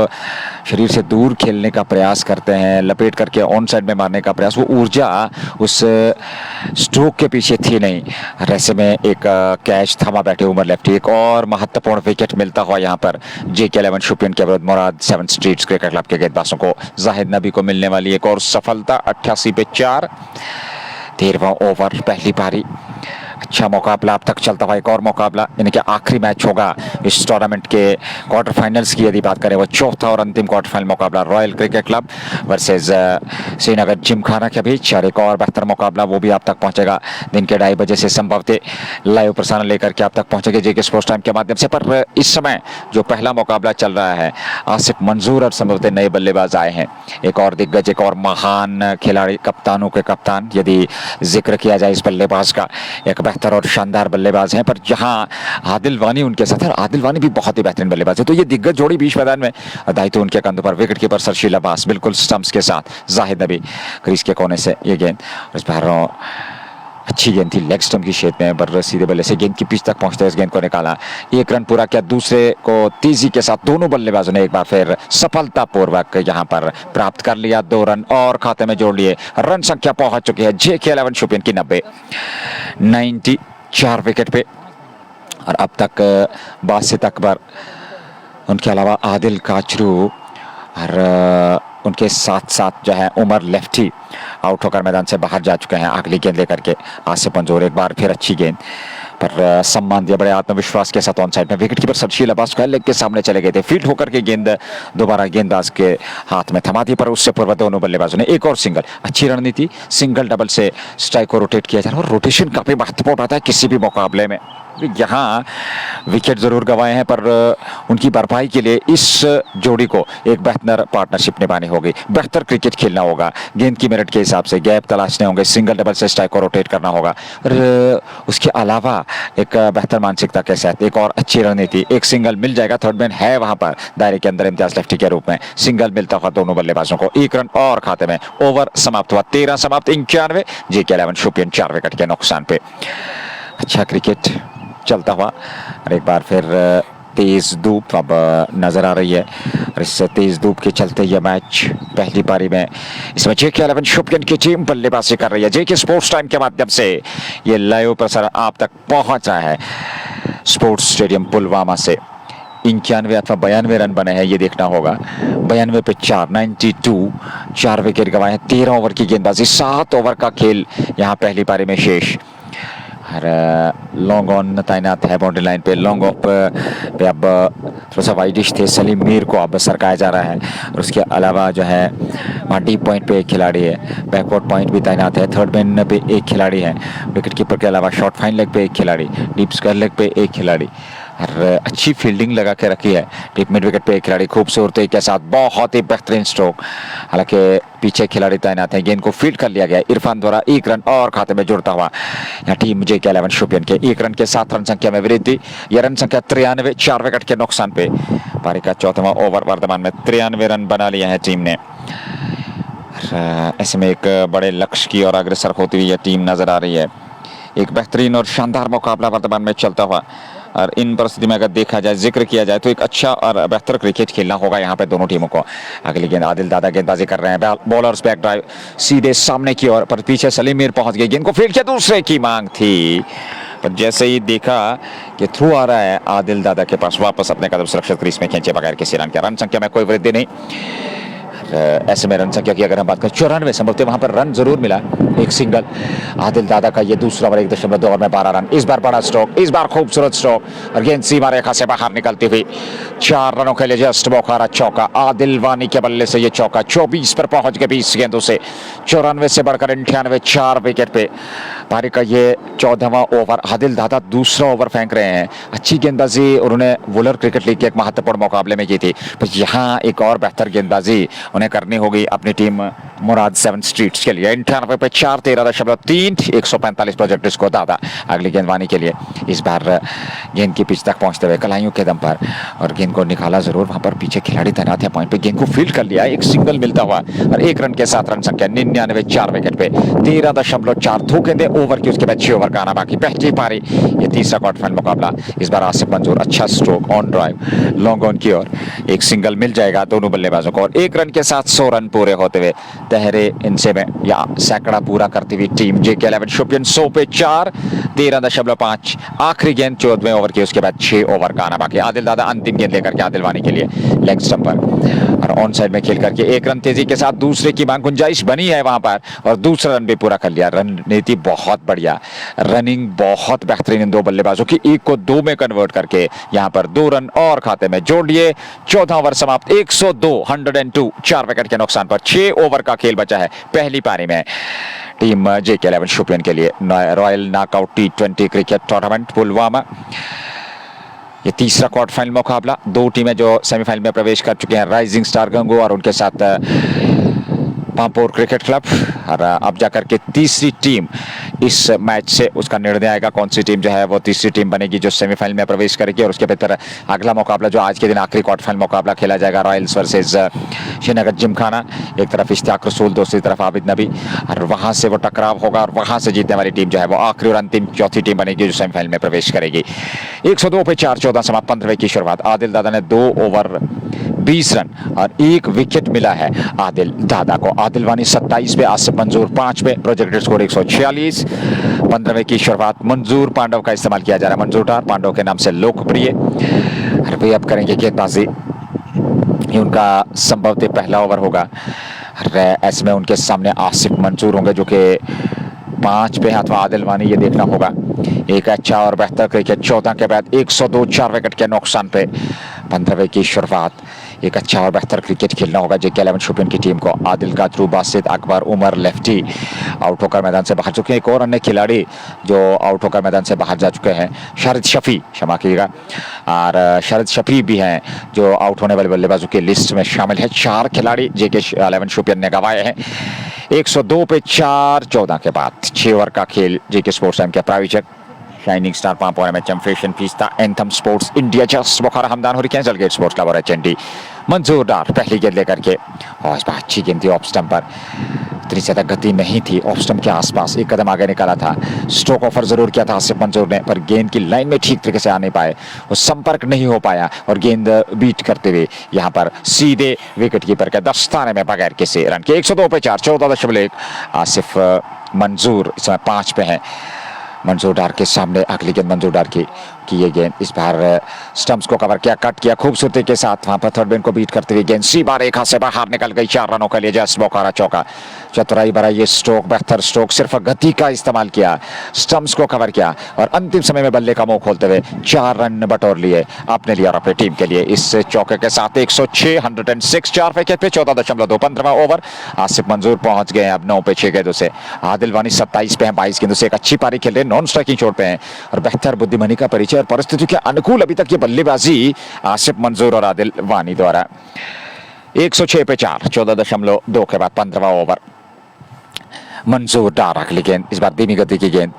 शरीर से दूर खेलने का प्रयास करते हैं, लपेट करके ऑन साइड में मारने का प्रयास, वो ऊर्जा उस स्ट्रोक के पीछे थी नहीं। और ऐसे में एक कैच थमा बैठे उमर लेफ्टी। एक और महत्वपूर्ण विकेट मिलता हुआ यहाँ पर JK11 शुपियन के विरुद्ध मुराद 7 स्ट्रीट्स क्रिकेट क्लब के गेंदबाजों को, जाहिद नबी को मिलने वाली एक और सफलता। 88 पे 4, 13वां ओवर, पहली पारी। अच्छा मुकाबला अब तक चलता हुआ, एक और मुकाबला, यानी कि आखिरी मैच होगा इस टूर्नामेंट के क्वार्टर फाइनल्स की यदि बात करें, वो चौथा और अंतिम क्वार्टर फाइनल मुकाबला royal cricket club versus Srinagar Gymkhana के बीच। और एक और बेहतर मुकाबला वो भी आप तक पहुंचेगा दिन के 2:30 बजे से संभवतः लाइव प्रसारण लेकर के आप तक पहुंचेंगे JK स्पोर्ट्स टाइम के माध्यम से। पर इस समय जो पहला मुकाबला चल रहा है, आसिफ मंजूर और संभवतः नए बल्लेबाज आए हैं, एक और दिग्गज, एक और महान खिलाड़ी, कप्तानों के कप्तान यदि जिक्र किया जाए इस बल्लेबाज का, एक बेहतर और शानदार बल्लेबाज हैं। पर जहां आदिल वानी उनके साथ है, आदिल वानी भी बहुत ही बेहतरीन बल्लेबाज है, तो ये दिग्गज जोड़ी बीच मैदान में, दायित्व उनके कंधों पर। विकेट कीपर सरशील अब्बास बिल्कुल स्टंप्स के साथ, जाहिद नबी क्रीज के कोने से ये गेंद, इस बार अच्छी गेंद थी, लेग स्टंप की शेप में, पर सीधे बल्ले से गेंद की पिच तक पहुंचते इस गेंद को निकाला। एक रन पूरा किया, दूसरे को तेजी के साथ दोनों बल्लेबाजों ने एक बार फिर सफलतापूर्वक यहां पर प्राप्त कर लिया। 2 रन और खाते में जोड़ लिए। रन संख्या पहुंच चुकी है JK11 शुपियन की 90, 4 विकेट पे। और अब तक बासित अकबर, उनके अलावा आदिल काचरू और उनके साथ साथ जो है उमर लेफ्टी आउट होकर मैदान से बाहर जा चुके हैं अगली गेंद लेकर के। आसिफ मंजूर एक बार फिर अच्छी गेंद पर सम्मान दिया, बड़े आत्मविश्वास के साथ ऑन साइड में। विकेट कीपर सरशील अब्बास को लेग के सामने चले गए थे, फील्ड होकर के गेंद दोबारा गेंदबाज के हाथ में थमा दी, पर उससे पूर्व दोनों बल्लेबाजों ने एक और सिंगल। अच्छी रणनीति, सिंगल डबल से स्ट्राइक को रोटेट किया जा रहा है, और रोटेशन काफी महत्वपूर्ण रहता है किसी भी मुकाबले में। यहाँ विकेट जरूर गंवाए हैं, पर उनकी भरपाई के लिए इस जोड़ी को एक बेहतर पार्टनरशिप निभानी होगी, बेहतर क्रिकेट खेलना होगा, गेंद की मेरिट के हिसाब से गैप तलाशने होंगे, सिंगल डबल से स्ट्राइक को रोटेट करना होगा। और उसके अलावा एक बेहतर मानसिकता के साथ एक और अच्छी रणनीति, एक सिंगल मिल जाएगा, थर्ड मैन है वहां पर दायरे के अंदर इम्तियाज लेफ्टी के रूप में, सिंगल मिलता हुआ दोनों बल्लेबाजों को। 1 रन और खाते में। ओवर समाप्त हुआ 13 समाप्त 91, JK11 शुपियन 4 विकेट के नुकसान पे। अच्छा क्रिकेट चलता हुआ, और एक बार फिर तेज धूप अब नजर आ रही है, और इस तेज धूप के चलते यह मैच पहली पारी में इसमें JK11 शुपियन की टीम बल्लेबाजी कर रही है। JK स्पोर्ट्स टाइम के माध्यम से ये लाइव प्रसारण आप तक पहुंचा है स्पोर्ट्स स्टेडियम पुलवामा से। 91 अथवा 92 रन बने हैं, ये देखना होगा। 92 पे 4, 92, 4 विकेट गंवाए हैं। 13 ओवर की गेंदबाजी, 7 ओवर का खेल यहाँ पहली पारी में शेष। और लॉन्ग ऑन तैनात है बाउंड्री लाइन पे, लॉन्ग ऑफ पे अब थोड़ा सा वाइडिश थे, सलीम मीर को अब सरकाया जा रहा है। और उसके अलावा जो है वहाँ डीप पॉइंट पे एक खिलाड़ी है, बैकवर्ड पॉइंट भी तैनात है, थर्ड मैन पे एक खिलाड़ी है, विकेट कीपर के अलावा शॉर्ट फाइन लेग पे एक खिलाड़ी, डीप स्क्वायर लेग पे एक खिलाड़ी, और अच्छी फील्डिंग लगा के रखी है डीप मिड विकेट पे एक खिलाड़ी, खूबसूरती के साथ बहुत ही बेहतरीन स्ट्रोक। हालांकि पीछे खिलाड़ी तैनात है, गेंद को फील्ड कर लिया गया इरफान द्वारा। 1 रन और खाते में जुड़ता हुआ यहाँ टीम JK11 शुपियन के 1 रन के साथ रन संख्या में वृद्धि। यह रन संख्या 93, 4 विकेट के नुकसान पे। पारी का 4वां ओवर, वर्तमान में 93 रन बना लिया है टीम ने। ऐसे में एक बड़े लक्ष्य की ओर अग्रसर होती हुई यह टीम नजर आ रही है। एक बेहतरीन और शानदार मुकाबला वर्तमान में चलता हुआ, और इन परिस्थिति में अगर देखा जाए, जिक्र किया जाए, तो एक अच्छा और बेहतर क्रिकेट खेलना होगा यहाँ पे दोनों टीमों को। अगली गेंद आदिल दादा गेंदबाजी कर रहे हैं, बॉलर्स बैक ड्राइव सीधे सामने की ओर, पर पीछे सलीम मीर पहुंच गए, गेंद को फील्ड किया, दूसरे की मांग थी, पर जैसे ही देखा कि थ्रू आ रहा है, आदिल दादा के पास वापस अपने कदम सुरक्षित क्रीज में खींचे बगैर किसी रन के। रन संख्या में कोई वृद्धि नहीं। ऐसे में रन संख्या की अगर हम बात करें 94, संभवतः वहां पर रन जरूर मिला, एक सिंगल। आदिल दादा का ये दूसरा ओवर 1.2 ओवर में 12 रन। इस बार बड़ा स्ट्रोक, इस बार खूबसूरत स्ट्रोक, और गेंद सीमा रेखा से बाहर निकलती हुई 4 रनों के लिए जस्ट बोखारा चौका। आदिल वानी के बल्ले से ये चौका 24 पर पहुंच गए 20 गेंदों से। 94 से बढ़कर 98, 4 विकेट पे। पारी का ये 14वां ओवर, आदिल दादा दूसरा ओवर फेंक रहे हैं। अच्छी गेंदबाजी उन्होंने वुलर क्रिकेट लीग के एक महत्वपूर्ण मुकाबले में की थी, पर यहाँ एक और बेहतर गेंदबाजी उन्हें करनी होगी अपनी टीम मुराद 7 स्ट्रीट्स के लिए 98 पे 4, 13.3, 145 प्रोजेक्ट को दादा अगली गेंदबानी के लिए। इस बार गेंद की पिच तक पहुंचते हुए कलाइयों के दम पर और गेंद को निकाला जरूर, वहां पर पीछे खिलाड़ी तैनात है पॉइंट पे, गेंद को फील्ड कर लिया, एक सिंगल मिलता हुआ और 1 रन के साथ रन संख्या 99, 4 विकेट पे 13.4 2 गेंदे ओवर की, उसके बाद 6 ओवर का आना बाकी। पहली पारी, ये तीसरा क्वार्टर फाइनल मुकाबला। इस बार आसिफ मंजूर अच्छा stroke on drive long on की ओर, एक सिंगल मिल जाएगा दोनों बल्लेबाजों को और 1 रन के साथ 100 रन पूरे होते हुए तहरे इनसे में या सैकड़ा पूरा करती हुई टीम JK11 शोपियन 100 पे 4, 13.5 आखिरी गेंद 14वें ओवर की, उसके बाद 6 ओवर का आना बाकी। आदिल दादा अंतिम गेंद लेकर के आदिल वानी के लिए लेग स्टंप पर और ऑन साइड में खेल करके 1 रन तेजी के साथ दूसरे की मांग, गुंजाइश बनी है वहां पर और दूसरा रन भी पूरा कर लिया। रणनीति बहुत बढ़िया, रनिंग बहुत बेहतरीन इन दो बल्लेबाजों की, 1 को 2 में कन्वर्ट करके यहां पर 2 रन और खाते में जोड़ लिए। 14वां ओवर समाप्त, 102, 102, 4 विकेट के नुकसान पर 6 ओवर का खेल बचा है पहली पारी में। टीम JK11 शोपियन के लिए royal knockout T20 cricket tournament Pulwama, ये तीसरा क्वार्टर फाइनल मुकाबला। 2 टीमें जो सेमीफाइनल में प्रवेश कर चुके हैं, राइजिंग स्टार गंगो और उनके साथ पांपोर क्रिकेट क्लब, और अब जाकर के तीसरी टीम इस मैच से उसका निर्णय आएगा कौन सी टीम जो है वो तीसरी टीम बनेगी जो सेमीफाइनल में प्रवेश करेगी। और उसके बाद अगला मुकाबला जो आज के दिन आखिरी क्वार्टर फाइनल मुकाबला खेला जाएगा, रॉयल्स वर्सेस श्रीनगर जिमखाना, एक तरफ इश्तियाक रसूल, दूसरी तरफ आबिद नबी, और वहां से वो टकराव होगा और वहां से जीतने वाली टीम जो है वो आखिरी और अंतिम चौथी टीम बनेगी जो सेमीफाइनल में प्रवेश करेगी। 102 पे 4, 14 समाप्त, 15वें की शुरुआत। आदिल दादा ने 2 ओवर 20 रन और 1 विकेट मिला है आदिल दादा को। आदिल वानी 27 पे, आसिफ मंजूर 5 पे, प्रोजेक्टेड स्कोर 146। 15वें की शुरुआत, मंजूर पांडव का इस्तेमाल किया जा रहा है, मंजूर डार पांडव के नाम से लोकप्रिय। वे अब करेंगे गेंदबाजी, ये उनका संभवतः पहला ओवर होगा। ऐसे में उनके सामने आसिफ मंजूर होंगे जो कि 5 पे, अथवा आदिल वानी, ये देखना होगा। एक अच्छा और बेहतर क्रिकेट 14 के बाद 102, 4 विकेट के नुकसान पे 15वें की शुरुआत। एक अच्छा और बेहतर क्रिकेट खेलना होगा JK11 शोपियन की टीम को। आदिल कादरू, बासित अकबर, उमर लेफ्टी आउट होकर मैदान से बाहर चुके हैं। एक और अन्य खिलाड़ी जो आउट होकर मैदान से बाहर जा चुके हैं, शारिद शफी, क्षमा कीजिएगा, और शारिद शफी भी हैं जो आउट होने वाले बल्लेबाजों की लिस्ट में शामिल है। 4 खिलाड़ी JK11 शोपियन ने गंवाए हैं। 102 पे 4, 14 के बाद 6 ओवर का खेल। JK स्पोर्ट्स टाइम के प्रायोजक शाइनिंग स्टार पांपोर में championship fiesta, anthem sports India, just Bukhara Hamdan हो रही कैंसल गेट स्पोर्ट्स क्लब और HND। मंजूर डार पहली गेंद लेकर के, और इस बार अच्छी गेंद थी ऑफ स्टंप पर, इतनी ज्यादा गति नहीं थी, ऑफ स्टंप के आसपास एक कदम आगे निकाला था। स्ट्रोक ऑफर जरूर किया था आसिफ मंजूर ने, पर गेंद की लाइन में ठीक तरीके से आ नहीं पाए, वो संपर्क नहीं हो पाया और गेंद बीट करते हुए यहाँ पर सीधे विकेट कीपर के दस्ताने में बगैर किसी रन के। 102 पे 4, 14.1 आसिफ मंजूर इस समय 5 पे हैं। मंजूर डार के सामने अगली गेंद मंजूर डार की ये गेंद, इस बार स्टंप्स को कवर किया, कट किया खूबसूरती के साथ, वहां पर थर्ड बैन को बीट करते हुए गेंद सीधा रेखा से बाहर निकल गई। 4 रनों के लिए जस्ट बोकारा चौका। चतुराई भरा ये स्ट्रोक, बेहतर स्ट्रोक, सिर्फ गति का इस्तेमाल किया, स्टंप्स को कवर किया और अंतिम समय में बल्ले का मुंह खोलते हुए 4 रन बटोर लिए अपने लिए और अपनी टीम के लिए। इस चौके के साथ 106, 106, 4 विकेट पे 14.2, 15वां ओवर। आसिफ मंजूर पहुंच गए अब 9 पे 6 गेंदों से। आदिल वानी 27 पे हैं, 22 गेंदों से, एक अच्छी पारी खेल रहे, नॉन स्ट्राइकिंग चोट पे हैं और बेहतर बुद्धिमानी का परिचय और परिस्थितियों के अनुकूल अभी तक ये बल्लेबाजी आसिफ मंजूर और आदिल वानी द्वारा। 106 पे 4, 14.2 के बाद 15वां ओवर। मंजूर डार अगली गेंद, इस बार धीमी गति की गेंद,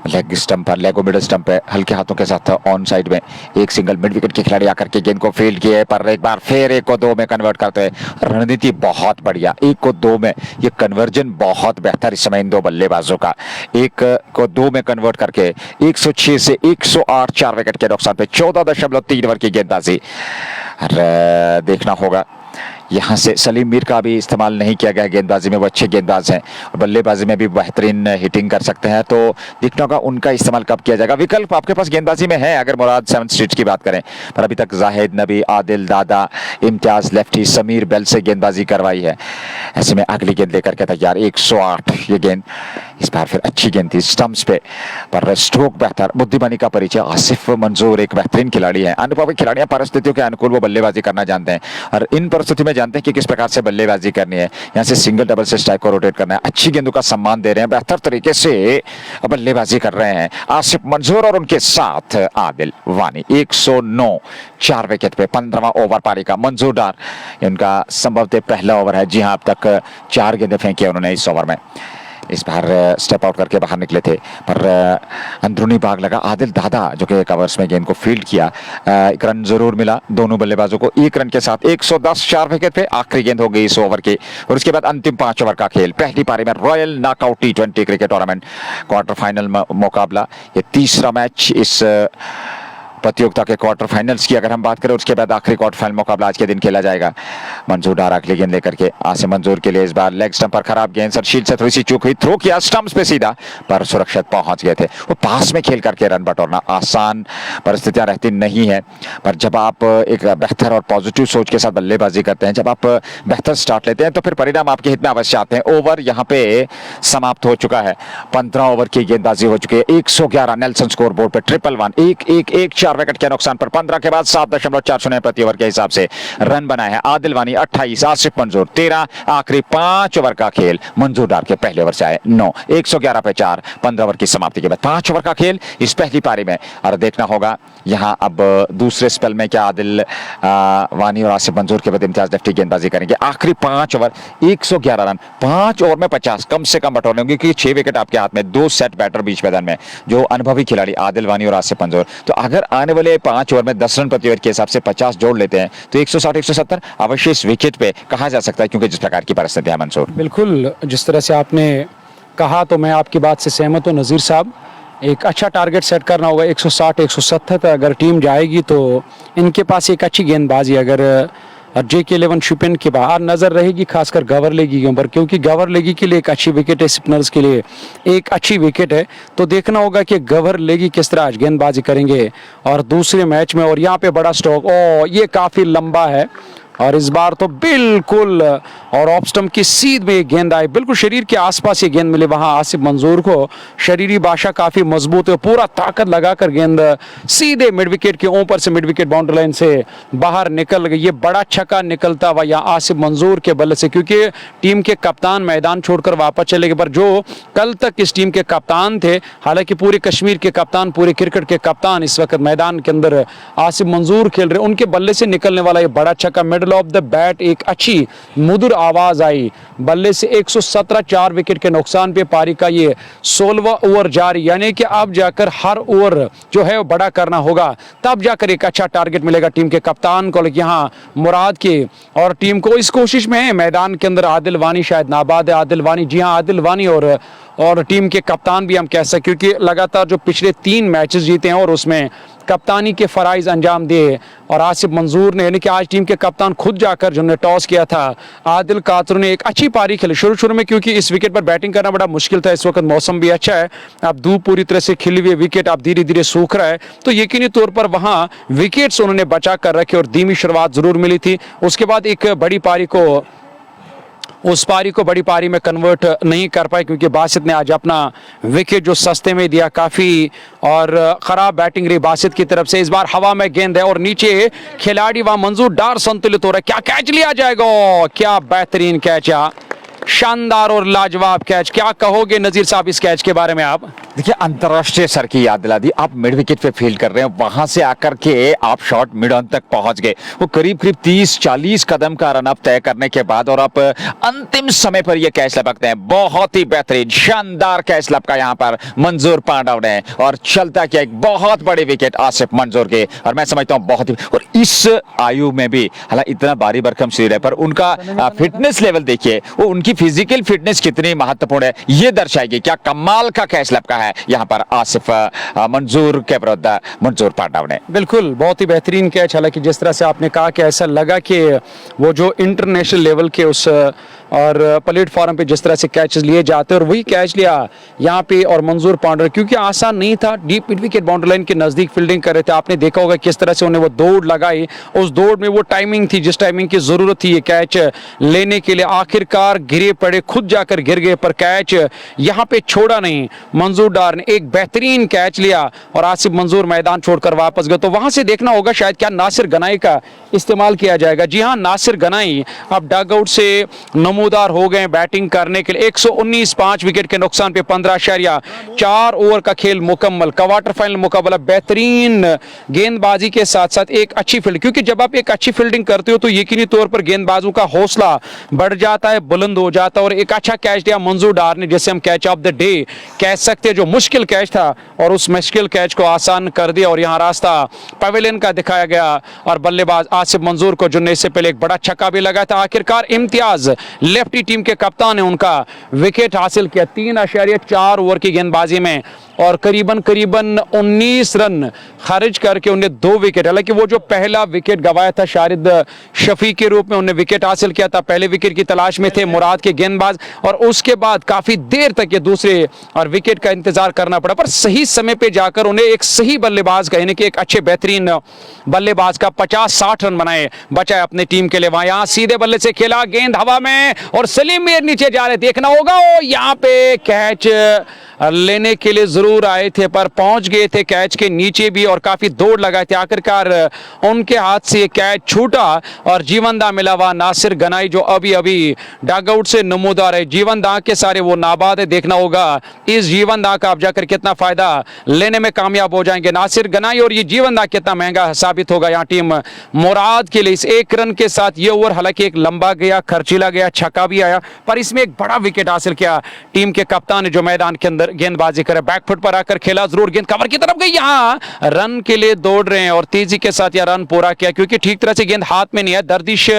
लेग स्टंप पर, लेगो मिडल स्टंप पे हल्के हाथों के साथ ऑन साइड में एक सिंगल मिड विकेट के खिलाड़ी आकर के गेंद को फील्ड किए, पर एक बार फिर 1 को 2 में कन्वर्ट करते हैं। रणनीति बहुत बढ़िया, 1 को 2 में ये कन्वर्जन बहुत बेहतर इस समय इन दो बल्लेबाजों का। 1 को 2 में कन्वर्ट करके 106 से 108, 4 विकेट के नुकसान पे 14.3 ओवर की गेंदबाजी। देखना होगा यहाँ से सलीम मीर का भी इस्तेमाल नहीं किया गया गेंदबाजी में, वो अच्छे गेंदबाज हैं और बल्लेबाजी में भी बेहतरीन हिटिंग कर सकते हैं, तो देखना होगा उनका इस्तेमाल कब किया जाएगा। विकल्प आपके पास गेंदबाजी में है अगर मुराद 7 स्ट्रीट की बात करें, पर अभी तक जाहिद नबी, आदिल दादा, इम्तियाज लेफ्टी, समीर बेल से गेंदबाजी करवाई है। ऐसे में अगली गेंद लेकर के तैयार, 108 ये गेंद, इस बार फिर अच्छी गेंद थी स्टंप्स पे, पर स्ट्रोक बेहतर, बुद्धिमानी का परिचय। आसिफ मंजूर एक बेहतरीन खिलाड़ी है, अनुभवी खिलाड़ी है, परिस्थितियों के अनुकूल वो बल्लेबाजी करना जानते हैं और इन परिस्थितियों में जानते हैं कि किस प्रकार से बल्लेबाजी करनी है। यहाँ से सिंगल डबल से स्ट्राइक को रोटेट करना है, अच्छी गेंदों का सम्मान दे रहे हैं, बेहतर तरीके से बल्लेबाजी कर रहे हैं आसिफ मंजूर और उनके साथ आदिल वानी। 109 4 विकेट पे 15वां ओवर पारी का। मंजूर डार इनका संभवतः पहला ओवर है। जी हाँ, अब तक 4 गेंदें फेंकी उन्होंने इस ओवर में। इस बार स्टेप आउट करके बाहर निकले थे, पर अंदरूनी भाग लगा। आदिल दादा जो कि कवर्स में गेंद को फील्ड किया, एक रन जरूर मिला दोनों बल्लेबाजों को। 1 रन के साथ 110 4 विकेट पे आखिरी गेंद हो गई इस ओवर की। और उसके बाद अंतिम 5 ओवर का खेल। पहली पारी में royal knockout T20 cricket tournament quarter final मुकाबला, ये तीसरा मैच इस प्रतियोगिता के क्वार्टर फाइनल्स की अगर हम बात करें। उसके बाद आखिरी क्वार्टर फाइनल मुकाबला आज के दिन खेला जाएगा। मंजूर डार अगली गेंद लेकर के। आसिफ मंजूर के लिए इस बार लेग स्टंप पर खराब गेंद, सरशील से थोड़ी सी चूक हुई, थ्रो किया स्टंप्स पे सीधा, पर सुरक्षित पहुंच गए थे। वो पास में खेल करके रन बटोरना आसान परिस्थितियां रहती नहीं है, पर जब आप एक बेहतर और पॉजिटिव सोच के साथ बल्लेबाजी करते हैं, जब आप बेहतर स्टार्ट लेते हैं, तो फिर परिणाम आपके हित में अवश्य आते हैं। ओवर यहाँ पे समाप्त हो चुका है, 15 ओवर की गेंदबाजी हो चुकी है। 111 नेल्सन स्कोर बोर्ड पे 111 4 विकेट के नुकसान पर 15 के बाद 7.40 प्रति ओवर के हिसाब से रन बनाए हैं। आदिल वानी 28, आसिफ मंजूर 13। आखिरी 5 ओवर का खेल। मंजूर डार के पहले ओवर से आए 9, 111 पे 4, 15 ओवर की समाप्ति के बाद 5 ओवर का खेल इस पहली पारी में। और देखना होगा यहां अब दूसरे स्पेल में क्या आदिल वानी और आसिफ मंजूर के बाद इम्तियाज नफ्टी गेंदबाजी करेंगे। आखिरी 5 ओवर 111 रन, 5 ओवर में 50 कम से कम बटोरने होंगे, क्योंकि 6 विकेट आपके हाथ में, 2 सेट बैटर बीच मैदान में, जो अनुभवी खिलाड़ी आदिल वानी और आसिफ मंजूर। तो अगर आने वाले 5 ओवर में 10 रन प्रति ओवर के हिसाब से 50 जोड़ लेते हैं तो 160 170 अवश्य इस विकेट पे कहा जा सकता है, क्योंकि जिस प्रकार की परिस्थिति है। मंसूर, बिल्कुल जिस तरह से आपने कहा तो मैं आपकी बात से सहमत हूँ नज़ीर साहब। एक अच्छा टारगेट सेट करना होगा। 160 170 तक अगर टीम जाएगी तो इनके पास एक अच्छी गेंदबाजी, अगर JK11 शिपिन के बाहर नज़र रहेगी, खासकर गवर लेगी के ऊपर, क्योंकि गवर लेगी के लिए एक अच्छी विकेट है, स्पिनर्स के लिए एक अच्छी विकेट है। तो देखना होगा कि गवर लेगी किस तरह आज गेंदबाजी करेंगे और दूसरे मैच में। और यहाँ पे बड़ा स्ट्रोक, ये काफ़ी लंबा है और इस बार तो बिल्कुल और ऑफ स्टंप की सीध में एक गेंद आई, बिल्कुल शरीर के आसपास ये गेंद मिले। वहां आसिफ मंजूर को शरीरी भाषा काफी मजबूत है, पूरा ताकत लगाकर गेंद सीधे मिड विकेट के ऊपर से मिड विकेट बाउंड्री लाइन से बाहर निकल गई। ये बड़ा छक्का निकलता हुआ यहाँ आसिफ मंजूर के बल्ले से, क्योंकि टीम के कप्तान मैदान छोड़कर वापस चले गए, पर जो कल तक इस टीम के कप्तान थे, हालांकि पूरे कश्मीर के कप्तान, पूरे क्रिकेट के कप्तान इस वक्त मैदान के अंदर आसिफ मंजूर खेल रहे, उनके बल्ले से निकलने वाला ये बड़ा छक्का, मिडल ऑफ द बैट एक अच्छी मधुर आवाज आई बल्ले से। 117 4 विकेट के नुकसान पे पारी का ये 16वां ओवर जारी, यानी कि अब जाकर हर ओवर जो है वो बड़ा करना होगा, तब जाकर एक अच्छा टारगेट मिलेगा टीम के कप्तान को। यहाँ मुराद के और टीम को इस कोशिश में है मैदान के अंदर। आदिल वानी शायद नाबाद है, आदिल वानी, जी हाँ आदिल वानी, और टीम के कप्तान भी हम कह सकते, क्योंकि लगातार जो पिछले 3 मैचेस जीते हैं और उसमें कप्तानी के फराइज अंजाम दिए। और आसिफ मंजूर ने, यानी कि आज टीम के कप्तान खुद जाकर जिन्होंने टॉस किया था, आदिल कातरू ने एक अच्छी पारी खेली शुरू में, क्योंकि इस विकेट पर बैटिंग करना बड़ा मुश्किल था। इस वक्त मौसम भी अच्छा है, अब धूप पूरी तरह से खिली हुई, विकेट अब धीरे धीरे सूख रहा है, तो यकीनी तौर पर वहां विकेट्स उन्होंने बचा कर रखे और धीमी शुरुआत जरूर मिली थी। उसके बाद एक बड़ी पारी को, उस पारी को बड़ी पारी में कन्वर्ट नहीं कर पाए, क्योंकि बासित ने आज अपना विकेट जो सस्ते में दिया, काफ़ी और ख़राब बैटिंग रही बासित की तरफ से। इस बार हवा में गेंद है और नीचे खिलाड़ी वहां मंजूर डार संतुलित हो रहा है, क्या कैच लिया जाएगा, क्या बेहतरीन कैच है, शानदार और लाजवाब कैच। क्या कहोगे नजीर साहब इस कैच के बारे में आप? देखिए, अंतर्राष्ट्रीय सर की याद दिला दी। आप मिड विकेट पे फील्ड कर रहे हैं, वहां से आकर के आप शॉट मिड ऑन तक पहुंच गए, वो करीब 30-40 कदम का रन अप तय करने के बाद, और आप अंतिम समय पर ये कैच लपकते हैं। बहुत ही बेहतरीन शानदार कैच लपका यहाँ पर मंजूर पांडव ने, और चलता किया एक बहुत बड़ी विकेट आसिफ मंजूर के। और मैं समझता हूँ बहुत ही, और इस आयु में भी, हालांकि इतना भारी भरकम शरीर है, पर उनका फिटनेस लेवल देखिए, वो उनकी फिजिकल फिटनेस कितनी महत्वपूर्ण है, ये दर्शाएगी। क्या कमाल का कैच लपका है यहाँ पर आसिफ मंजूर के विरुद्ध मंजूर पांडव ने। बिल्कुल बहुत ही बेहतरीन कैच। हालांकि जिस तरह से आपने कहा कि ऐसा लगा कि वो जो इंटरनेशनल लेवल के उस और प्लेटफॉर्म पे जिस तरह से कैचेस लिए जाते हैं, और वही कैच लिया यहाँ पे। और मंजूर पांडव, क्योंकि आसान नहीं था, deep mid wicket boundary line के नजदीक फील्डिंग कर रहे थे। आपने देखा होगा किस तरह से उन्हें वो दौड़ लगाई, उस दौड़ में वो टाइमिंग थी जिस टाइमिंग की जरूरत थी ये कैच लेने के लिए। आखिरकार गिरे गिरे पड़े, खुद जाकर गिर गए, पर कैच यहाँ पे छोड़ा नहीं। मंजूर डार ने एक बेहतरीन कैच लिया और आसिफ मंजूर मैदान छोड़कर वापस गए। तो वहां से देखना होगा शायद क्या नासिर गनाई का इस्तेमाल किया जाएगा। जी हाँ, नासिर गनाई अब डगआउट से नमूदार हो गए बैटिंग करने के लिए। 119, 5 विकेट के नुकसान पे 15.4 ओवर का खेल मुकम्मल। क्वार्टर फाइनल मुकाबला बेहतरीन गेंदबाजी के साथ साथ एक अच्छी फील्ड, क्योंकि जब आप एक अच्छी फील्डिंग करते हो तो यकीनी तौर पर गेंदबाजों का हौसला बढ़ जाता है, बुलंद हो जाता है। और एक अच्छा कैच दिया मंजूर डार ने, जैसे हम कैच ऑफ द डे कह सकते हैं, जो मुश्किल कैच था और उस मुश्किल कैच को आसान कर दिया। और यहां रास्ता पवेलियन का दिखाया गया और बल्लेबाज आसिफ मंजूर को जुड़ने से पहले एक बड़ा छक्का भी लगा था। आखिरकार इम्तियाज लेफ्टी टीम के कप्तान ने उनका विकेट हासिल किया 3.4 ओवर की गेंदबाजी में और करीबन 19 रन खारिज करके उन्हें 2 विकेट। हालांकि वो जो पहला विकेट गवाया था शारिद शफी के रूप में, उन्हें विकेट हासिल किया था। पहले विकेट की तलाश में थे मुराद के गेंदबाज और उसके बाद काफी देर तक ये दूसरे और विकेट का इंतजार करना पड़ा, पर सही समय पे जाकर उन्हें एक सही बल्लेबाज का, यानी कि एक अच्छे बेहतरीन बल्लेबाज का 50-60 रन बनाए बचाए अपने टीम के लिए। वहां यहां सीधे बल्ले से खेला, गेंद हवा में और सलीम मीर नीचे जा रहे, देखना होगा। यहाँ पे कैच लेने के लिए जरूर आए थे पर पहुंच गए थे कैच के नीचे भी और काफी दौड़ लगाए थे। आखिरकार उनके हाथ से कैच छूटा और जीवनदां मिला हुआ नासिर गनाई, जो अभी अभी डगआउट से नमूदार है। जीवनदां के सारे वो नाबाद है, देखना होगा इस जीवनदां का आप जाकर कितना फायदा लेने में कामयाब हो जाएंगे नासिर गनाई, और ये जीवनदां कितना महंगा साबित होगा यहाँ टीम मुराद के लिए। इस 1 रन के साथ ये ओवर हालांकि एक लंबा गया, खर्चीला गया, छक्का भी आया, पर इसमें एक बड़ा विकेट हासिल किया टीम के कप्तान ने, जो मैदान के अंदर गेंदबाजी करे। बैकफुट पर आकर खेला जरूर, गेंद कवर की तरफ गई, यहां रन के लिए दौड़ रहे हैं और तेजी के साथ यह रन पूरा किया, क्योंकि ठीक तरह से गेंद हाथ में नहीं है। दर्दिश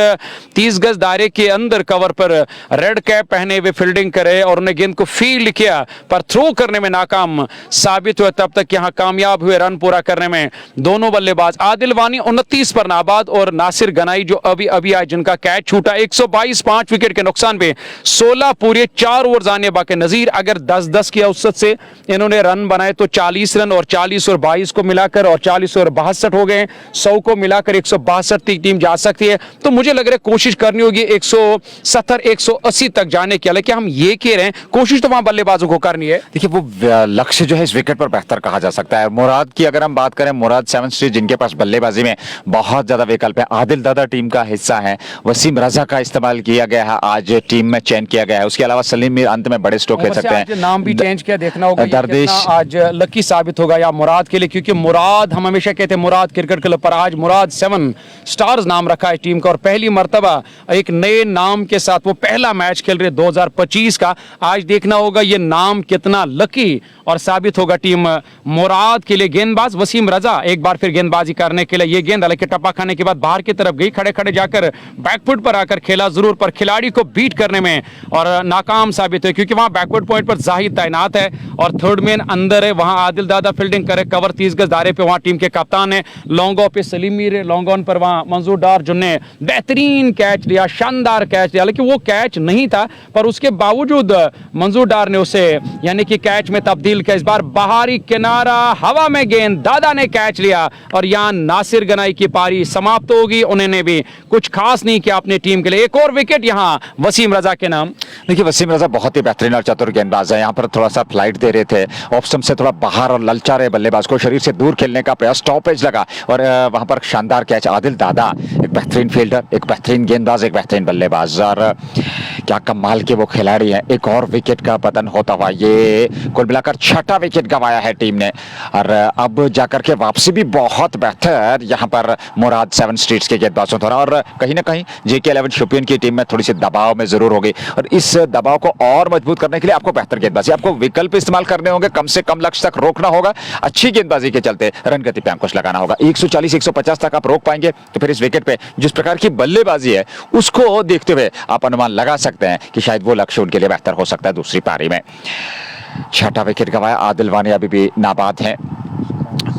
30 गज दायरे के अंदर कवर पर रेड कैप पहने हुए फील्डिंग करे और उन्हें गेंद को फील्ड किया पर थ्रो करने में नाकाम साबित हुए। तब तक यहां कामयाब हुए रन पूरा करने में दोनों बल्लेबाज, आदिल वानी 29 पर नाबाद और नासिर गनाई जो अभी अभी आए, जिनका कैच छूटा। 122, 5 विकेट के नुकसान पे 16 पूरे 4 ओवर आने बाकी। नजीर अगर 10-10 किया से इन्होंने रन बनाए तो 40 रन और 40 और 22 को मिलाकर और 40 और 62 हो गए, 100 को मिलाकर 162 तक टीम जा सकती है। तो मुझे लग रहा है कोशिश करनी होगी 170, 180 तक जाने की। हालांकि हम ये कह रहे हैं कोशिश तो वहां बल्लेबाजों को करनी है। देखिए वो लक्ष्य जो है इस विकेट पर बेहतर कहा जा सकता है। मुराद की अगर हम बात करें, मुराद 7 स्ट्रीट जिनके पास बल्लेबाजी में बहुत ज्यादा विकल्प है, आदिल दादा टीम का हिस्सा है, वसीम रजा का इस्तेमाल किया गया है, आज टीम में चयन किया गया है। उसके अलावा सलीम मीर अंत में बड़े स्ट्रोक खेल सकते हैं। नाम भी चेंज किया, देखना होगा दरदेश आज लकी साबित होगा या मुराद के लिए, क्योंकि मुराद, हम हमेशा कहते हैं मुराद क्रिकेट क्लब, पर आज मुराद 7 स्टार्स नाम रखा है टीम का और पहली मर्तबा एक नए नाम के साथ वो पहला मैच खेल रहे 2025 का। आज देखना होगा ये नाम कितना लकी और साबित होगा टीम मुराद के लिए। गेंदबाज वसीम रजा एक बार फिर गेंदबाजी करने के लिए, ये गेंद हालांकि टप्पा खाने के बाद बाहर की तरफ गई, खड़े खड़े जाकर बैकफुट पर आकर खेला जरूर, पर खिलाड़ी को बीट करने में और नाकाम साबित हुए, क्योंकि वहां बैकवर्ड पॉइंट पर जाहिद तैनात है और थर्ड मैन अंदर है। वहां आदिल दादा फील्डिंग करे, कवर 30 गज दायरे पे वहां टीम के कप्तान है। लॉन्ग ऑफ पे सलीम मीर है, लॉन्ग ऑन पर वहां मंजूर डार जिन्होंने बेहतरीन कैच लिया, शानदार कैच लिया। हालांकि वो कैच नहीं था पर उसके बावजूद मंजूर डार ने उसे यानी कि कैच में तब्दील किया। इस बार बाहरी किनारा, हवा में गेंद, दादा ने कैच लिया और यहां नासिर गनाई की पारी समाप्त होगी। उन्होंने भी कुछ खास नहीं किया अपनी टीम के लिए। एक और विकेट यहां वसीम रजा के नाम। देखिए वसीम रजा बहुत ही बेहतरीन और चतुर गेंदबाज है। यहाँ पर थोड़ा सा फ्लाइट दे रहे थे, ऑफ स्टंप से थोड़ा बाहर और ललचा रहे बल्लेबाज को, शरीर से दूर खेलने का प्रयास, स्टॉपेज लगा और वहां पर शानदार कैच। आदिल दादा एक बेहतरीन फील्डर, एक बेहतरीन गेंदबाज, एक बेहतरीन बल्लेबाज और क्या कमाल के वो खिलाड़ी हैं। एक और विकेट का पतन होता हुआ ये कुल मिलाकर 6ठा विकेट गंवाया है टीम ने और अब जाकर के वापसी भी बहुत बेहतर यहाँ पर मुराद 7 स्ट्रीट्स के गेंदबाजों द्वारा। और कहीं ना कहीं JK11 शोपियन की टीम में थोड़ी सी दबाव में जरूर होगी और इस दबाव को और मजबूत करने के लिए आपको बेहतर गेंदबाजी, आपको विकल्प इस्तेमाल करने होंगे, कम से कम लक्ष्य तक रोकना होगा, अच्छी गेंदबाजी के चलते रन गति पे अंकुश लगाना होगा। 140, 150 तक आप रोक पाएंगे तो फिर इस विकेट पे जिस प्रकार की बल्लेबाजी है उसको देखते हुए आप अनुमान लगा सकते हैं कि शायद वो लक्ष्य उनके लिए बेहतर हो सकता है दूसरी पारी में। 6ठा विकेट गंवाया, आदिल वानी अभी भी नाबाद हैं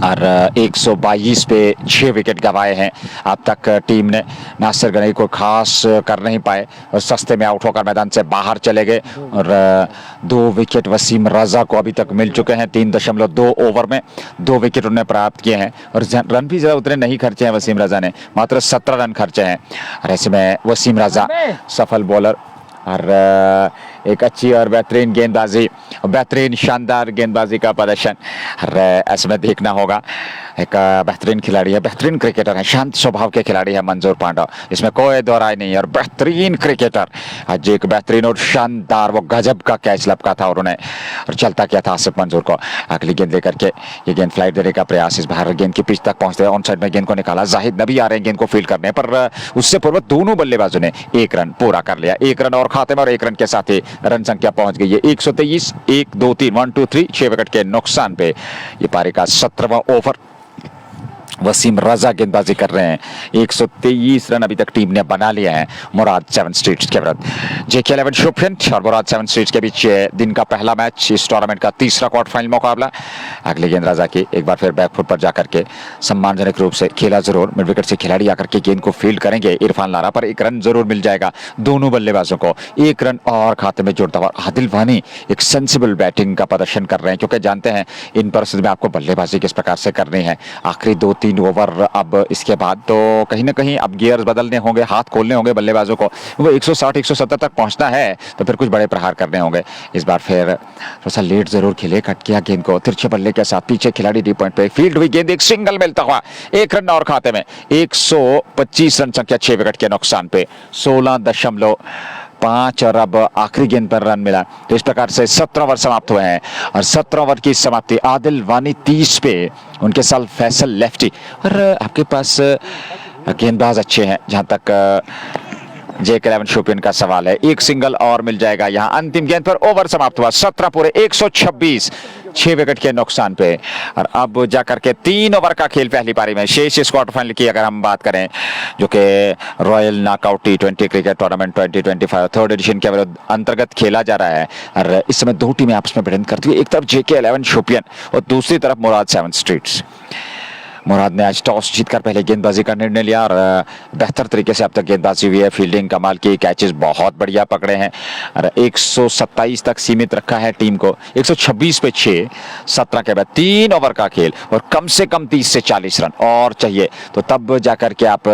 और 122 पे 6 विकेट गंवाए हैं अब तक टीम ने। नासिर गनाई को खास कर नहीं पाए और सस्ते में आउट होकर मैदान से बाहर चले गए और 2 विकेट वसीम रजा को अभी तक मिल चुके हैं। 3.2 ओवर में 2 विकेट उन्होंने प्राप्त किए हैं और रन भी ज़्यादा उतने नहीं खर्चे हैं वसीम रजा ने, मात्र 17 रन खर्चे हैं और ऐसे में वसीम रजा सफल बॉलर और एक अच्छी और बेहतरीन गेंदबाजी, बेहतरीन शानदार गेंदबाजी का प्रदर्शन और ऐसे में देखना होगा। एक बेहतरीन खिलाड़ी है, बेहतरीन क्रिकेटर है, शांत स्वभाव के खिलाड़ी है मंजूर पांडा, इसमें कोई दो राय नहीं है। और बेहतरीन क्रिकेटर, आज एक बेहतरीन और शानदार वो गजब का कैच लपका था और उन्हें और चलता क्या था आसिफ मंजूर को। अगली गेंद लेकर के ये गेंद फ्लाइट देने का प्रयास, इस बार गेंद की पिच तक पहुंचते ऑन साइड में गेंद को निकाला, जाहिद नबी आ रहे हैं गेंद को फील्ड करने पर, उससे पूर्व दोनों बल्लेबाजों ने एक रन पूरा कर लिया। एक रन और खाते में, और एक रन के साथ ही रन संख्या पहुंच गई है 123। 1 2 3 1 2 3 6 विकेट के नुकसान पे ये पारी का 17वां ओवर। वसीम रजा गेंदबाजी कर रहे हैं, 123 रन अभी तक टीम ने बना लिया है मुराद सेवन स्ट्रीट्स के विरुद्ध। जेके 11 शुभ्यन और मुराद सेवन स्ट्रीट्स के बीच दिन का पहला मैच, इस टूर्नामेंट का तीसरा क्वार्टर फाइनल मुकाबला। अगली गेंद रजा की, एक बार फिर बैकफुट पर जाकर के सम्मानजनक रूप से खेला जरूर, मिड विकेट से खिलाड़ी आकर के गेंद को फील्ड करेंगे इरफान लारा पर, एक रन जरूर मिल जाएगा दोनों बल्लेबाजों को। एक रन और खाते में जुड़ता हुआ आदिल वानी एक सेंसिबल बैटिंग का प्रदर्शन कर रहे हैं, क्योंकि जानते हैं इन परिस्थिति में आपको बल्लेबाजी किस प्रकार से करनी है। आखिरी 2-3 ओवर अब इसके बाद तो कहीं ना कहीं अब गियर्स बदलने होंगे, हाथ खोलने होंगे बल्लेबाजों को। वो 160-170 तक पहुंचना है तो फिर कुछ बड़े प्रहार करने होंगे। इस बार फिर थोड़ा सा लेट जरूर खेले, कट किया गेंद को तिरछे बल्ले के साथ, पीछे खिलाड़ी डी पॉइंट पे फील्ड हुई गेंद, एक सिंगल मिलता हुआ, एक रन और खाते में, 125 रन संख्या 6 विकेट के नुकसान पे 16.5। और अब आखिरी गेंद पर रन मिला। तो इस प्रकार से 17 ओवर समाप्त हुए हैं और 17 ओवर की समाप्ति, आदिल वानी 30 पे, उनके साथ फैसल लेफ्टी। और आपके पास गेंदबाज अच्छे हैं जहां तक जेके 11 शोपियन का सवाल है, एक सिंगल और मिल जाएगा यहाँ। अंतिम गेंद पर ओवर समाप्त हुआ, 17 पूरे 126, 6 विकेट के नुकसान पे। और अब जाकर के 3 ओवर का खेल पहली पारी में शेष इस क्वार्टर फाइनल की अगर हम बात करें, जो कि royal knockout T20 cricket tournament 2025 third edition के अंतर्गत खेला जा रहा है। और इस समय दो टीमें आपस में भिड़ंत करती है, एक तरफ जेके 11 शोपियन और दूसरी तरफ मुराद सेवन स्ट्रीट्स। मुराद ने आज टॉस जीतकर पहले गेंदबाजी का निर्णय लिया और बेहतर तरीके से अब तक गेंदबाजी हुई है, फील्डिंग कमाल की, कैचेस बहुत बढ़िया पकड़े हैं और 127 तक सीमित रखा है टीम को, 126 पे 6, 17 के बाद 3 ओवर का खेल और कम से कम 30 से 40 रन और चाहिए, तो तब जाकर के आप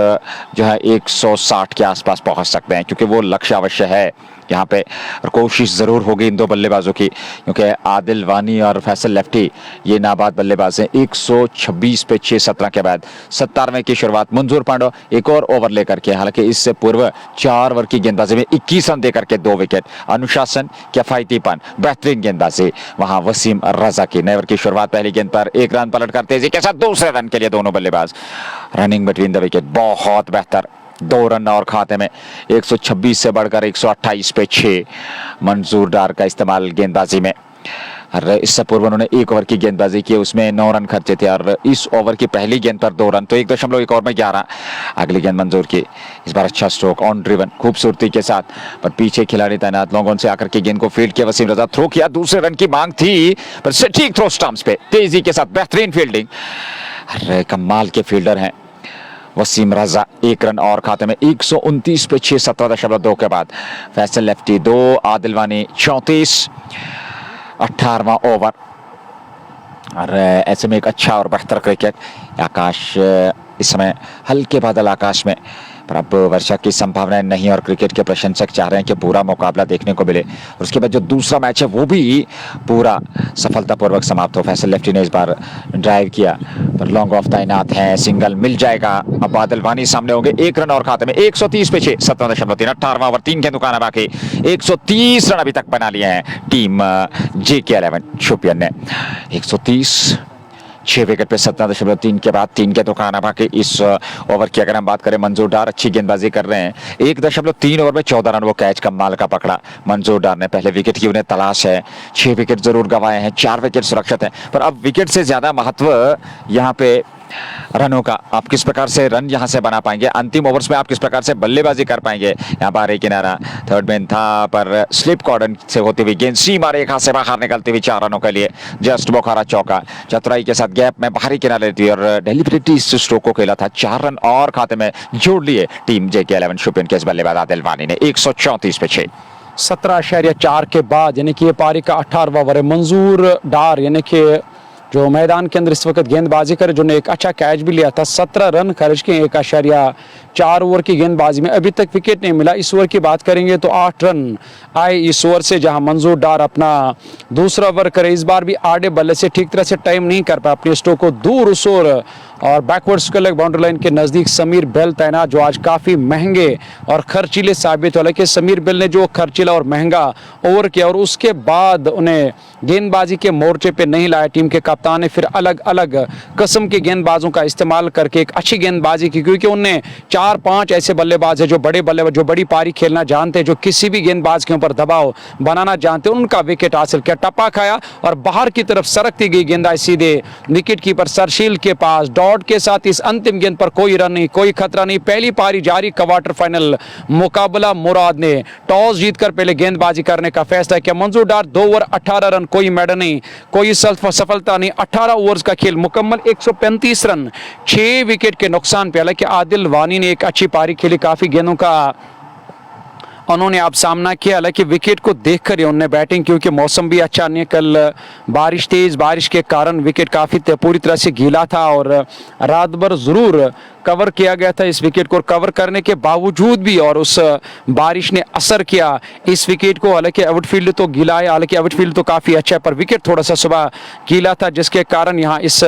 जो है 160 के आसपास पहुंच सकते हैं, क्योंकि वो लक्ष्य अवश्य है यहाँ पे। और कोशिश जरूर होगी इन दो बल्लेबाजों की, क्योंकि आदिल वानी और फैसल लेफ्टी ये नाबाद बल्लेबाज हैं। 126 पे 6, 17 के बाद 17वें की शुरुआत। मंजूर पांडा एक और ओवर लेकर के, हालांकि इससे पूर्व 4 ओवर की गेंदबाजी में 21 रन देकर के 2 विकेट। अनुशासन, किफायतीपन, बेहतरीन गेंदबाजी वहां वसीम रजा की। नए ओवर की शुरुआत, पहली गेंद पर एक रन पलट कर तेजी के साथ दूसरे रन के लिए दोनों बल्लेबाज, रनिंग बिटवीन द विकेट बहुत बेहतर, 2 रन और खाते में, 126 से बढ़कर 128 पे 6। मंजूर डार का इस्तेमाल गेंदबाजी में, और इससे पूर्व उन्होंने 1 ओवर की गेंदबाजी की, उसमें 9 रन खर्चे थे और इस ओवर की पहली गेंद पर 2 रन, तो 1.1 ओवर में 11। अगली गेंद मंजूर की, इस बार अच्छा स्ट्रोक ऑन ड्रिवन खूबसूरती के साथ, पर पीछे खिलाड़ी तैनात, लोगों से आकर के गेंद को फील्ड किया, वसीम रजा थ्रो किया, दूसरे रन की मांग थी पर सटीक थ्रो स्टंप्स पे, तेजी के साथ बेहतरीन फील्डिंग। अरे कमाल के फील्डर हैं वसीम रजा। 1 रन और खाते में, 129 पे 6, 17.2 के बाद फैसल लेफ्टी 2, आदिल वानी 34। 18वां ओवर और ऐसे में एक अच्छा और बेहतर क्रिकेट। आकाश इस समय हल्के बादल आकाश में, पर अब वर्षा की संभावनाएं नहीं और क्रिकेट के प्रशंसक चाह रहे हैं कि पूरा मुकाबला देखने को मिले। और उसके बाद जो दूसरा मैच है वो भी पूरा सफलतापूर्वक समाप्त हो। फैसल लेफ्टी ने इस बार ड्राइव किया पर लॉन्ग ऑफ तैनात है, सिंगल मिल जाएगा। अब आदिल वानी सामने होंगे, 1 रन और खाते में, 130 पे 6, 17.3। 18वां ओवर, 3 गेंद दुकान बाकी, 130 रन अभी तक बना लिए हैं टीम जेके 11 शोपियन ने। 130, 6 विकेट पे 17.3 के बाद 3 के दुकान बाकी। इस ओवर की अगर हम बात करें, मंजूर डार अच्छी गेंदबाजी कर रहे हैं, 1.3 ओवर में 14 रन वो कैच कमाल का पकड़ा मंजूर डार ने। पहले विकेट की उन्हें तलाश है, 6 विकेट जरूर गंवाए हैं, 4 विकेट सुरक्षित हैं, पर अब विकेट से ज्यादा महत्व यहाँ पे रनों का। आप किस प्रकार से रन यहां से बना पाएंगे, अंतिम ओवर्स में आप किस प्रकार से बल्लेबाजी कर पाएंगे। यहां पर एक किनारा थर्ड मैन था पर स्लिप कॉर्डन से होती हुई गेंद सीमा रेखा से बाहर निकलती हुई 4 रनों के लिए जस्ट बोखारा चौका। चतुराई के साथ गैप में बाहरी किनारे लेती और डेलिबरेटली इस स्ट्रोक को खेला था। 4 रन और खाते में जोड़ लिए टीम जेके 11 शोपियन के इस बल्लेबाज आदिल वानी ने। 134 पे 6। 17.4 के बाद यानी कि ये पारी का 18वां ओवर है। मंजूर डार यानी कि जो मैदान के अंदर इस वक्त गेंदबाजी करे, जिन्होंने एक अच्छा कैच भी लिया था। 17 रन खर्च किए 1.4 ओवर की गेंदबाजी में, अभी तक विकेट नहीं मिला। इस ओवर की बात करेंगे तो 8 रन आए इस ओवर से, जहां मंजूर डार अपना दूसरा ओवर करे। इस बार भी आड़े बल्ले से ठीक तरह से टाइम नहीं कर पाया अपने स्ट्रोक को दूर उस ओर और backward square leg boundary line के नजदीक समीर बेल तैनात, जो आज काफी महंगे और खर्चीले साबित हुए। कि समीर बेल ने जो खर्चीला और महंगा ओवर किया और उसके बाद उन्हें गेंदबाजी के मोर्चे पे नहीं लाया टीम के कप्तान ने, फिर अलग अलग किस्म के गेंदबाजों का इस्तेमाल करके एक अच्छी गेंदबाजी की, क्योंकि उनने 4-5 ऐसे बल्लेबाज है जो बड़े बल्लेबाज, जो बड़ी पारी खेलना जानते हैं, जो किसी भी गेंदबाज के ऊपर दबाव बनाना जानते हैं। उनका विकेट हासिल किया, टप्पा खाया और बाहर की तरफ सरकती गई गेंद सीधे विकेट कीपर सरशील के पास। डॉट के साथ इस अंतिम गेंद पर कोई रन नहीं, कोई खतरा नहीं। पहली पारी जारी, क्वार्टर फाइनल मुकाबला। मुराद ने टॉस जीतकर पहले गेंदबाजी करने का फैसला किया। मंजूर डार 2 ओवर 18 रन, कोई मेडल नहीं, कोई सफलता नहीं। 18 ओवर्स का खेल मुकम्मल, 135 रन 6 विकेट के नुकसान पे। हालांकि आदिल वानी ने एक अच्छी पारी खेली, काफी गेंदों का उन्होंने आप सामना किया। हालांकि विकेट को देखकर ही उन्होंने बैटिंग, क्योंकि मौसम भी अच्छा नहीं, कल बारिश, तेज बारिश के कारण विकेट काफी पूरी तरह से गीला था और रात भर जरूर कवर किया गया था इस विकेट को। कवर करने के बावजूद भी और उस बारिश ने असर किया इस विकेट को। हालांकि आउटफील्ड तो गीला है, हालांकि आउटफील्ड तो काफी अच्छा है, पर विकेट थोड़ा सा सुबह गीला था, जिसके कारण यहाँ इस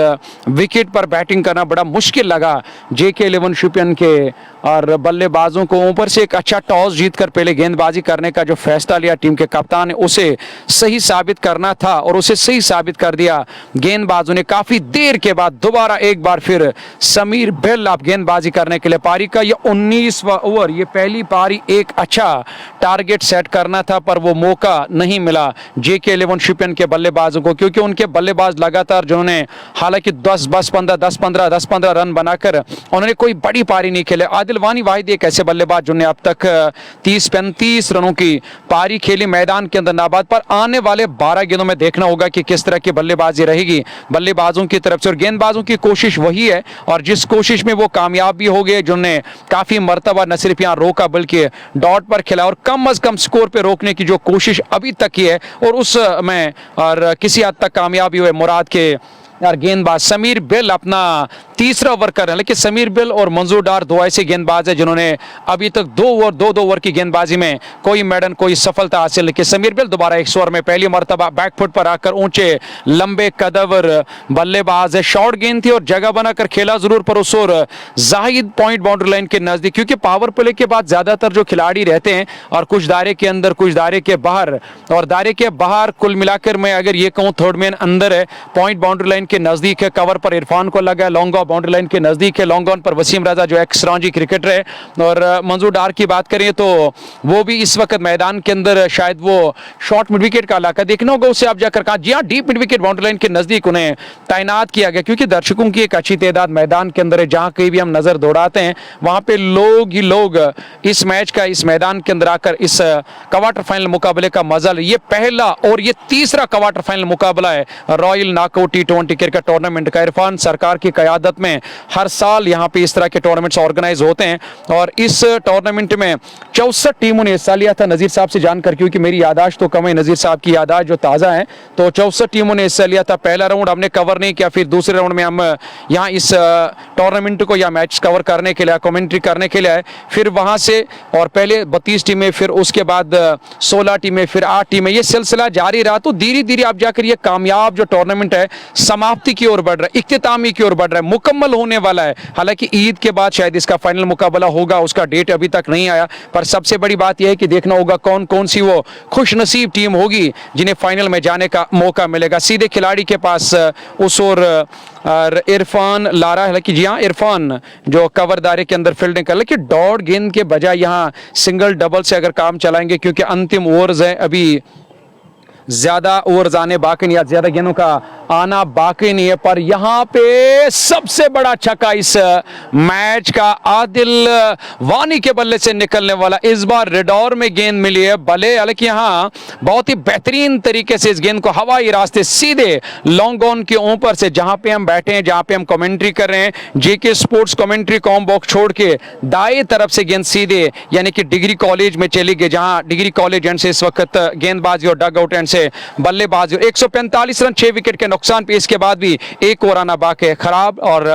विकेट पर बैटिंग करना बड़ा मुश्किल लगा JK11 शुपियन के और बल्लेबाजों को। ऊपर से एक अच्छा टॉस जीतकर पहले गेंदबाजी करने का जो फैसला लिया टीम के कप्तान ने, उसे सही साबित करना था और उसे सही साबित कर दिया गेंदबाजों ने। काफी देर के बाद दोबारा एक बार फिर समीर बेल आप गेंदबाजी करने के लिए। पारी का ये 19वां ओवर, ये पहली पारी, एक अच्छा टारगेट सेट करना था, पर वो मौका नहीं मिला JK11 शुपियन के बल्लेबाजों को, क्योंकि उनके बल्लेबाज लगातार, जिन्होंने हालांकि 10-15 रन बनाकर उन्होंने कोई बड़ी पारी नहीं खेले। आदिल वानी वाहिद एक ऐसे बल्लेबाज जिन्होंने अब तक 30-35 रनों की पारी खेली मैदान के अंदर नाबाद। पर आने वाले 12 गेंदों में देखना होगा कि किस तरह की बल्लेबाजी रहेगी बल्लेबाजों की तरफ से, और गेंदबाजों की कोशिश वही है और जिस कोशिश में वो कामयाब भी हो गए, जिन्होंने काफी मर्तबा न सिर्फ यहाँ रोका बल्कि डॉट पर खेला और कम अज कम स्कोर पे रोकने की जो कोशिश अभी तक की है और उस में और किसी हद तक कामयाबी हुए मुराद के यार गेंदबाज समीर बेल अपना तीसरा ओवर कर रहे हैं। लेकिन समीर बेल और मंजूर डार 2 ऐसे गेंदबाज है जिन्होंने अभी तक 2 ओवर की गेंदबाजी में कोई मेडल, कोई सफलता हासिल की। समीर बेल दोबारा 100 ओवर में पहली मर्तबा बैकफुट पर आकर ऊंचे लंबे कदवर बल्लेबाज है। शॉर्ट गेंद थी और जगह बनाकर खेला जरूर, पर उस ओर जाहिद पॉइंट बाउंड्री लाइन के नजदीक, क्योंकि पावर प्ले के बाद ज्यादातर जो खिलाड़ी रहते हैं और कुछ दायरे के अंदर कुछ दायरे के बाहर, और दायरे के बाहर कुल मिलाकर मैं अगर ये कहूँ थर्ड मैन अंदर है, पॉइंट बाउंड्री लाइन के नजदीक है। कवर पर इरफान को लगा, लॉन्ग ऑन बाउंड्री लाइन के नजदीक है, लॉन्ग ऑन पर वसीम रजा जो एक्स रणजी क्रिकेटर है। और मंजूर डार की बात करें तो वो भी इस वक्त मैदान के अंदर शायद वो शॉर्ट मिड विकेट का इलाका देखना होगा उसे आप जाकर कहा, जी हाँ, deep mid wicket boundary line के नजदीक उन्हें तैनात किया गया, क्योंकि दर्शकों की एक अच्छी तादाद मैदान के अंदर है। जहां कहीं भी हम नजर दौड़ाते हैं वहां पे लोग ही लोग इस मैच का, इस मैदान के अंदर आकर इस क्वार्टर फाइनल मुकाबले का मजा ले। ये पहला और ये तीसरा क्वार्टर फाइनल मुकाबला है royal knockout T20 cricket tournament का। इरफान सरकार की क़यादत में हर साल यहाँ पे इस तरह के टूर्नामेंट्स ऑर्गेनाइज होते हैं और इस टूर्नामेंट में 64 टीमों ने हिस्सा लिया था। नजीर साहब से जानकर, क्योंकि मेरी यादाश्त तो कम है, नजीर साहब की यादाश्त जो ताज़ा है, तो 64 टीमों ने हिस्सा लिया था। पहला राउंड हमने कवर नहीं किया, फिर दूसरे राउंड में हम यहाँ इस टूर्नामेंट को या मैच कवर करने के लिए, कमेंट्री करने के लिए आए। फिर वहाँ से और पहले 32 टीमें, फिर उसके बाद 16 टीमें, फिर 8 टीमें, ये सिलसिला जारी रहा। तो धीरे धीरे आप जाकर ये कामयाब जो टूर्नामेंट है समाप्ति की ओर बढ़ रहा है, इख्तितामी की ओर बढ़ रहा है, मुकम्मल होने वाला है। हालांकि ईद के बाद शायद इसका फाइनल मुकाबला होगा, उसका डेट अभी तक नहीं आया, पर सबसे बड़ी बात यह है कि देखना होगा कौन कौन सी वो खुशनसीब टीम होगी जिन्हें फाइनल में जाने का मौका मिलेगा। सीधे खिलाड़ी के पास उस और इरफान लारा, हालांकि जी हाँ, इरफान जो कवर दायरे के अंदर फील्डिंग कर, लेकिन डॉट गेंद के बजाय यहाँ सिंगल डबल से अगर काम चलाएंगे, क्योंकि अंतिम ओवर्स है, अभी ज्यादा ओवर्स आने बाकी नहीं, ज्यादा गेंदों का आना बाकी नहीं है। पर यहाँ पे सबसे बड़ा छक्का इस मैच का आदिल वानी के बल्ले से निकलने वाला। इस बार रेडॉर में गेंद मिली है भले, हालांकि यहाँ बहुत ही बेहतरीन तरीके से इस गेंद को हवाई रास्ते सीधे लॉन्ग ऑन के ऊपर से, जहां पे हम बैठे हैं, जहां पे हम कमेंट्री कर रहे हैं, JK sports commentary com box छोड़ के दाएं तरफ से गेंद सीधे यानी कि डिग्री कॉलेज में चली गई, जहां डिग्री कॉलेज एंड से इस वक्त गेंदबाजी और डग आउट एंड से बल्लेबाजी। 145 रन 6 विकेट के नुकसान पे, इसके बाद भी एक और आना बाकी है खराब और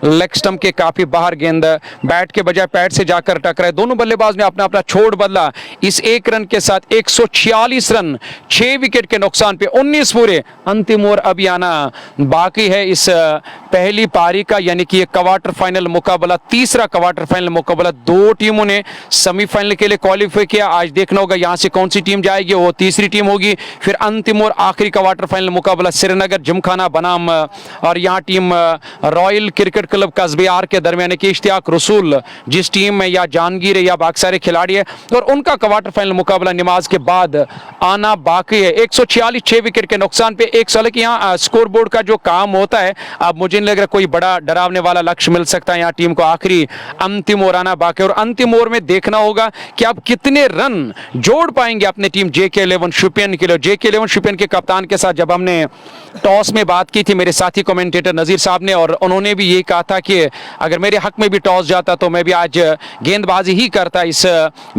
लेग स्टंप के काफी बाहर गेंद बैट के बजाय पैड से जाकर टकराए। दोनों बल्लेबाज ने अपना अपना छोड़ बदला। इस एक रन के साथ 146 रन 6 विकेट के नुकसान पे 19 पूरे। अंतिम ओवर अभी आना बाकी है इस पहली पारी का, यानी कि ये क्वार्टर फाइनल मुकाबला, तीसरा क्वार्टर फाइनल मुकाबला। दो टीमों ने सेमीफाइनल के लिए क्वालिफाई किया। आज देखना होगा यहां से कौन सी टीम जाएगी, वो तीसरी टीम होगी। फिर अंतिम और आखिरी क्वार्टर फाइनल मुकाबला श्रीनगर जिमखाना बनाम और यहां टीम रॉयल क्रिकेट क्लब कस्बेयार के दरमियान कि इश्तियाक रसूल जिस टीम में या जहांगीर है या बाकी सारे खिलाड़ी है, और उनका क्वार्टर फाइनल मुकाबला नमाज के बाद आना बाकी है। 146 6 विकेट के नुकसान पे। एक साल की यहाँ स्कोर बोर्ड का जो काम होता है, अब मुझे नहीं लग रहा कोई बड़ा डरावने वाला लक्ष्य मिल सकता है। यहाँ टीम को आखिरी अंतिम ओवर आना बाकी, और अंतिम ओवर में देखना होगा कि अब कितने रन जोड़ पाएंगे अपने टीम JK11 शुपियन के लिए। JK11 शुपियन के कप्तान के साथ जब हमने टॉस में बात की थी मेरे साथी कमेंटेटर नजीर साहब ने, और उन्होंने भी ये कहा था कि अगर मेरे हक में भी टॉस जाता तो मैं भी आज गेंदबाजी ही करता इस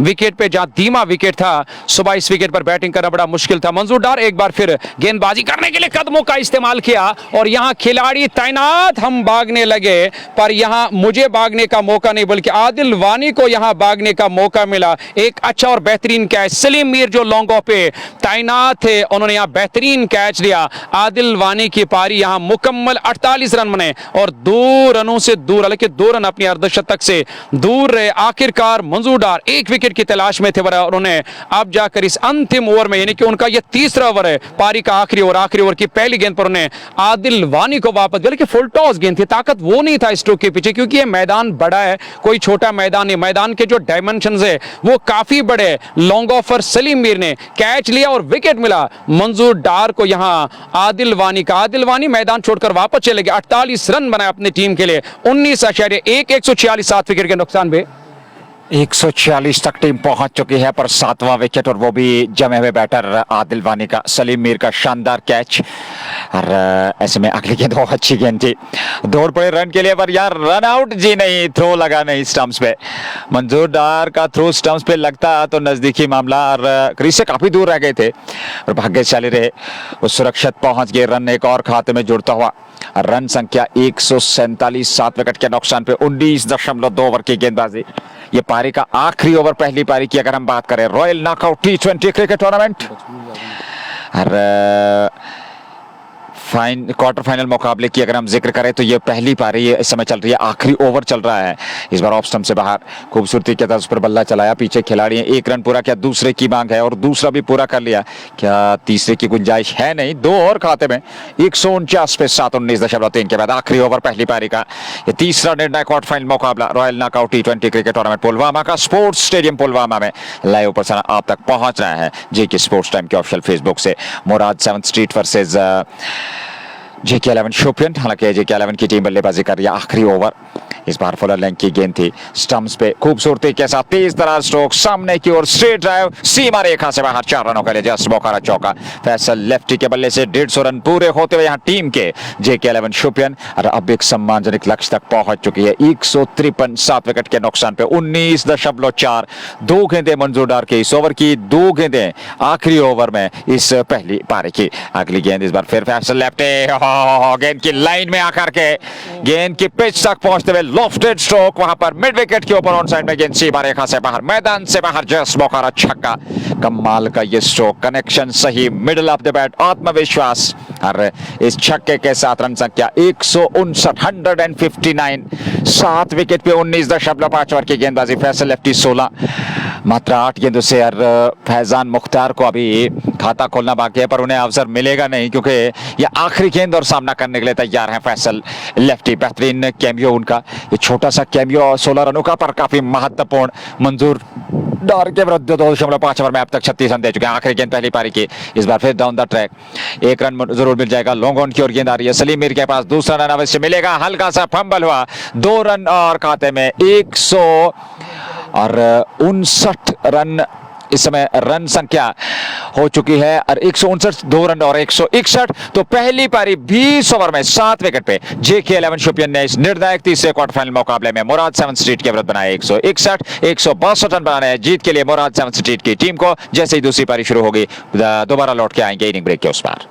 विकेट पे, जहां धीमा विकेट था। सुबह इस विकेट पर बैटिंग करना बड़ा मुश्किल था। मंजूर डार एक बार फिर गेंदबाजी करने के लिए कदमों का इस्तेमाल किया और यहां खिलाड़ी तैनात, हम भागने लगे, पर यहां मुझे भागने का मौका नहीं बल्कि आदिल वानी को यहां भागने का मौका मिला। एक अच्छा और बेहतरीन कैच, सलीम मीर जो लॉन्ग ऑफ पे तैनात थे उन्होंने यहां बेहतरीन कैच लिया। आदिल वानी की पारी यहां मुकम्मल 48 रन बने और 2 रनों से दूर, हालांकि 2 रन अपनी अर्धशतक से दूर रहे। आखिरकार मंजूर डार एक विकेट की तलाश में थे और उन्होंने अब जाकर इस अंतिम ओवर में, यानी कि उनका यह तीसरा ओवर है, पारी का आखिरी ओवर की पहली गेंद पर उन्हें आदिल वानी को वापस, बल्कि फुल टॉस गेंद थी, ताकत वो नहीं था स्ट्रोक के पीछे, क्योंकि ये मैदान बड़ा है, कोई छोटा मैदान नहीं। मैदान के जो डायमेंशंस है वो काफी बड़े। लॉन्ग ऑफर सलीम मीर ने कैच लिया और विकेट मिला मंजूर डार को यहां आदिल वानी का। आदिल वानी मैदान छोड़कर वापस चले गए। 48 रन बनाए अपनी टीम के लिए। 19.1 146 7 विकेट के नुकसान पे 146 तक टीम पहुंच चुकी है, पर 7वां विकेट और वो भी जमे हुए बैटर आदिल वानी का, सलीम मीर का शानदार कैच। और ऐसे में अगली गेंद बहुत अच्छी गेंद थी, दौड़ पड़े रन के लिए, पर यार रन आउट जी नहीं, थ्रो लगा नहीं स्टंप्स पे। मंजूर डार का थ्रो स्टंप्स पे लगता तो नजदीकी मामला, और क्रीज से काफी दूर रह गए थे और भाग्यशाली रहे, वो सुरक्षित पहुंच गए। रन एक और खाते में जुड़ता हुआ, रन संख्या 147 7 विकेट के नुकसान पे 19.2 ओवर की गेंदबाजी। ये पारी का आखिरी ओवर, पहली पारी की अगर हम बात करें royal knockout T20 cricket tournament और क्वार्टर फाइनल मुकाबले की अगर हम जिक्र करें तो ये पहली पारी इस समय चल रही है, आखिरी ओवर चल रहा है। इस बार ऑफ स्टंप से बाहर खूबसूरती के तर्ज पर बल्ला चलाया, पीछे खिलाड़ी हैं, 1 रन पूरा किया, दूसरे की मांग है और दूसरा भी पूरा कर लिया, क्या तीसरे की गुंजाइश है? नहीं, 2 और खाते में 149 पे 7 19.3 के बाद आखिरी ओवर पहली पारी का ये तीसरा निर्णायक क्वार्टर फाइनल मुकाबला royal knockout T20 cricket tournament Pulwama का स्पोर्ट्स स्टेडियम पुलवामा में लाइव प्रसारण आप तक पहुंच रहा है JK स्पोर्ट्स टाइम के ऑफिशियल फेसबुक से। मुराद 7th street versus JK11 Shopian. हालांकि JK11 की टीम बल्लेबाजी कर रही है, आखिरी ओवर इस बार फुलर लेंथ की गेंद थी, स्टंप्स पे खूबसूरती के साथ तेज दराज स्ट्रोक, सामने की ओर स्ट्रेट ड्राइव, सीमा रेखा से बाहर, 4 रनों के लिए जस्ट मौका चौका। फैसल लेफ्टी के बल्ले से 150 रन पूरे होते हुए यहाँ टीम के JK11 शोपियन और अब एक सम्मानजनक लक्ष्य तक पहुंच चुकी है। 153 7 विकेट के नुकसान पे 19.4। 2 गेंदें मंजूर डार के इस ओवर की, 2 गेंदें आखिरी ओवर में इस पहली पारी की। अगली गेंद इस बार फिर फैसल लेफ्टी, गेंद की लाइन में आकर के गेंद की पिच तक पहुंचते हुए लॉफ्टेड स्ट्रोक, वहां पर मिड विकेट के ऊपर ऑन साइड में गेंद सीमा रेखा से बाहर, मैदान से बाहर, जस्ट मौका छक्का। कमाल का ये स्ट्रोक, कनेक्शन सही, मिडल ऑफ द बैट, आत्मविश्वास, और इस छक्के के साथ रन संख्या 159 7 विकेट पे 19.5 ओवर की गेंदबाजी। फैसल लेफ्टी 16, मात्र 8 गेंदों से, और फैजान मुख्तार को अभी खाता खोलना बाकी है, पर उन्हें अवसर मिलेगा नहीं क्योंकि ये आखिरी गेंद और सामना करने के लिए तैयार है फैसल लेफ्टी। बेहतरीन कैमियो उनका, ये छोटा सा कैमियो 16 रनों का पर काफी महत्वपूर्ण। मंजूर डार के विरुद्ध 2.5 ओवर में अब तक 36 रन दे चुके हैं। आखिरी गेंद पहली पारी की, इस बार फिर डाउन द ट्रैक, 1 रन जरूर मिल जाएगा। लॉन्ग ऑन की ओर गेंद आ रही है, सलीम मीर के पास दूसरा रन अवश्य मिलेगा, हल्का सा फंबल हुआ, 2 रन और खाते में 159 रन इस समय रन संख्या हो चुकी है, और 159 2 रन और 161। तो पहली पारी 20 ओवर में 7 विकेट पे JK11 शोपियन ने इस निर्णायक तीसरे क्वार्टर फाइनल मुकाबले में मुराद 7th स्ट्रीट के विरुद्ध बनाए 161 162 रन बनाने हैं जीत के लिए मुराद 7th स्ट्रीट की टीम को। जैसे ही दूसरी पारी शुरू होगी दोबारा लौट के आएंगे इनिंग ब्रेक के उस पार।